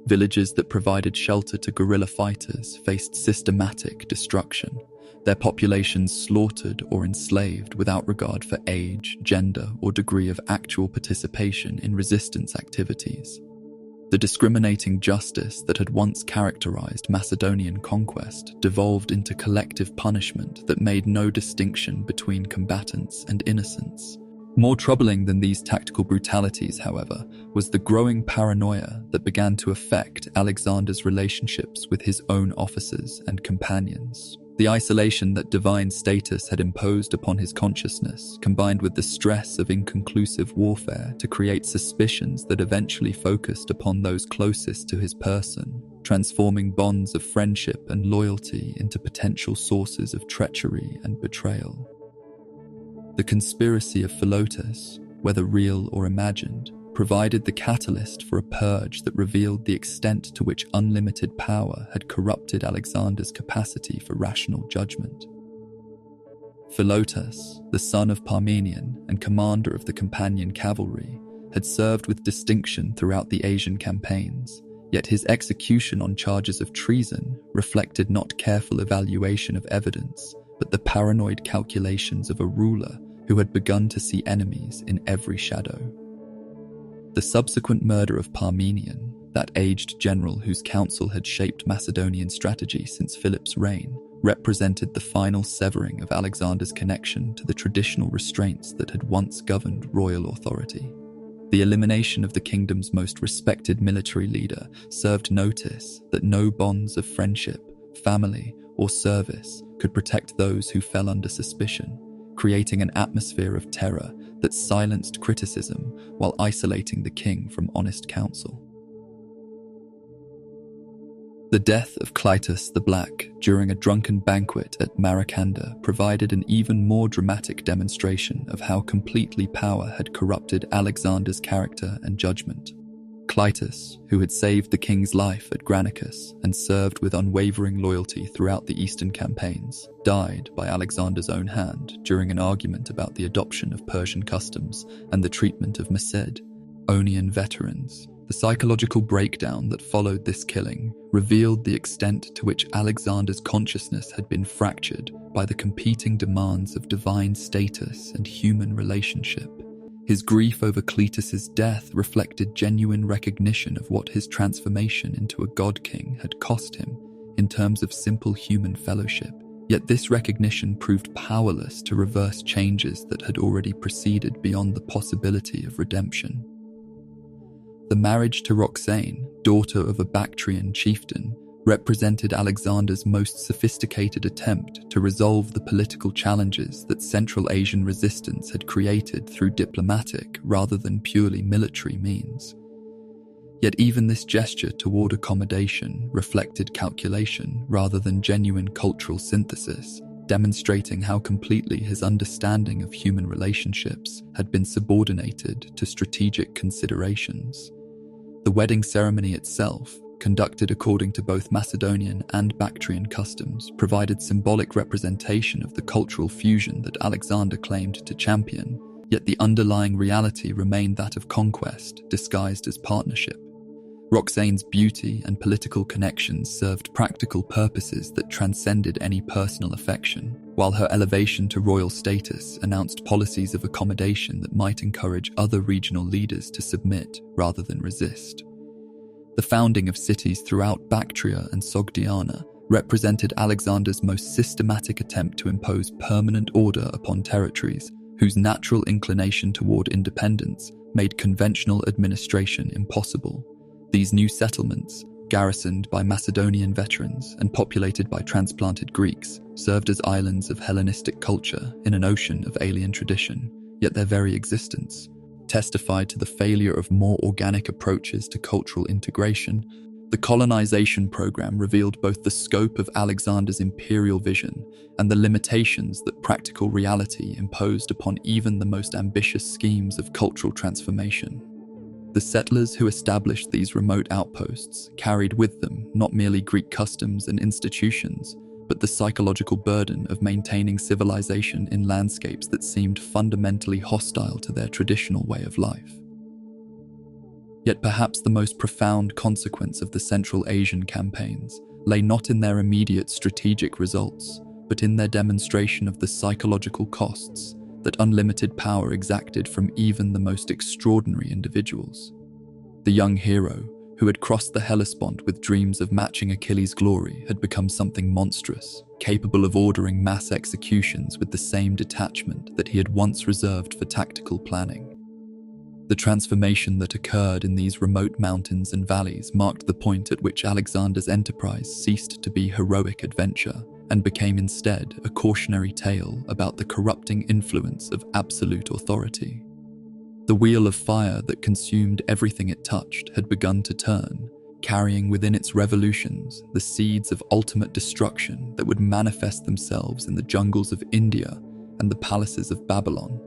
Villages that provided shelter to guerrilla fighters faced systematic destruction, their populations slaughtered or enslaved without regard for age, gender, or degree of actual participation in resistance activities. The discriminating justice that had once characterized Macedonian conquest devolved into collective punishment that made no distinction between combatants and innocents. More troubling than these tactical brutalities, however, was the growing paranoia that began to affect Alexander's relationships with his own officers and companions. The isolation that divine status had imposed upon his consciousness, combined with the stress of inconclusive warfare to create suspicions that eventually focused upon those closest to his person, transforming bonds of friendship and loyalty into potential sources of treachery and betrayal. The conspiracy of Philotas, whether real or imagined, provided the catalyst for a purge that revealed the extent to which unlimited power had corrupted Alexander's capacity for rational judgment. Philotas, the son of Parmenion and commander of the Companion cavalry, had served with distinction throughout the Asian campaigns, yet his execution on charges of treason reflected not careful evaluation of evidence, but the paranoid calculations of a ruler who had begun to see enemies in every shadow. The subsequent murder of Parmenion, that aged general whose counsel had shaped Macedonian strategy since Philip's reign, represented the final severing of Alexander's connection to the traditional restraints that had once governed royal authority. The elimination of the kingdom's most respected military leader served notice that no bonds of friendship, family, or service could protect those who fell under suspicion, creating an atmosphere of terror that silenced criticism while isolating the king from honest counsel. The death of Clytus the Black during a drunken banquet at Maracanda provided an even more dramatic demonstration of how completely power had corrupted Alexander's character and judgment. Clytus, who had saved the king's life at Granicus and served with unwavering loyalty throughout the eastern campaigns, died by Alexander's own hand during an argument about the adoption of Persian customs and the treatment of Macedonian veterans. The psychological breakdown that followed this killing revealed the extent to which Alexander's consciousness had been fractured by the competing demands of divine status and human relationship. His grief over Clytus's death reflected genuine recognition of what his transformation into a god-king had cost him in terms of simple human fellowship. Yet this recognition proved powerless to reverse changes that had already proceeded beyond the possibility of redemption. The marriage to Roxane, daughter of a Bactrian chieftain, represented Alexander's most sophisticated attempt to resolve the political challenges that Central Asian resistance had created through diplomatic rather than purely military means. Yet even this gesture toward accommodation reflected calculation rather than genuine cultural synthesis, demonstrating how completely his understanding of human relationships had been subordinated to strategic considerations. The wedding ceremony itself, conducted according to both Macedonian and Bactrian customs, provided symbolic representation of the cultural fusion that Alexander claimed to champion, yet the underlying reality remained that of conquest disguised as partnership. Roxane's beauty and political connections served practical purposes that transcended any personal affection, while her elevation to royal status announced policies of accommodation that might encourage other regional leaders to submit rather than resist. The founding of cities throughout Bactria and Sogdiana represented Alexander's most systematic attempt to impose permanent order upon territories whose natural inclination toward independence made conventional administration impossible. These new settlements, garrisoned by Macedonian veterans and populated by transplanted Greeks, served as islands of Hellenistic culture in an ocean of alien tradition, yet their very existence testified to the failure of more organic approaches to cultural integration. The colonization program revealed both the scope of Alexander's imperial vision and the limitations that practical reality imposed upon even the most ambitious schemes of cultural transformation. The settlers who established these remote outposts carried with them not merely Greek customs and institutions, but the psychological burden of maintaining civilization in landscapes that seemed fundamentally hostile to their traditional way of life. Yet perhaps the most profound consequence of the Central Asian campaigns lay not in their immediate strategic results, but in their demonstration of the psychological costs that unlimited power exacted from even the most extraordinary individuals. The young hero, who had crossed the Hellespont with dreams of matching Achilles' glory, had become something monstrous, capable of ordering mass executions with the same detachment that he had once reserved for tactical planning. The transformation that occurred in these remote mountains and valleys marked the point at which Alexander's enterprise ceased to be heroic adventure and became instead a cautionary tale about the corrupting influence of absolute authority. The wheel of fire that consumed everything it touched had begun to turn, carrying within its revolutions the seeds of ultimate destruction that would manifest themselves in the jungles of India and the palaces of Babylon.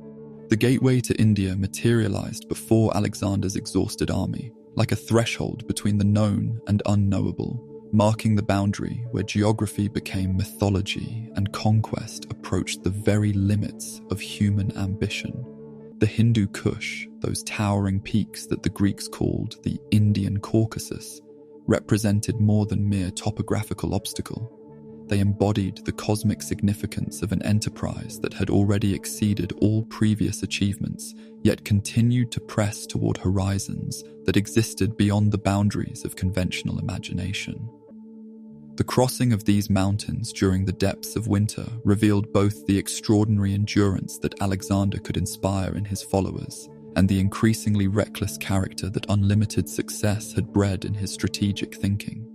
The gateway to India materialized before Alexander's exhausted army, like a threshold between the known and unknowable, marking the boundary where geography became mythology and conquest approached the very limits of human ambition. The Hindu Kush, those towering peaks that the Greeks called the Indian Caucasus, represented more than mere topographical obstacle. They embodied the cosmic significance of an enterprise that had already exceeded all previous achievements, yet continued to press toward horizons that existed beyond the boundaries of conventional imagination. The crossing of these mountains during the depths of winter revealed both the extraordinary endurance that Alexander could inspire in his followers and the increasingly reckless character that unlimited success had bred in his strategic thinking.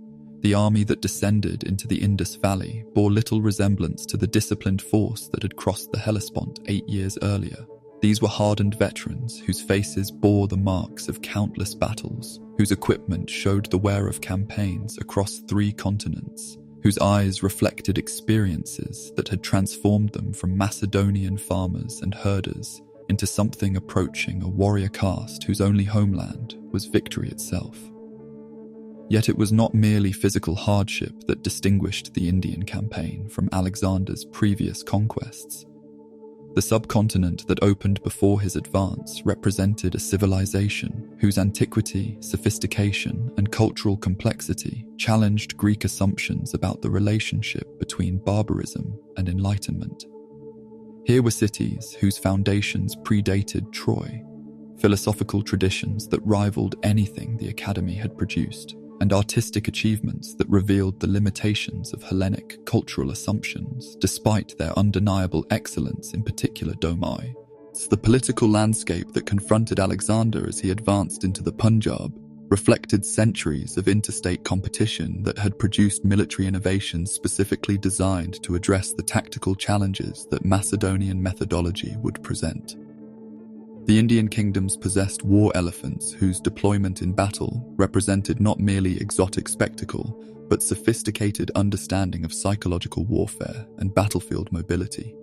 The army that descended into the Indus Valley bore little resemblance to the disciplined force that had crossed the Hellespont 8 years earlier. These were hardened veterans whose faces bore the marks of countless battles, whose equipment showed the wear of campaigns across 3 continents, whose eyes reflected experiences that had transformed them from Macedonian farmers and herders into something approaching a warrior caste whose only homeland was victory itself. Yet it was not merely physical hardship that distinguished the Indian campaign from Alexander's previous conquests. The subcontinent that opened before his advance represented a civilization whose antiquity, sophistication, and cultural complexity challenged Greek assumptions about the relationship between barbarism and enlightenment. Here were cities whose foundations predated Troy, philosophical traditions that rivaled anything the Academy had produced, and artistic achievements that revealed the limitations of Hellenic cultural assumptions, despite their undeniable excellence in particular domai. The political landscape that confronted Alexander as he advanced into the Punjab reflected centuries of interstate competition that had produced military innovations specifically designed to address the tactical challenges that Macedonian methodology would present. The Indian kingdoms possessed war elephants whose deployment in battle represented not merely exotic spectacle, but sophisticated understanding of psychological warfare and battlefield mobility.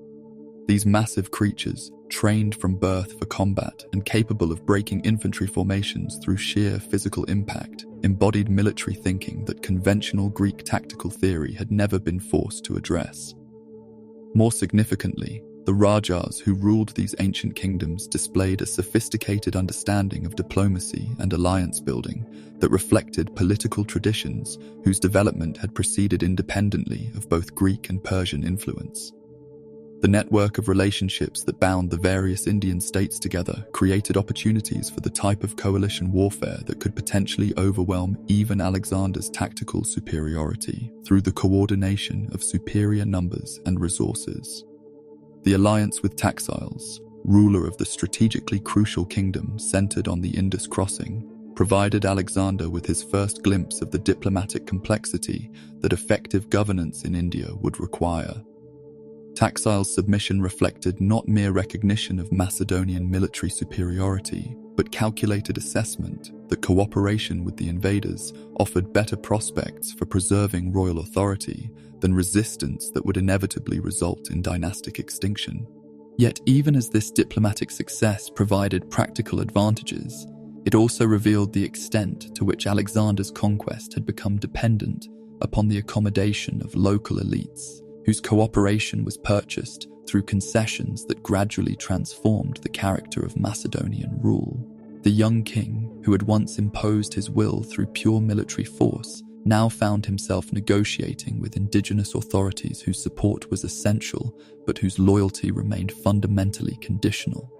These massive creatures, trained from birth for combat and capable of breaking infantry formations through sheer physical impact, embodied military thinking that conventional Greek tactical theory had never been forced to address. More significantly, The Rajas who ruled these ancient kingdoms displayed a sophisticated understanding of diplomacy and alliance building that reflected political traditions whose development had proceeded independently of both Greek and Persian influence. The network of relationships that bound the various Indian states together created opportunities for the type of coalition warfare that could potentially overwhelm even Alexander's tactical superiority through the coordination of superior numbers and resources. The alliance with Taxiles, ruler of the strategically crucial kingdom centered on the Indus crossing, provided Alexander with his first glimpse of the diplomatic complexity that effective governance in India would require. Taxiles' submission reflected not mere recognition of Macedonian military superiority, but calculated assessment that cooperation with the invaders offered better prospects for preserving royal authority than resistance that would inevitably result in dynastic extinction. Yet even as this diplomatic success provided practical advantages, it also revealed the extent to which Alexander's conquest had become dependent upon the accommodation of local elites, whose cooperation was purchased through concessions that gradually transformed the character of Macedonian rule. The young king, who had once imposed his will through pure military force, now found himself negotiating with indigenous authorities whose support was essential, but whose loyalty remained fundamentally conditional.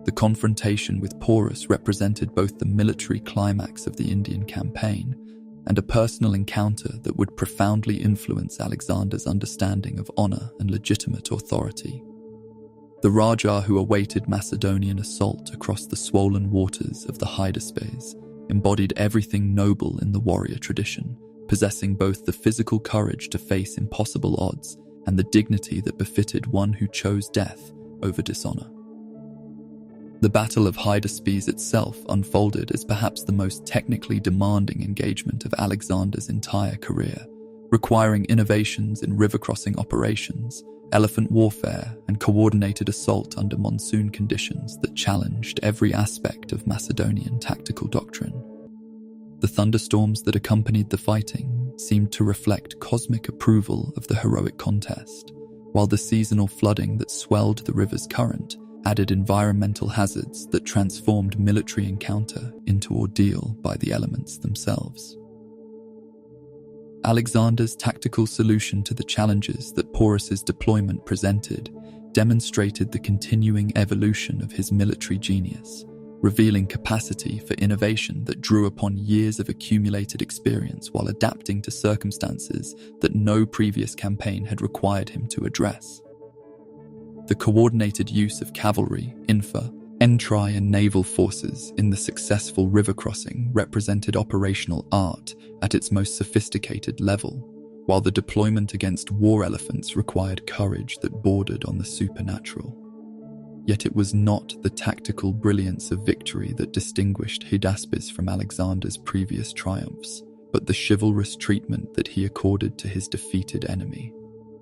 The confrontation with Porus represented both the military climax of the Indian campaign and a personal encounter that would profoundly influence Alexander's understanding of honor and legitimate authority. The Raja who awaited Macedonian assault across the swollen waters of the Hydaspes embodied everything noble in the warrior tradition, possessing both the physical courage to face impossible odds and the dignity that befitted one who chose death over dishonor. The Battle of Hydaspes itself unfolded as perhaps the most technically demanding engagement of Alexander's entire career, requiring innovations in river-crossing operations, elephant warfare, and coordinated assault under monsoon conditions that challenged every aspect of Macedonian tactical doctrine. The thunderstorms that accompanied the fighting seemed to reflect cosmic approval of the heroic contest, while the seasonal flooding that swelled the river's current added environmental hazards that transformed military encounter into ordeal by the elements themselves. Alexander's tactical solution to the challenges that Porus's deployment presented demonstrated the continuing evolution of his military genius, revealing capacity for innovation that drew upon years of accumulated experience while adapting to circumstances that no previous campaign had required him to address. The coordinated use of cavalry, entry, and naval forces in the successful river crossing represented operational art at its most sophisticated level, while the deployment against war elephants required courage that bordered on the supernatural. Yet it was not the tactical brilliance of victory that distinguished Hydaspes from Alexander's previous triumphs, but the chivalrous treatment that he accorded to his defeated enemy.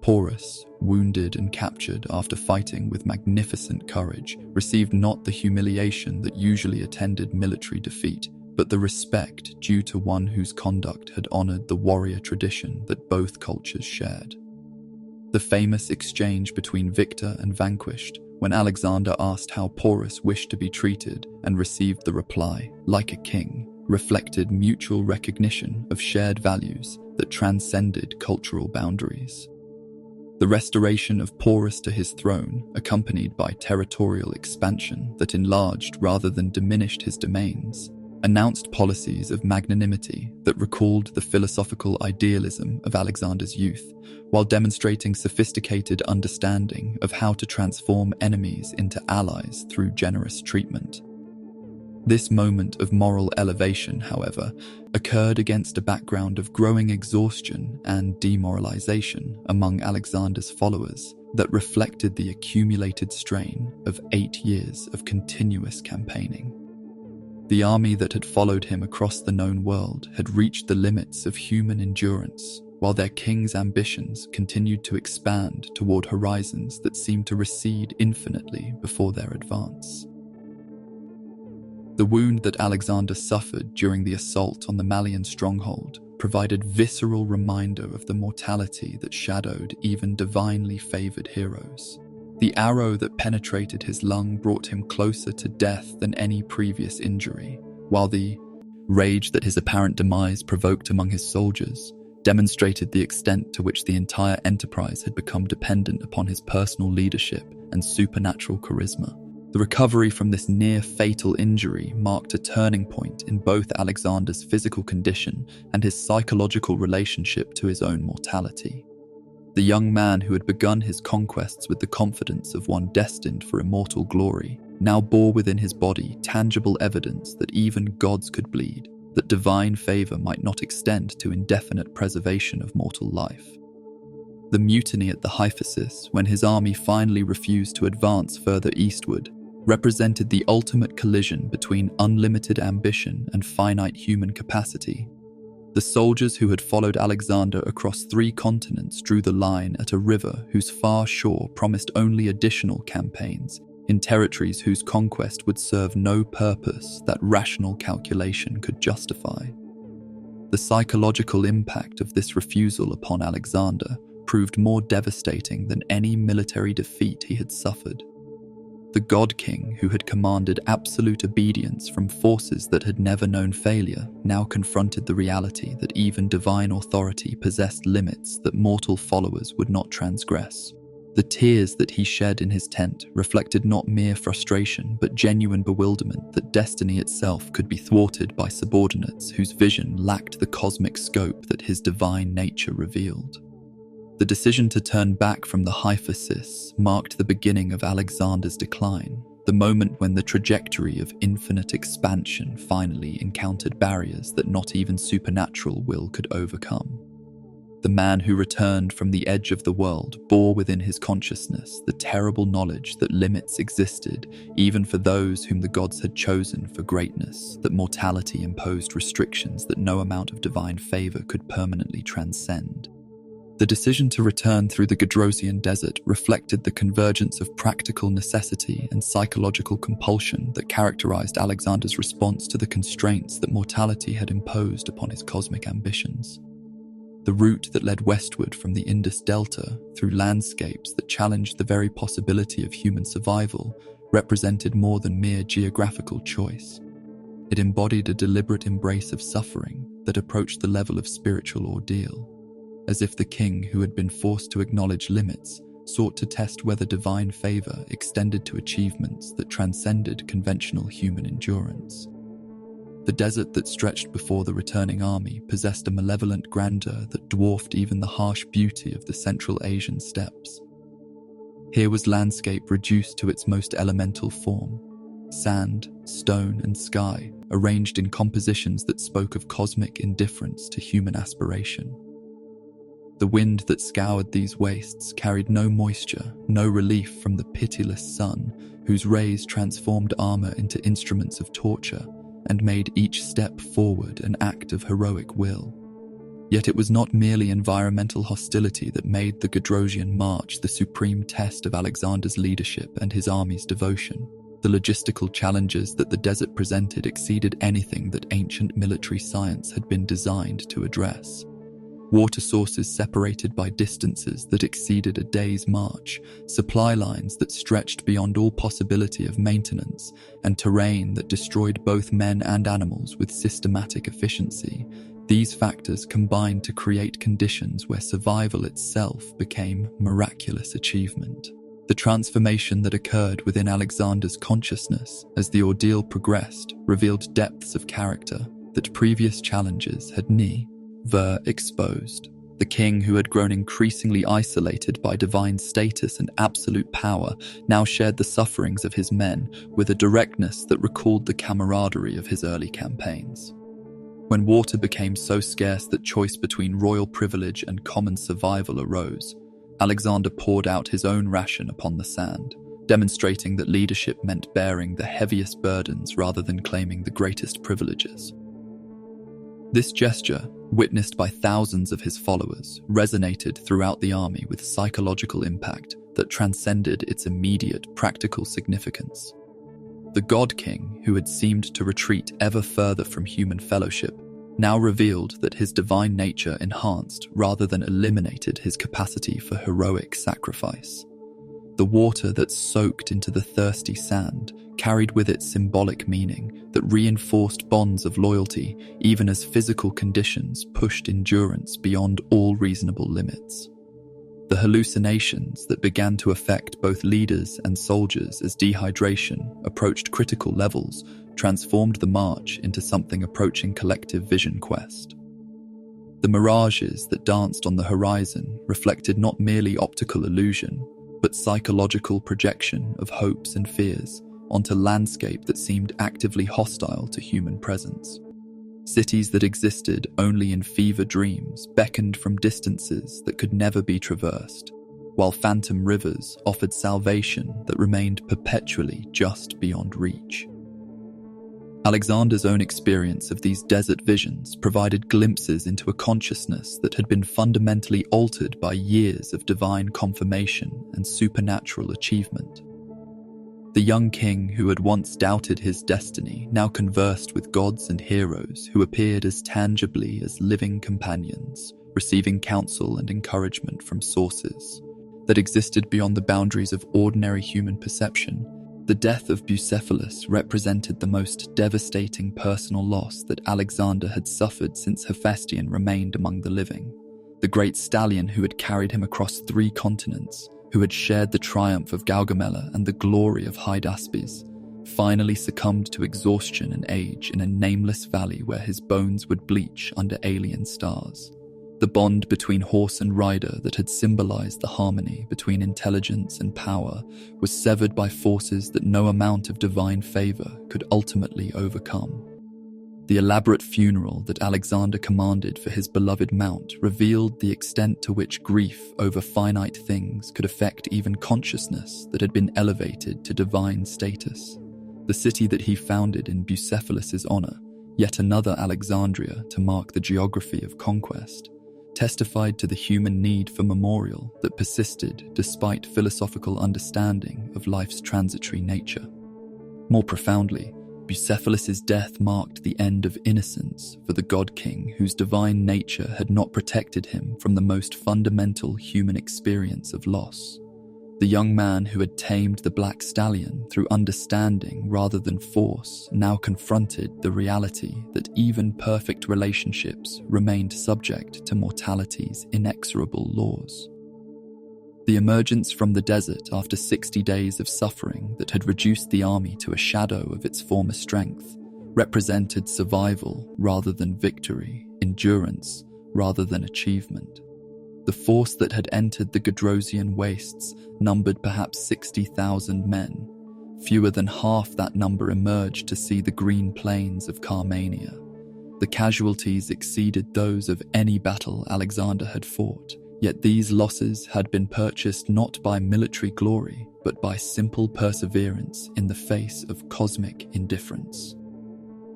Porus, wounded and captured after fighting with magnificent courage, received not the humiliation that usually attended military defeat, but the respect due to one whose conduct had honored the warrior tradition that both cultures shared. The famous exchange between victor and vanquished, when Alexander asked how Porus wished to be treated and received the reply, "like a king," reflected mutual recognition of shared values that transcended cultural boundaries. The restoration of Porus to his throne, accompanied by territorial expansion that enlarged rather than diminished his domains, announced policies of magnanimity that recalled the philosophical idealism of Alexander's youth, while demonstrating sophisticated understanding of how to transform enemies into allies through generous treatment. This moment of moral elevation, however, occurred against a background of growing exhaustion and demoralization among Alexander's followers that reflected the accumulated strain of 8 years of continuous campaigning. The army that had followed him across the known world had reached the limits of human endurance, while their king's ambitions continued to expand toward horizons that seemed to recede infinitely before their advance. The wound that Alexander suffered during the assault on the Malian stronghold provided visceral reminder of the mortality that shadowed even divinely favored heroes. The arrow that penetrated his lung brought him closer to death than any previous injury, while the rage that his apparent demise provoked among his soldiers demonstrated the extent to which the entire enterprise had become dependent upon his personal leadership and supernatural charisma. The recovery from this near-fatal injury marked a turning point in both Alexander's physical condition and his psychological relationship to his own mortality. The young man who had begun his conquests with the confidence of one destined for immortal glory now bore within his body tangible evidence that even gods could bleed, that divine favor might not extend to indefinite preservation of mortal life. The mutiny at the Hyphasis, when his army finally refused to advance further eastward, represented the ultimate collision between unlimited ambition and finite human capacity. The soldiers who had followed Alexander across 3 continents drew the line at a river whose far shore promised only additional campaigns in territories whose conquest would serve no purpose that rational calculation could justify. The psychological impact of this refusal upon Alexander proved more devastating than any military defeat he had suffered. The God King, who had commanded absolute obedience from forces that had never known failure, now confronted the reality that even divine authority possessed limits that mortal followers would not transgress. The tears that he shed in his tent reflected not mere frustration, but genuine bewilderment that destiny itself could be thwarted by subordinates whose vision lacked the cosmic scope that his divine nature revealed. The decision to turn back from the Hyphasis marked the beginning of Alexander's decline, the moment when the trajectory of infinite expansion finally encountered barriers that not even supernatural will could overcome. The man who returned from the edge of the world bore within his consciousness the terrible knowledge that limits existed even for those whom the gods had chosen for greatness, that mortality imposed restrictions that no amount of divine favor could permanently transcend. The decision to return through the Gedrosian desert reflected the convergence of practical necessity and psychological compulsion that characterized Alexander's response to the constraints that mortality had imposed upon his cosmic ambitions. The route that led westward from the Indus Delta through landscapes that challenged the very possibility of human survival represented more than mere geographical choice. It embodied a deliberate embrace of suffering that approached the level of spiritual ordeal, as if the king who had been forced to acknowledge limits sought to test whether divine favor extended to achievements that transcended conventional human endurance. The desert that stretched before the returning army possessed a malevolent grandeur that dwarfed even the harsh beauty of the Central Asian steppes. Here was landscape reduced to its most elemental form: sand, stone, and sky, arranged in compositions that spoke of cosmic indifference to human aspiration. The wind that scoured these wastes carried no moisture, no relief from the pitiless sun, whose rays transformed armor into instruments of torture and made each step forward an act of heroic will. Yet it was not merely environmental hostility that made the Gedrosian march the supreme test of Alexander's leadership and his army's devotion. The logistical challenges that the desert presented exceeded anything that ancient military science had been designed to address. Water sources separated by distances that exceeded a day's march, supply lines that stretched beyond all possibility of maintenance, and terrain that destroyed both men and animals with systematic efficiency. These factors combined to create conditions where survival itself became miraculous achievement. The transformation that occurred within Alexander's consciousness as the ordeal progressed revealed depths of character that previous challenges had never exposed. The king, who had grown increasingly isolated by divine status and absolute power, now shared the sufferings of his men with a directness that recalled the camaraderie of his early campaigns. When water became so scarce that choice between royal privilege and common survival arose, Alexander poured out his own ration upon the sand, demonstrating that leadership meant bearing the heaviest burdens rather than claiming the greatest privileges. This gesture, witnessed by thousands of his followers, resonated throughout the army with psychological impact that transcended its immediate practical significance. The God King, who had seemed to retreat ever further from human fellowship, now revealed that his divine nature enhanced rather than eliminated his capacity for heroic sacrifice. The water that soaked into the thirsty sand carried with it symbolic meaning that reinforced bonds of loyalty even as physical conditions pushed endurance beyond all reasonable limits. The hallucinations that began to affect both leaders and soldiers as dehydration approached critical levels transformed the march into something approaching collective vision quest. The mirages that danced on the horizon reflected not merely optical illusion, but psychological projection of hopes and fears onto landscape that seemed actively hostile to human presence. Cities that existed only in fever dreams beckoned from distances that could never be traversed, while phantom rivers offered salvation that remained perpetually just beyond reach. Alexander's own experience of these desert visions provided glimpses into a consciousness that had been fundamentally altered by years of divine confirmation and supernatural achievement. The young king who had once doubted his destiny now conversed with gods and heroes who appeared as tangibly as living companions, receiving counsel and encouragement from sources that existed beyond the boundaries of ordinary human perception. The death of Bucephalus represented the most devastating personal loss that Alexander had suffered since Hephaestion remained among the living. The great stallion who had carried him across 3 continents, who had shared the triumph of Gaugamela and the glory of Hydaspes, finally succumbed to exhaustion and age in a nameless valley where his bones would bleach under alien stars. The bond between horse and rider that had symbolized the harmony between intelligence and power was severed by forces that no amount of divine favor could ultimately overcome. The elaborate funeral that Alexander commanded for his beloved mount revealed the extent to which grief over finite things could affect even consciousness that had been elevated to divine status. The city that he founded in Bucephalus's honor, yet another Alexandria to mark the geography of conquest, testified to the human need for memorial that persisted despite philosophical understanding of life's transitory nature. More profoundly, Bucephalus's death marked the end of innocence for the god-king whose divine nature had not protected him from the most fundamental human experience of loss. The young man who had tamed the black stallion through understanding rather than force now confronted the reality that even perfect relationships remained subject to mortality's inexorable laws. The emergence from the desert after 60 days of suffering that had reduced the army to a shadow of its former strength represented survival rather than victory, endurance rather than achievement. The force that had entered the Gedrosian wastes numbered perhaps 60,000 men. Fewer than half that number emerged to see the green plains of Carmania. The casualties exceeded those of any battle Alexander had fought. Yet these losses had been purchased not by military glory, but by simple perseverance in the face of cosmic indifference.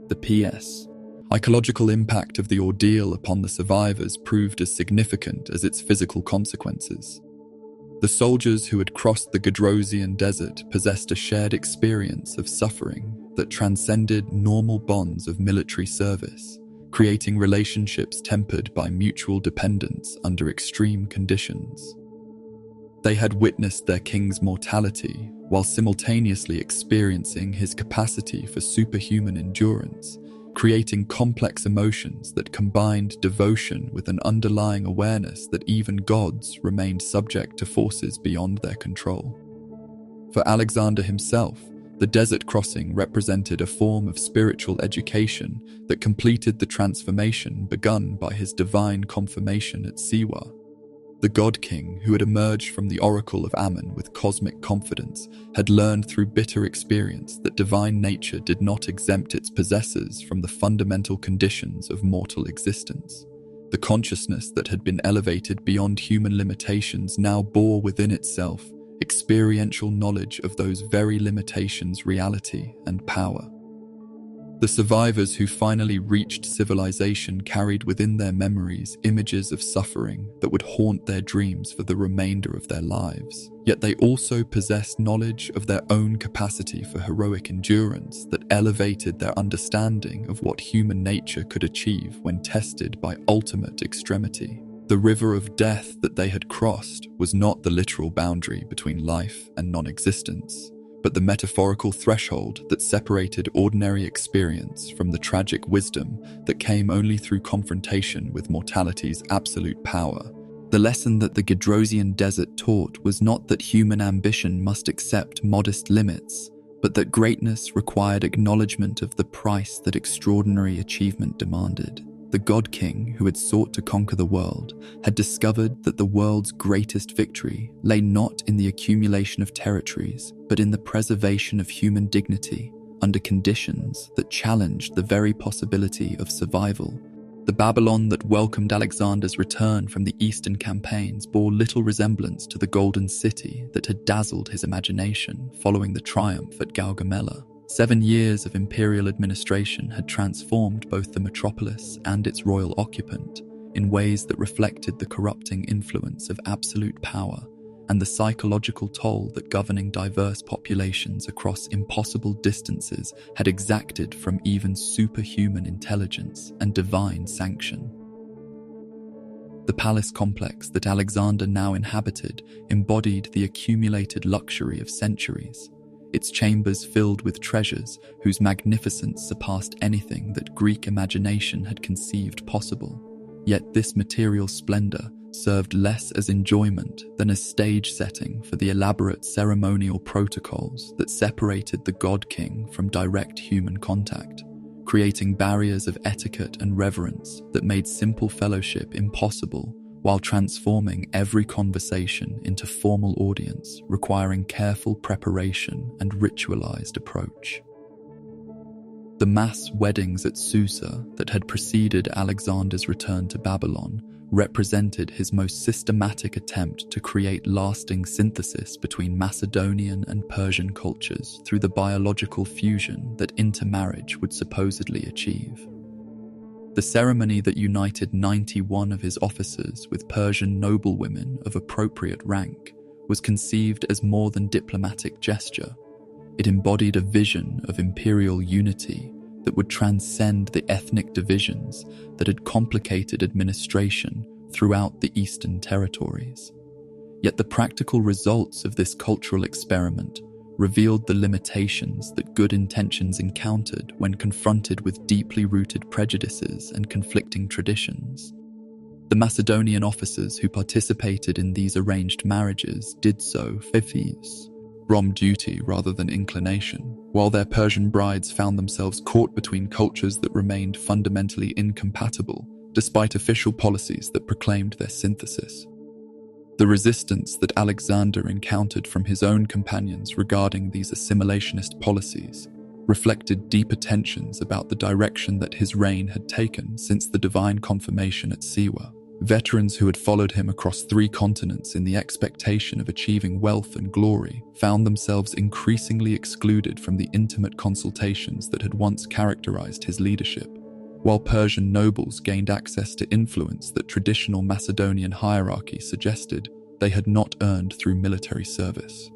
The P.S. Psychological impact of the ordeal upon the survivors proved as significant as its physical consequences. The soldiers who had crossed the Gedrosian desert possessed a shared experience of suffering that transcended normal bonds of military service, creating relationships tempered by mutual dependence under extreme conditions. They had witnessed their king's mortality while simultaneously experiencing his capacity for superhuman endurance, creating complex emotions that combined devotion with an underlying awareness that even gods remained subject to forces beyond their control. For Alexander himself, the desert crossing represented a form of spiritual education that completed the transformation begun by his divine confirmation at Siwa. The god-king, who had emerged from the oracle of Ammon with cosmic confidence, had learned through bitter experience that divine nature did not exempt its possessors from the fundamental conditions of mortal existence. The consciousness that had been elevated beyond human limitations now bore within itself experiential knowledge of those very limitations' reality and power. The survivors who finally reached civilization carried within their memories images of suffering that would haunt their dreams for the remainder of their lives. Yet they also possessed knowledge of their own capacity for heroic endurance that elevated their understanding of what human nature could achieve when tested by ultimate extremity. The river of death that they had crossed was not the literal boundary between life and non-existence, but the metaphorical threshold that separated ordinary experience from the tragic wisdom that came only through confrontation with mortality's absolute power. The lesson that the Gedrosian desert taught was not that human ambition must accept modest limits, but that greatness required acknowledgement of the price that extraordinary achievement demanded. The God King, who had sought to conquer the world, had discovered that the world's greatest victory lay not in the accumulation of territories, but in the preservation of human dignity under conditions that challenged the very possibility of survival. The Babylon that welcomed Alexander's return from the eastern campaigns bore little resemblance to the golden city that had dazzled his imagination following the triumph at Gaugamela. 7 years of imperial administration had transformed both the metropolis and its royal occupant in ways that reflected the corrupting influence of absolute power and the psychological toll that governing diverse populations across impossible distances had exacted from even superhuman intelligence and divine sanction. The palace complex that Alexander now inhabited embodied the accumulated luxury of centuries, its chambers filled with treasures whose magnificence surpassed anything that Greek imagination had conceived possible. Yet this material splendor served less as enjoyment than as stage setting for the elaborate ceremonial protocols that separated the God King from direct human contact, creating barriers of etiquette and reverence that made simple fellowship impossible while transforming every conversation into formal audience, requiring careful preparation and ritualized approach. The mass weddings at Susa that had preceded Alexander's return to Babylon represented his most systematic attempt to create lasting synthesis between Macedonian and Persian cultures through the biological fusion that intermarriage would supposedly achieve. The ceremony that united 91 of his officers with Persian noblewomen of appropriate rank was conceived as more than diplomatic gesture. It embodied a vision of imperial unity that would transcend the ethnic divisions that had complicated administration throughout the eastern territories. Yet the practical results of this cultural experiment revealed the limitations that good intentions encountered when confronted with deeply rooted prejudices and conflicting traditions. The Macedonian officers who participated in these arranged marriages did so for Thebes, from duty rather than inclination, while their Persian brides found themselves caught between cultures that remained fundamentally incompatible, despite official policies that proclaimed their synthesis. The resistance that Alexander encountered from his own companions regarding these assimilationist policies reflected deeper tensions about the direction that his reign had taken since the divine confirmation at Siwa. Veterans who had followed him across 3 continents in the expectation of achieving wealth and glory found themselves increasingly excluded from the intimate consultations that had once characterized his leadership, while Persian nobles gained access to influence that traditional Macedonian hierarchy suggested they had not earned through military service.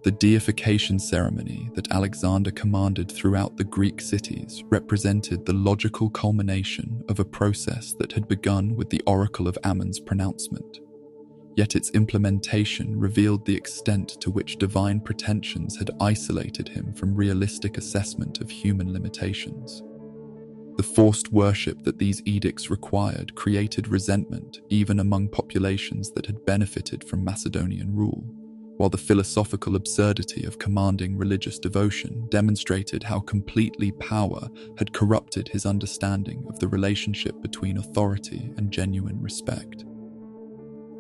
The deification ceremony that Alexander commanded throughout the Greek cities represented the logical culmination of a process that had begun with the oracle of Ammon's pronouncement. Yet its implementation revealed the extent to which divine pretensions had isolated him from realistic assessment of human limitations. The forced worship that these edicts required created resentment even among populations that had benefited from Macedonian rule, while the philosophical absurdity of commanding religious devotion demonstrated how completely power had corrupted his understanding of the relationship between authority and genuine respect.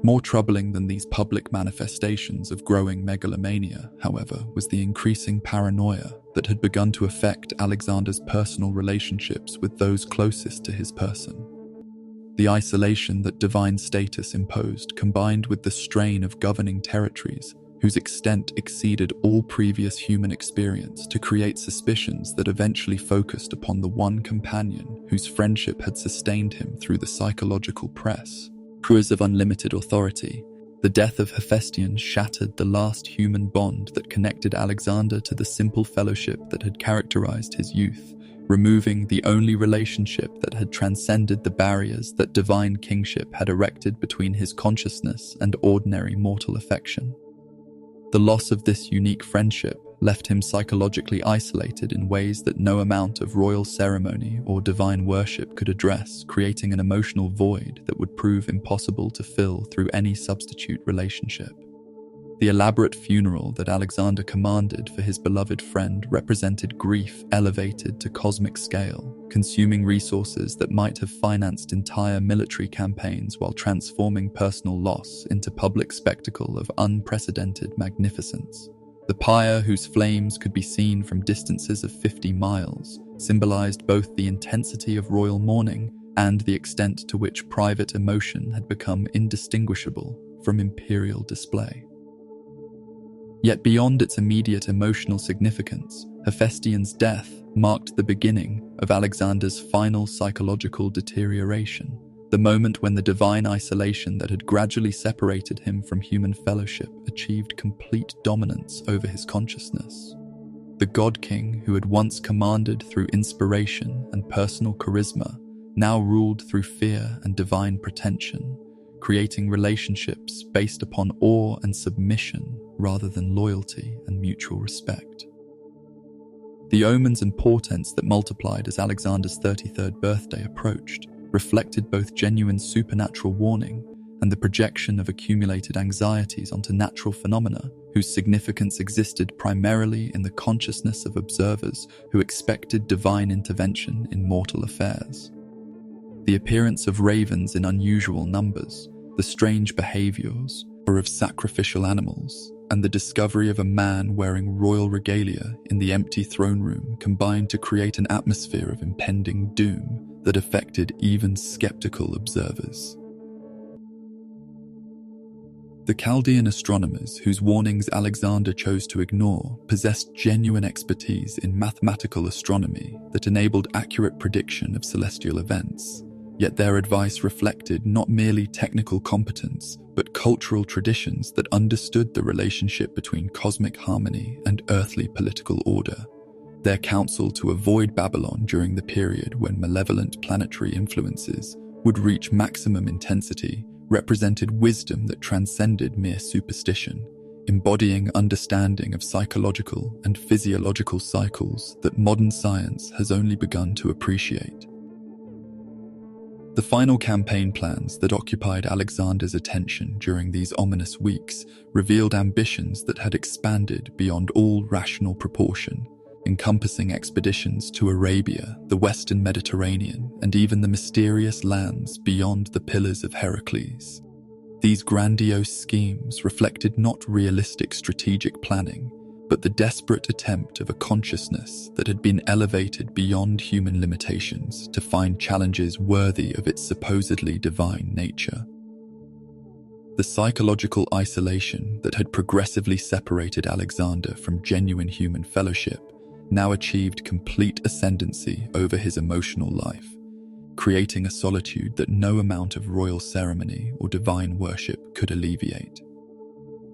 More troubling than these public manifestations of growing megalomania, however, was the increasing paranoia that had begun to affect Alexander's personal relationships with those closest to his person. The isolation that divine status imposed, combined with the strain of governing territories whose extent exceeded all previous human experience, to create suspicions that eventually focused upon the one companion whose friendship had sustained him through the psychological press. Cruise of unlimited authority. The death of Hephaestion shattered the last human bond that connected Alexander to the simple fellowship that had characterized his youth, removing the only relationship that had transcended the barriers that divine kingship had erected between his consciousness and ordinary mortal affection. The loss of this unique friendship left him psychologically isolated in ways that no amount of royal ceremony or divine worship could address, creating an emotional void that would prove impossible to fill through any substitute relationship. The elaborate funeral that Alexander commanded for his beloved friend represented grief elevated to cosmic scale, consuming resources that might have financed entire military campaigns while transforming personal loss into public spectacle of unprecedented magnificence. The pyre, whose flames could be seen from distances of 50 miles, symbolized both the intensity of royal mourning and the extent to which private emotion had become indistinguishable from imperial display. Yet beyond its immediate emotional significance, Hephaestion's death marked the beginning of Alexander's final psychological deterioration, the moment when the divine isolation that had gradually separated him from human fellowship achieved complete dominance over his consciousness. The God King, who had once commanded through inspiration and personal charisma, now ruled through fear and divine pretension, creating relationships based upon awe and submission rather than loyalty and mutual respect. The omens and portents that multiplied as Alexander's 33rd birthday approached reflected both genuine supernatural warning and the projection of accumulated anxieties onto natural phenomena whose significance existed primarily in the consciousness of observers who expected divine intervention in mortal affairs. The appearance of ravens in unusual numbers, the strange behaviors of sacrificial animals, and the discovery of a man wearing royal regalia in the empty throne room combined to create an atmosphere of impending doom that affected even skeptical observers. The Chaldean astronomers whose warnings Alexander chose to ignore possessed genuine expertise in mathematical astronomy that enabled accurate prediction of celestial events. Yet their advice reflected not merely technical competence, but cultural traditions that understood the relationship between cosmic harmony and earthly political order. Their counsel to avoid Babylon during the period when malevolent planetary influences would reach maximum intensity represented wisdom that transcended mere superstition, embodying understanding of psychological and physiological cycles that modern science has only begun to appreciate. The final campaign plans that occupied Alexander's attention during these ominous weeks revealed ambitions that had expanded beyond all rational proportion, encompassing expeditions to Arabia, the Western Mediterranean, and even the mysterious lands beyond the Pillars of Heracles. These grandiose schemes reflected not realistic strategic planning, but the desperate attempt of a consciousness that had been elevated beyond human limitations to find challenges worthy of its supposedly divine nature. The psychological isolation that had progressively separated Alexander from genuine human fellowship now achieved complete ascendancy over his emotional life, creating a solitude that no amount of royal ceremony or divine worship could alleviate.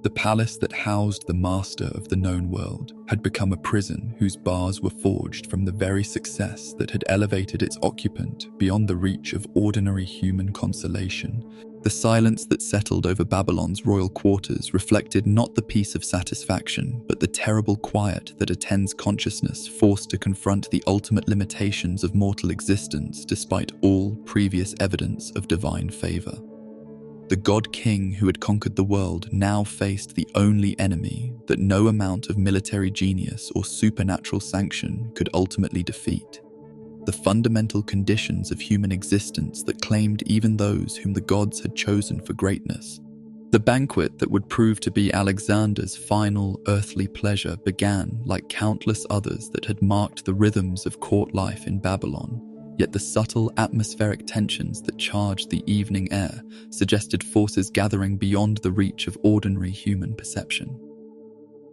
The palace that housed the master of the known world had become a prison whose bars were forged from the very success that had elevated its occupant beyond the reach of ordinary human consolation. The silence that settled over Babylon's royal quarters reflected not the peace of satisfaction, but the terrible quiet that attends consciousness forced to confront the ultimate limitations of mortal existence despite all previous evidence of divine favor. The God King who had conquered the world now faced the only enemy that no amount of military genius or supernatural sanction could ultimately defeat: the fundamental conditions of human existence that claimed even those whom the gods had chosen for greatness. The banquet that would prove to be Alexander's final earthly pleasure began like countless others that had marked the rhythms of court life in Babylon. Yet the subtle atmospheric tensions that charged the evening air suggested forces gathering beyond the reach of ordinary human perception.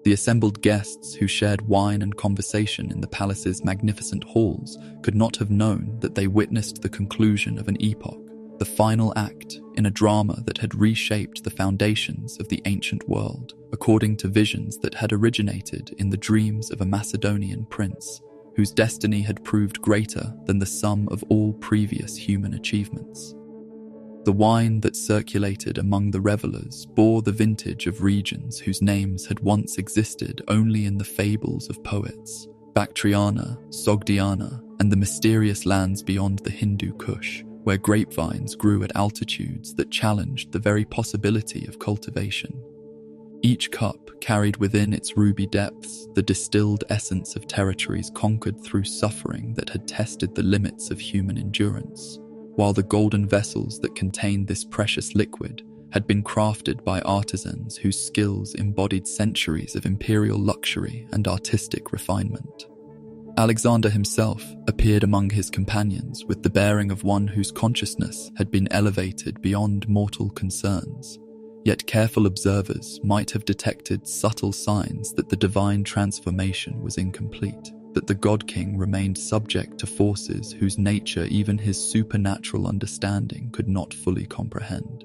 The assembled guests who shared wine and conversation in the palace's magnificent halls could not have known that they witnessed the conclusion of an epoch, the final act in a drama that had reshaped the foundations of the ancient world, according to visions that had originated in the dreams of a Macedonian prince whose destiny had proved greater than the sum of all previous human achievements. The wine that circulated among the revelers bore the vintage of regions whose names had once existed only in the fables of poets: Bactriana, Sogdiana, and the mysterious lands beyond the Hindu Kush, where grapevines grew at altitudes that challenged the very possibility of cultivation. Each cup carried within its ruby depths the distilled essence of territories conquered through suffering that had tested the limits of human endurance, while the golden vessels that contained this precious liquid had been crafted by artisans whose skills embodied centuries of imperial luxury and artistic refinement. Alexander himself appeared among his companions with the bearing of one whose consciousness had been elevated beyond mortal concerns. Yet careful observers might have detected subtle signs that the divine transformation was incomplete, that the God King remained subject to forces whose nature even his supernatural understanding could not fully comprehend.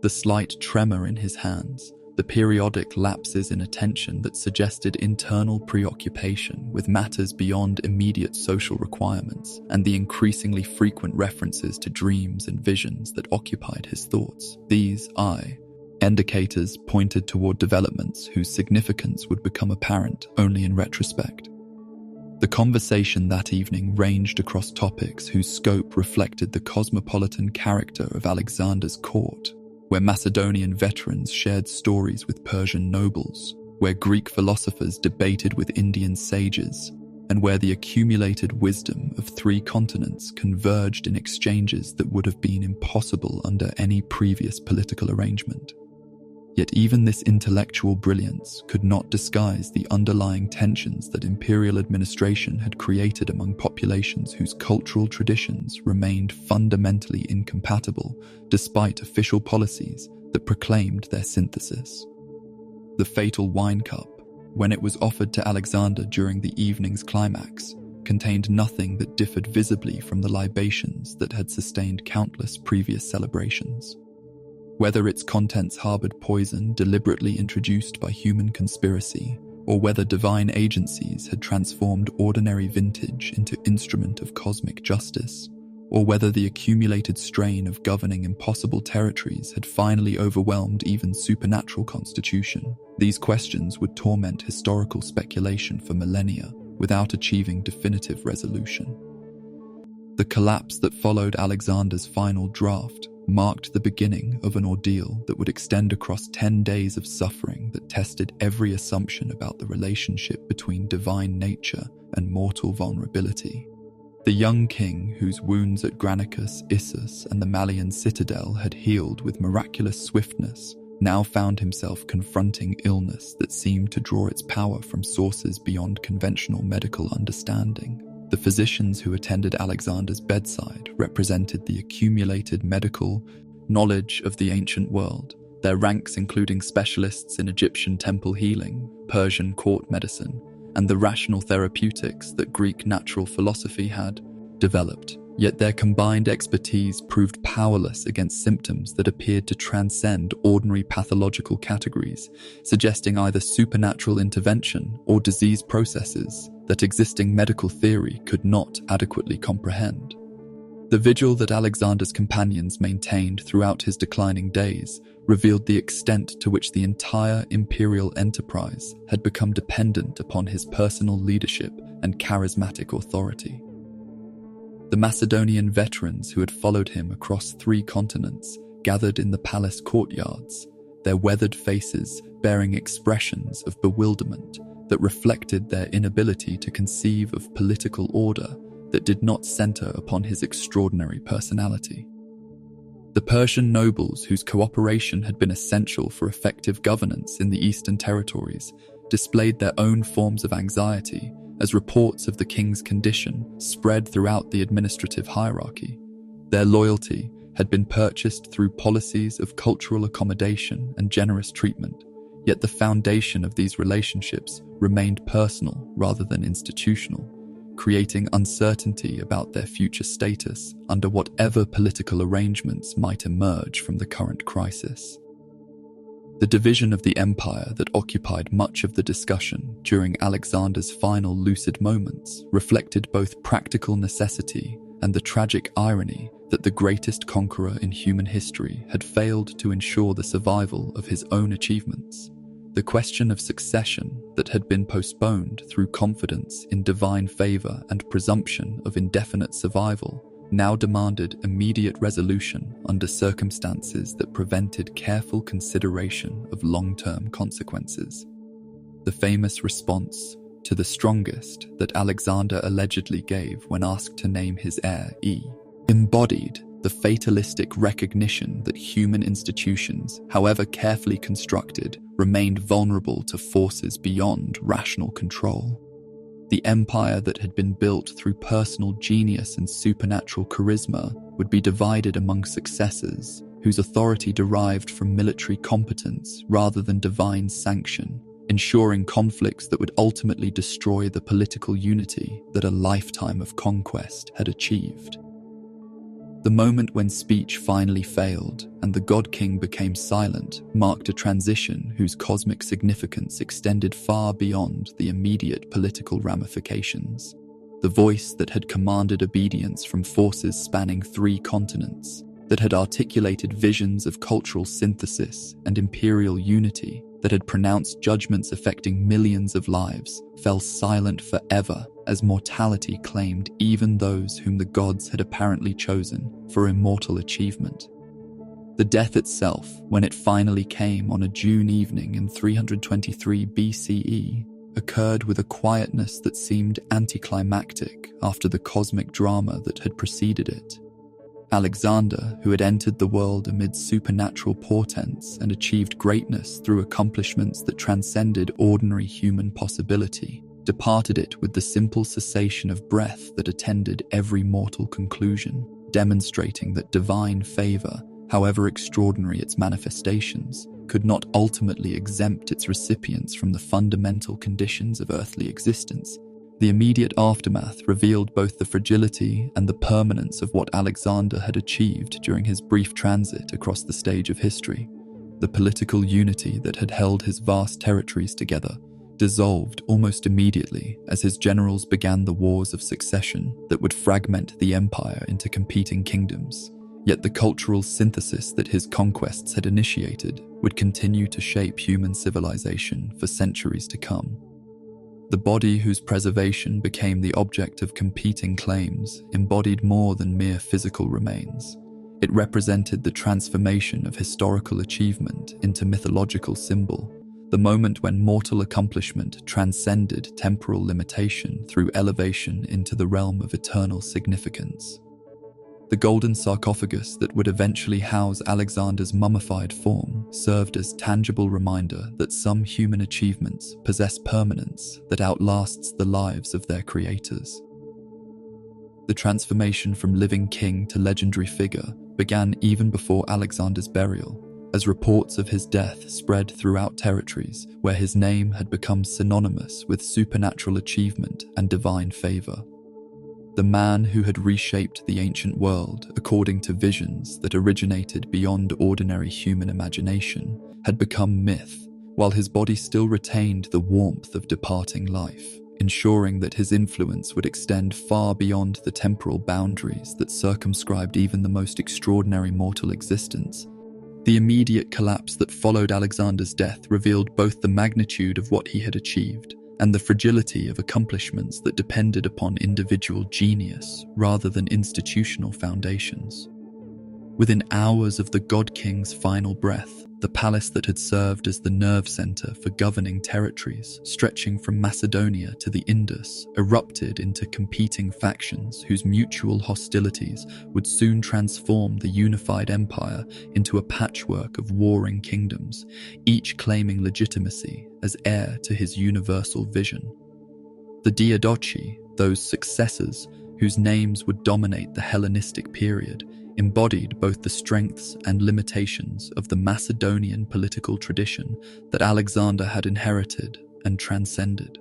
The slight tremor in his hands, the periodic lapses in attention that suggested internal preoccupation with matters beyond immediate social requirements, and the increasingly frequent references to dreams and visions that occupied his thoughts, these indicators pointed toward developments whose significance would become apparent only in retrospect. The conversation that evening ranged across topics whose scope reflected the cosmopolitan character of Alexander's court, where Macedonian veterans shared stories with Persian nobles, where Greek philosophers debated with Indian sages, and where the accumulated wisdom of 3 continents converged in exchanges that would have been impossible under any previous political arrangement. Yet even this intellectual brilliance could not disguise the underlying tensions that imperial administration had created among populations whose cultural traditions remained fundamentally incompatible despite official policies that proclaimed their synthesis. The fatal wine cup, when it was offered to Alexander during the evening's climax, contained nothing that differed visibly from the libations that had sustained countless previous celebrations. Whether its contents harbored poison deliberately introduced by human conspiracy, or whether divine agencies had transformed ordinary vintage into instrument of cosmic justice, or whether the accumulated strain of governing impossible territories had finally overwhelmed even supernatural constitution, these questions would torment historical speculation for millennia without achieving definitive resolution. The collapse that followed Alexander's final draft marked the beginning of an ordeal that would extend across 10 days of suffering that tested every assumption about the relationship between divine nature and mortal vulnerability. The young king, whose wounds at Granicus, Issus, and the Malian citadel had healed with miraculous swiftness, now found himself confronting illness that seemed to draw its power from sources beyond conventional medical understanding. The physicians who attended Alexander's bedside represented the accumulated medical knowledge of the ancient world, their ranks including specialists in Egyptian temple healing, Persian court medicine, and the rational therapeutics that Greek natural philosophy had developed. Yet their combined expertise proved powerless against symptoms that appeared to transcend ordinary pathological categories, suggesting either supernatural intervention or disease processes that existing medical theory could not adequately comprehend. The vigil that Alexander's companions maintained throughout his declining days revealed the extent to which the entire imperial enterprise had become dependent upon his personal leadership and charismatic authority. The Macedonian veterans who had followed him across 3 continents gathered in the palace courtyards, their weathered faces bearing expressions of bewilderment that reflected their inability to conceive of political order that did not center upon his extraordinary personality. The Persian nobles, whose cooperation had been essential for effective governance in the Eastern territories, displayed their own forms of anxiety as reports of the king's condition spread throughout the administrative hierarchy. Their loyalty had been purchased through policies of cultural accommodation and generous treatment, yet the foundation of these relationships remained personal rather than institutional, creating uncertainty about their future status under whatever political arrangements might emerge from the current crisis. The division of the empire that occupied much of the discussion during Alexander's final lucid moments reflected both practical necessity and the tragic irony that the greatest conqueror in human history had failed to ensure the survival of his own achievements. The question of succession that had been postponed through confidence in divine favor and presumption of indefinite survival now demanded immediate resolution under circumstances that prevented careful consideration of long-term consequences. The famous response to the strongest that Alexander allegedly gave when asked to name his heir embodied the fatalistic recognition that human institutions, however carefully constructed, remained vulnerable to forces beyond rational control. The empire that had been built through personal genius and supernatural charisma would be divided among successors whose authority derived from military competence rather than divine sanction, ensuring conflicts that would ultimately destroy the political unity that a lifetime of conquest had achieved. The moment when speech finally failed and the God King became silent marked a transition whose cosmic significance extended far beyond the immediate political ramifications. The voice that had commanded obedience from forces spanning 3 continents, that had articulated visions of cultural synthesis and imperial unity, that had pronounced judgments affecting millions of lives, fell silent forever as mortality claimed even those whom the gods had apparently chosen for immortal achievement. The death itself, when it finally came on a June evening in 323 BCE, occurred with a quietness that seemed anticlimactic after the cosmic drama that had preceded it. Alexander, who had entered the world amid supernatural portents and achieved greatness through accomplishments that transcended ordinary human possibility, departed it with the simple cessation of breath that attended every mortal conclusion, demonstrating that divine favor, however extraordinary its manifestations, could not ultimately exempt its recipients from the fundamental conditions of earthly existence. The immediate aftermath revealed both the fragility and the permanence of what Alexander had achieved during his brief transit across the stage of history. The political unity that had held his vast territories together dissolved almost immediately as his generals began the wars of succession that would fragment the empire into competing kingdoms. Yet the cultural synthesis that his conquests had initiated would continue to shape human civilization for centuries to come. The body whose preservation became the object of competing claims embodied more than mere physical remains. It represented the transformation of historical achievement into mythological symbol, the moment when mortal accomplishment transcended temporal limitation through elevation into the realm of eternal significance. The golden sarcophagus that would eventually house Alexander's mummified form served as tangible reminder that some human achievements possess permanence that outlasts the lives of their creators. The transformation from living king to legendary figure began even before Alexander's burial, as reports of his death spread throughout territories where his name had become synonymous with supernatural achievement and divine favor. The man who had reshaped the ancient world according to visions that originated beyond ordinary human imagination had become myth, while his body still retained the warmth of departing life, ensuring that his influence would extend far beyond the temporal boundaries that circumscribed even the most extraordinary mortal existence. The immediate collapse that followed Alexander's death revealed both the magnitude of what he had achieved and the fragility of accomplishments that depended upon individual genius rather than institutional foundations. Within hours of the God King's final breath, the palace that had served as the nerve center for governing territories stretching from Macedonia to the Indus erupted into competing factions whose mutual hostilities would soon transform the unified empire into a patchwork of warring kingdoms, each claiming legitimacy as heir to his universal vision. The Diadochi, those successors whose names would dominate the Hellenistic period, embodied both the strengths and limitations of the Macedonian political tradition that Alexander had inherited and transcended.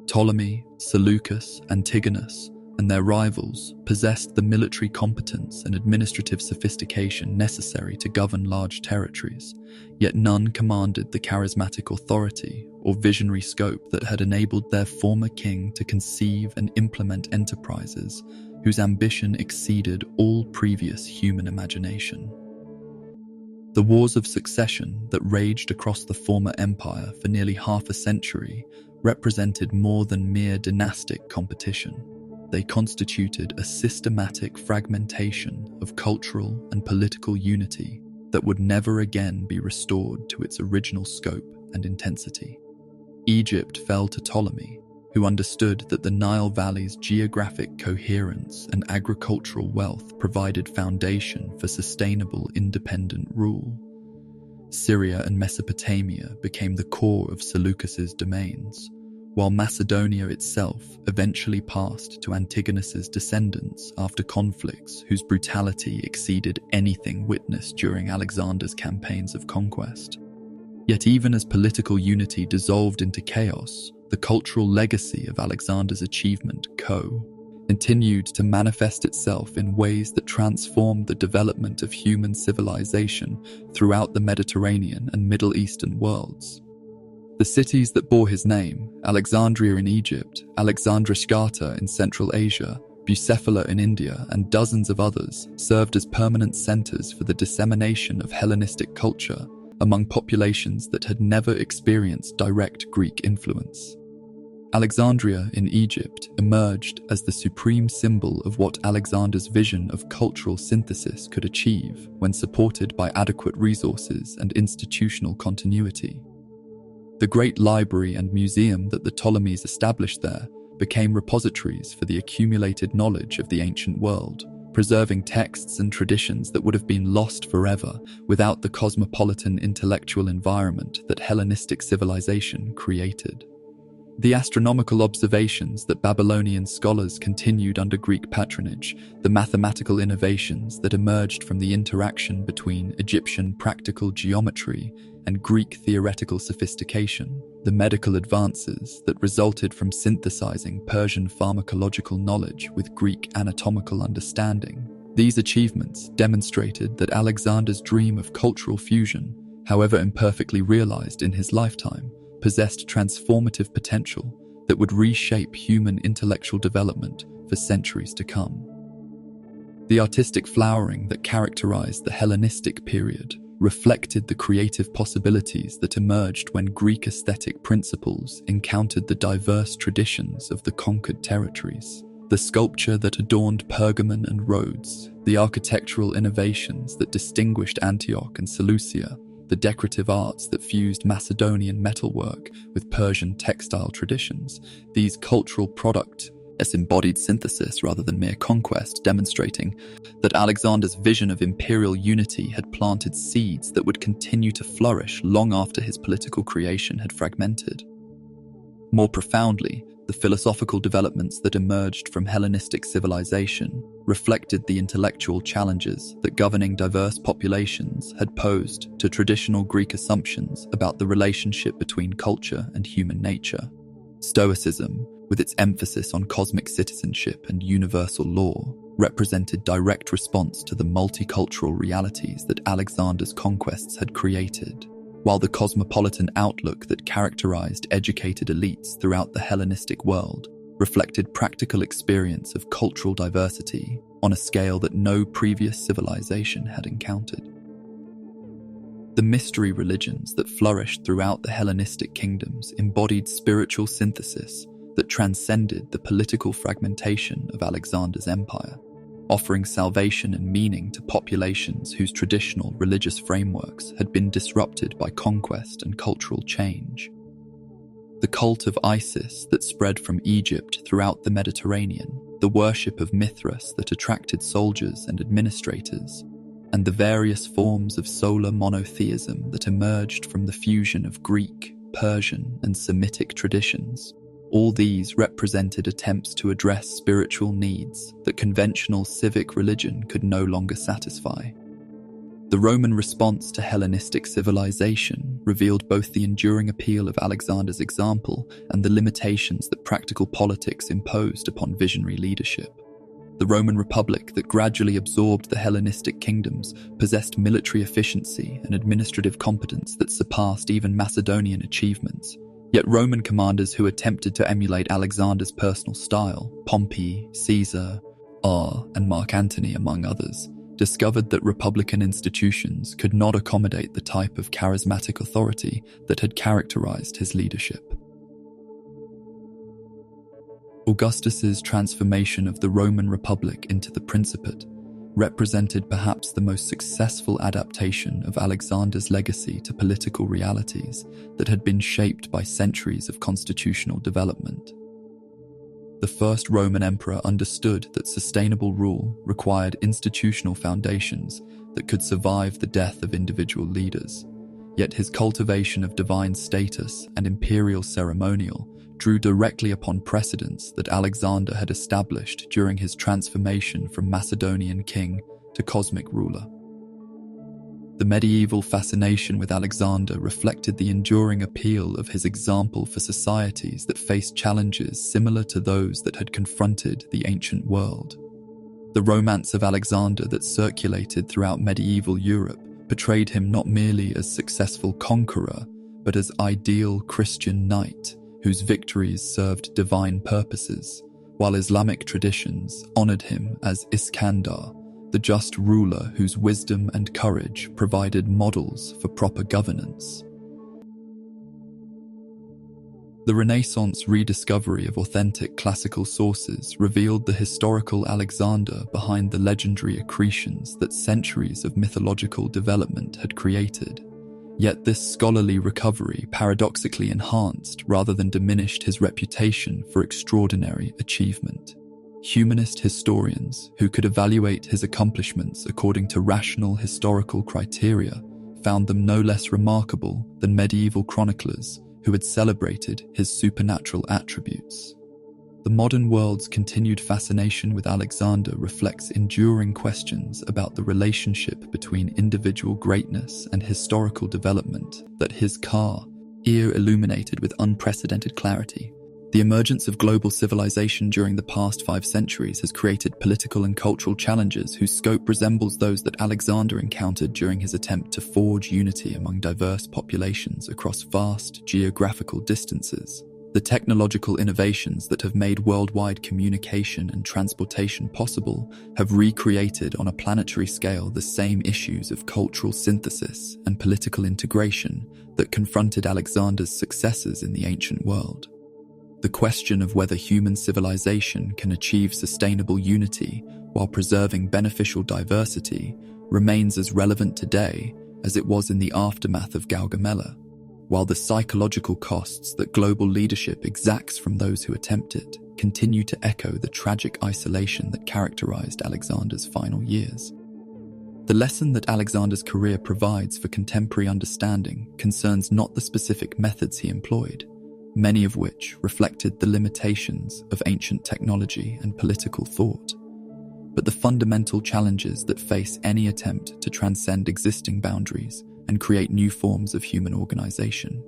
Ptolemy, Seleucus, Antigonus, and their rivals possessed the military competence and administrative sophistication necessary to govern large territories, yet none commanded the charismatic authority or visionary scope that had enabled their former king to conceive and implement enterprises whose ambition exceeded all previous human imagination. The wars of succession that raged across the former empire for nearly half a century represented more than mere dynastic competition. They constituted a systematic fragmentation of cultural and political unity that would never again be restored to its original scope and intensity. Egypt fell to Ptolemy, who understood that the Nile Valley's geographic coherence and agricultural wealth provided foundation for sustainable independent rule. Syria and Mesopotamia became the core of Seleucus's domains, while Macedonia itself eventually passed to Antigonus's descendants after conflicts whose brutality exceeded anything witnessed during Alexander's campaigns of conquest. Yet even as political unity dissolved into chaos, the cultural legacy of Alexander's achievement continued to manifest itself in ways that transformed the development of human civilization throughout the Mediterranean and Middle Eastern worlds. The cities that bore his name, Alexandria in Egypt, Alexandria in Central Asia, Bucephala in India, and dozens of others, served as permanent centers for the dissemination of Hellenistic culture among populations that had never experienced direct Greek influence. Alexandria in Egypt emerged as the supreme symbol of what Alexander's vision of cultural synthesis could achieve when supported by adequate resources and institutional continuity. The great library and museum that the Ptolemies established there became repositories for the accumulated knowledge of the ancient world, preserving texts and traditions that would have been lost forever without the cosmopolitan intellectual environment that Hellenistic civilization created. The astronomical observations that Babylonian scholars continued under Greek patronage, the mathematical innovations that emerged from the interaction between Egyptian practical geometry and Greek theoretical sophistication, the medical advances that resulted from synthesizing Persian pharmacological knowledge with Greek anatomical understanding. These achievements demonstrated that Alexander's dream of cultural fusion, however imperfectly realized in his lifetime, possessed transformative potential that would reshape human intellectual development for centuries to come. The artistic flowering that characterized the Hellenistic period reflected the creative possibilities that emerged when Greek aesthetic principles encountered the diverse traditions of the conquered territories. The sculpture that adorned Pergamon and Rhodes, the architectural innovations that distinguished Antioch and Seleucia, the decorative arts that fused Macedonian metalwork with Persian textile traditions, these cultural products as embodied synthesis rather than mere conquest, demonstrating that Alexander's vision of imperial unity had planted seeds that would continue to flourish long after his political creation had fragmented. More profoundly, the philosophical developments that emerged from Hellenistic civilization reflected the intellectual challenges that governing diverse populations had posed to traditional Greek assumptions about the relationship between culture and human nature. Stoicism, with its emphasis on cosmic citizenship and universal law, represented direct response to the multicultural realities that Alexander's conquests had created, while the cosmopolitan outlook that characterized educated elites throughout the Hellenistic world reflected practical experience of cultural diversity on a scale that no previous civilization had encountered. The mystery religions that flourished throughout the Hellenistic kingdoms embodied spiritual synthesis that transcended the political fragmentation of Alexander's empire, offering salvation and meaning to populations whose traditional religious frameworks had been disrupted by conquest and cultural change. The cult of Isis that spread from Egypt throughout the Mediterranean, the worship of Mithras that attracted soldiers and administrators, and the various forms of solar monotheism that emerged from the fusion of Greek, Persian, and Semitic traditions. All these represented attempts to address spiritual needs that conventional civic religion could no longer satisfy. The Roman response to Hellenistic civilization revealed both the enduring appeal of Alexander's example and the limitations that practical politics imposed upon visionary leadership. The Roman Republic that gradually absorbed the Hellenistic kingdoms possessed military efficiency and administrative competence that surpassed even Macedonian achievements. Yet Roman commanders who attempted to emulate Alexander's personal style, Pompey, Caesar, and Mark Antony among others, discovered that republican institutions could not accommodate the type of charismatic authority that had characterized his leadership. Augustus's transformation of the Roman Republic into the Principate represented perhaps the most successful adaptation of Alexander's legacy to political realities that had been shaped by centuries of constitutional development. The first Roman emperor understood that sustainable rule required institutional foundations that could survive the death of individual leaders, yet his cultivation of divine status and imperial ceremonial drew directly upon precedents that Alexander had established during his transformation from Macedonian king to cosmic ruler. The medieval fascination with Alexander reflected the enduring appeal of his example for societies that faced challenges similar to those that had confronted the ancient world. The romance of Alexander that circulated throughout medieval Europe portrayed him not merely as successful conqueror, but as ideal Christian knight whose victories served divine purposes, while Islamic traditions honored him as Iskandar, the just ruler whose wisdom and courage provided models for proper governance. The Renaissance rediscovery of authentic classical sources revealed the historical Alexander behind the legendary accretions that centuries of mythological development had created. Yet this scholarly recovery paradoxically enhanced rather than diminished his reputation for extraordinary achievement. Humanist historians who could evaluate his accomplishments according to rational historical criteria found them no less remarkable than medieval chroniclers who had celebrated his supernatural attributes. The modern world's continued fascination with Alexander reflects enduring questions about the relationship between individual greatness and historical development that his career illuminated with unprecedented clarity. The emergence of global civilization during the past 5 centuries has created political and cultural challenges whose scope resembles those that Alexander encountered during his attempt to forge unity among diverse populations across vast geographical distances. The technological innovations that have made worldwide communication and transportation possible have recreated on a planetary scale the same issues of cultural synthesis and political integration that confronted Alexander's successors in the ancient world. The question of whether human civilization can achieve sustainable unity while preserving beneficial diversity remains as relevant today as it was in the aftermath of Gaugamela, while the psychological costs that global leadership exacts from those who attempt it continue to echo the tragic isolation that characterized Alexander's final years. The lesson that Alexander's career provides for contemporary understanding concerns not the specific methods he employed, many of which reflected the limitations of ancient technology and political thought, but the fundamental challenges that face any attempt to transcend existing boundaries and create new forms of human organization.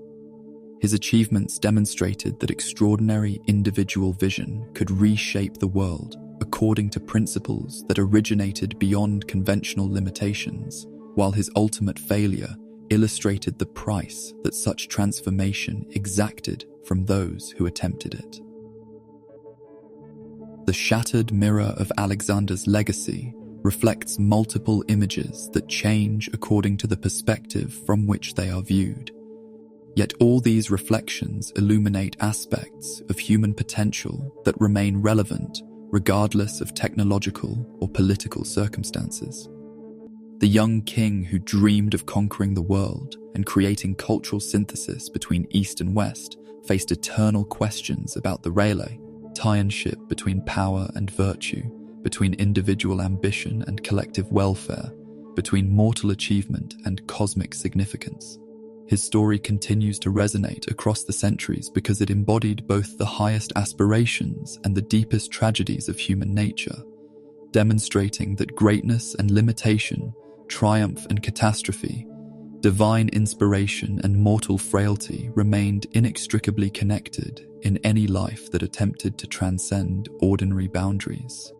His achievements demonstrated that extraordinary individual vision could reshape the world according to principles that originated beyond conventional limitations, while his ultimate failure illustrated the price that such transformation exacted from those who attempted it. The shattered mirror of Alexander's legacy reflects multiple images that change according to the perspective from which they are viewed. Yet all these reflections illuminate aspects of human potential that remain relevant regardless of technological or political circumstances. The young king who dreamed of conquering the world and creating cultural synthesis between East and West faced eternal questions about the relationship between power and virtue, between individual ambition and collective welfare, between mortal achievement and cosmic significance. His story continues to resonate across the centuries because it embodied both the highest aspirations and the deepest tragedies of human nature, demonstrating that greatness and limitation, triumph and catastrophe, Divine inspiration and mortal frailty remained inextricably connected in any life that attempted to transcend ordinary boundaries.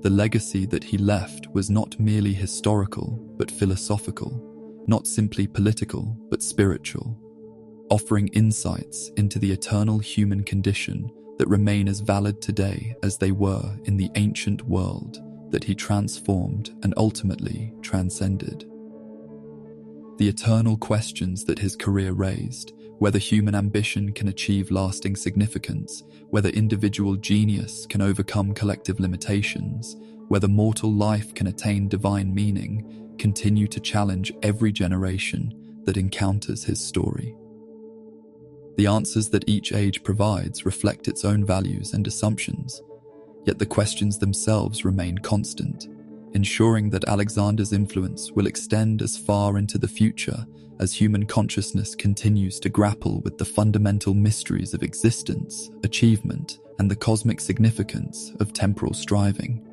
The legacy that he left was not merely historical but philosophical, not simply political but spiritual, offering insights into the eternal human condition that remain as valid today as they were in the ancient world that he transformed and ultimately transcended. The eternal questions that his career raised, whether human ambition can achieve lasting significance, whether individual genius can overcome collective limitations, whether mortal life can attain divine meaning, continue to challenge every generation that encounters his story. The answers that each age provides reflect its own values and assumptions, yet the questions themselves remain constant, ensuring that Alexander's influence will extend as far into the future as human consciousness continues to grapple with the fundamental mysteries of existence, achievement, and the cosmic significance of temporal striving.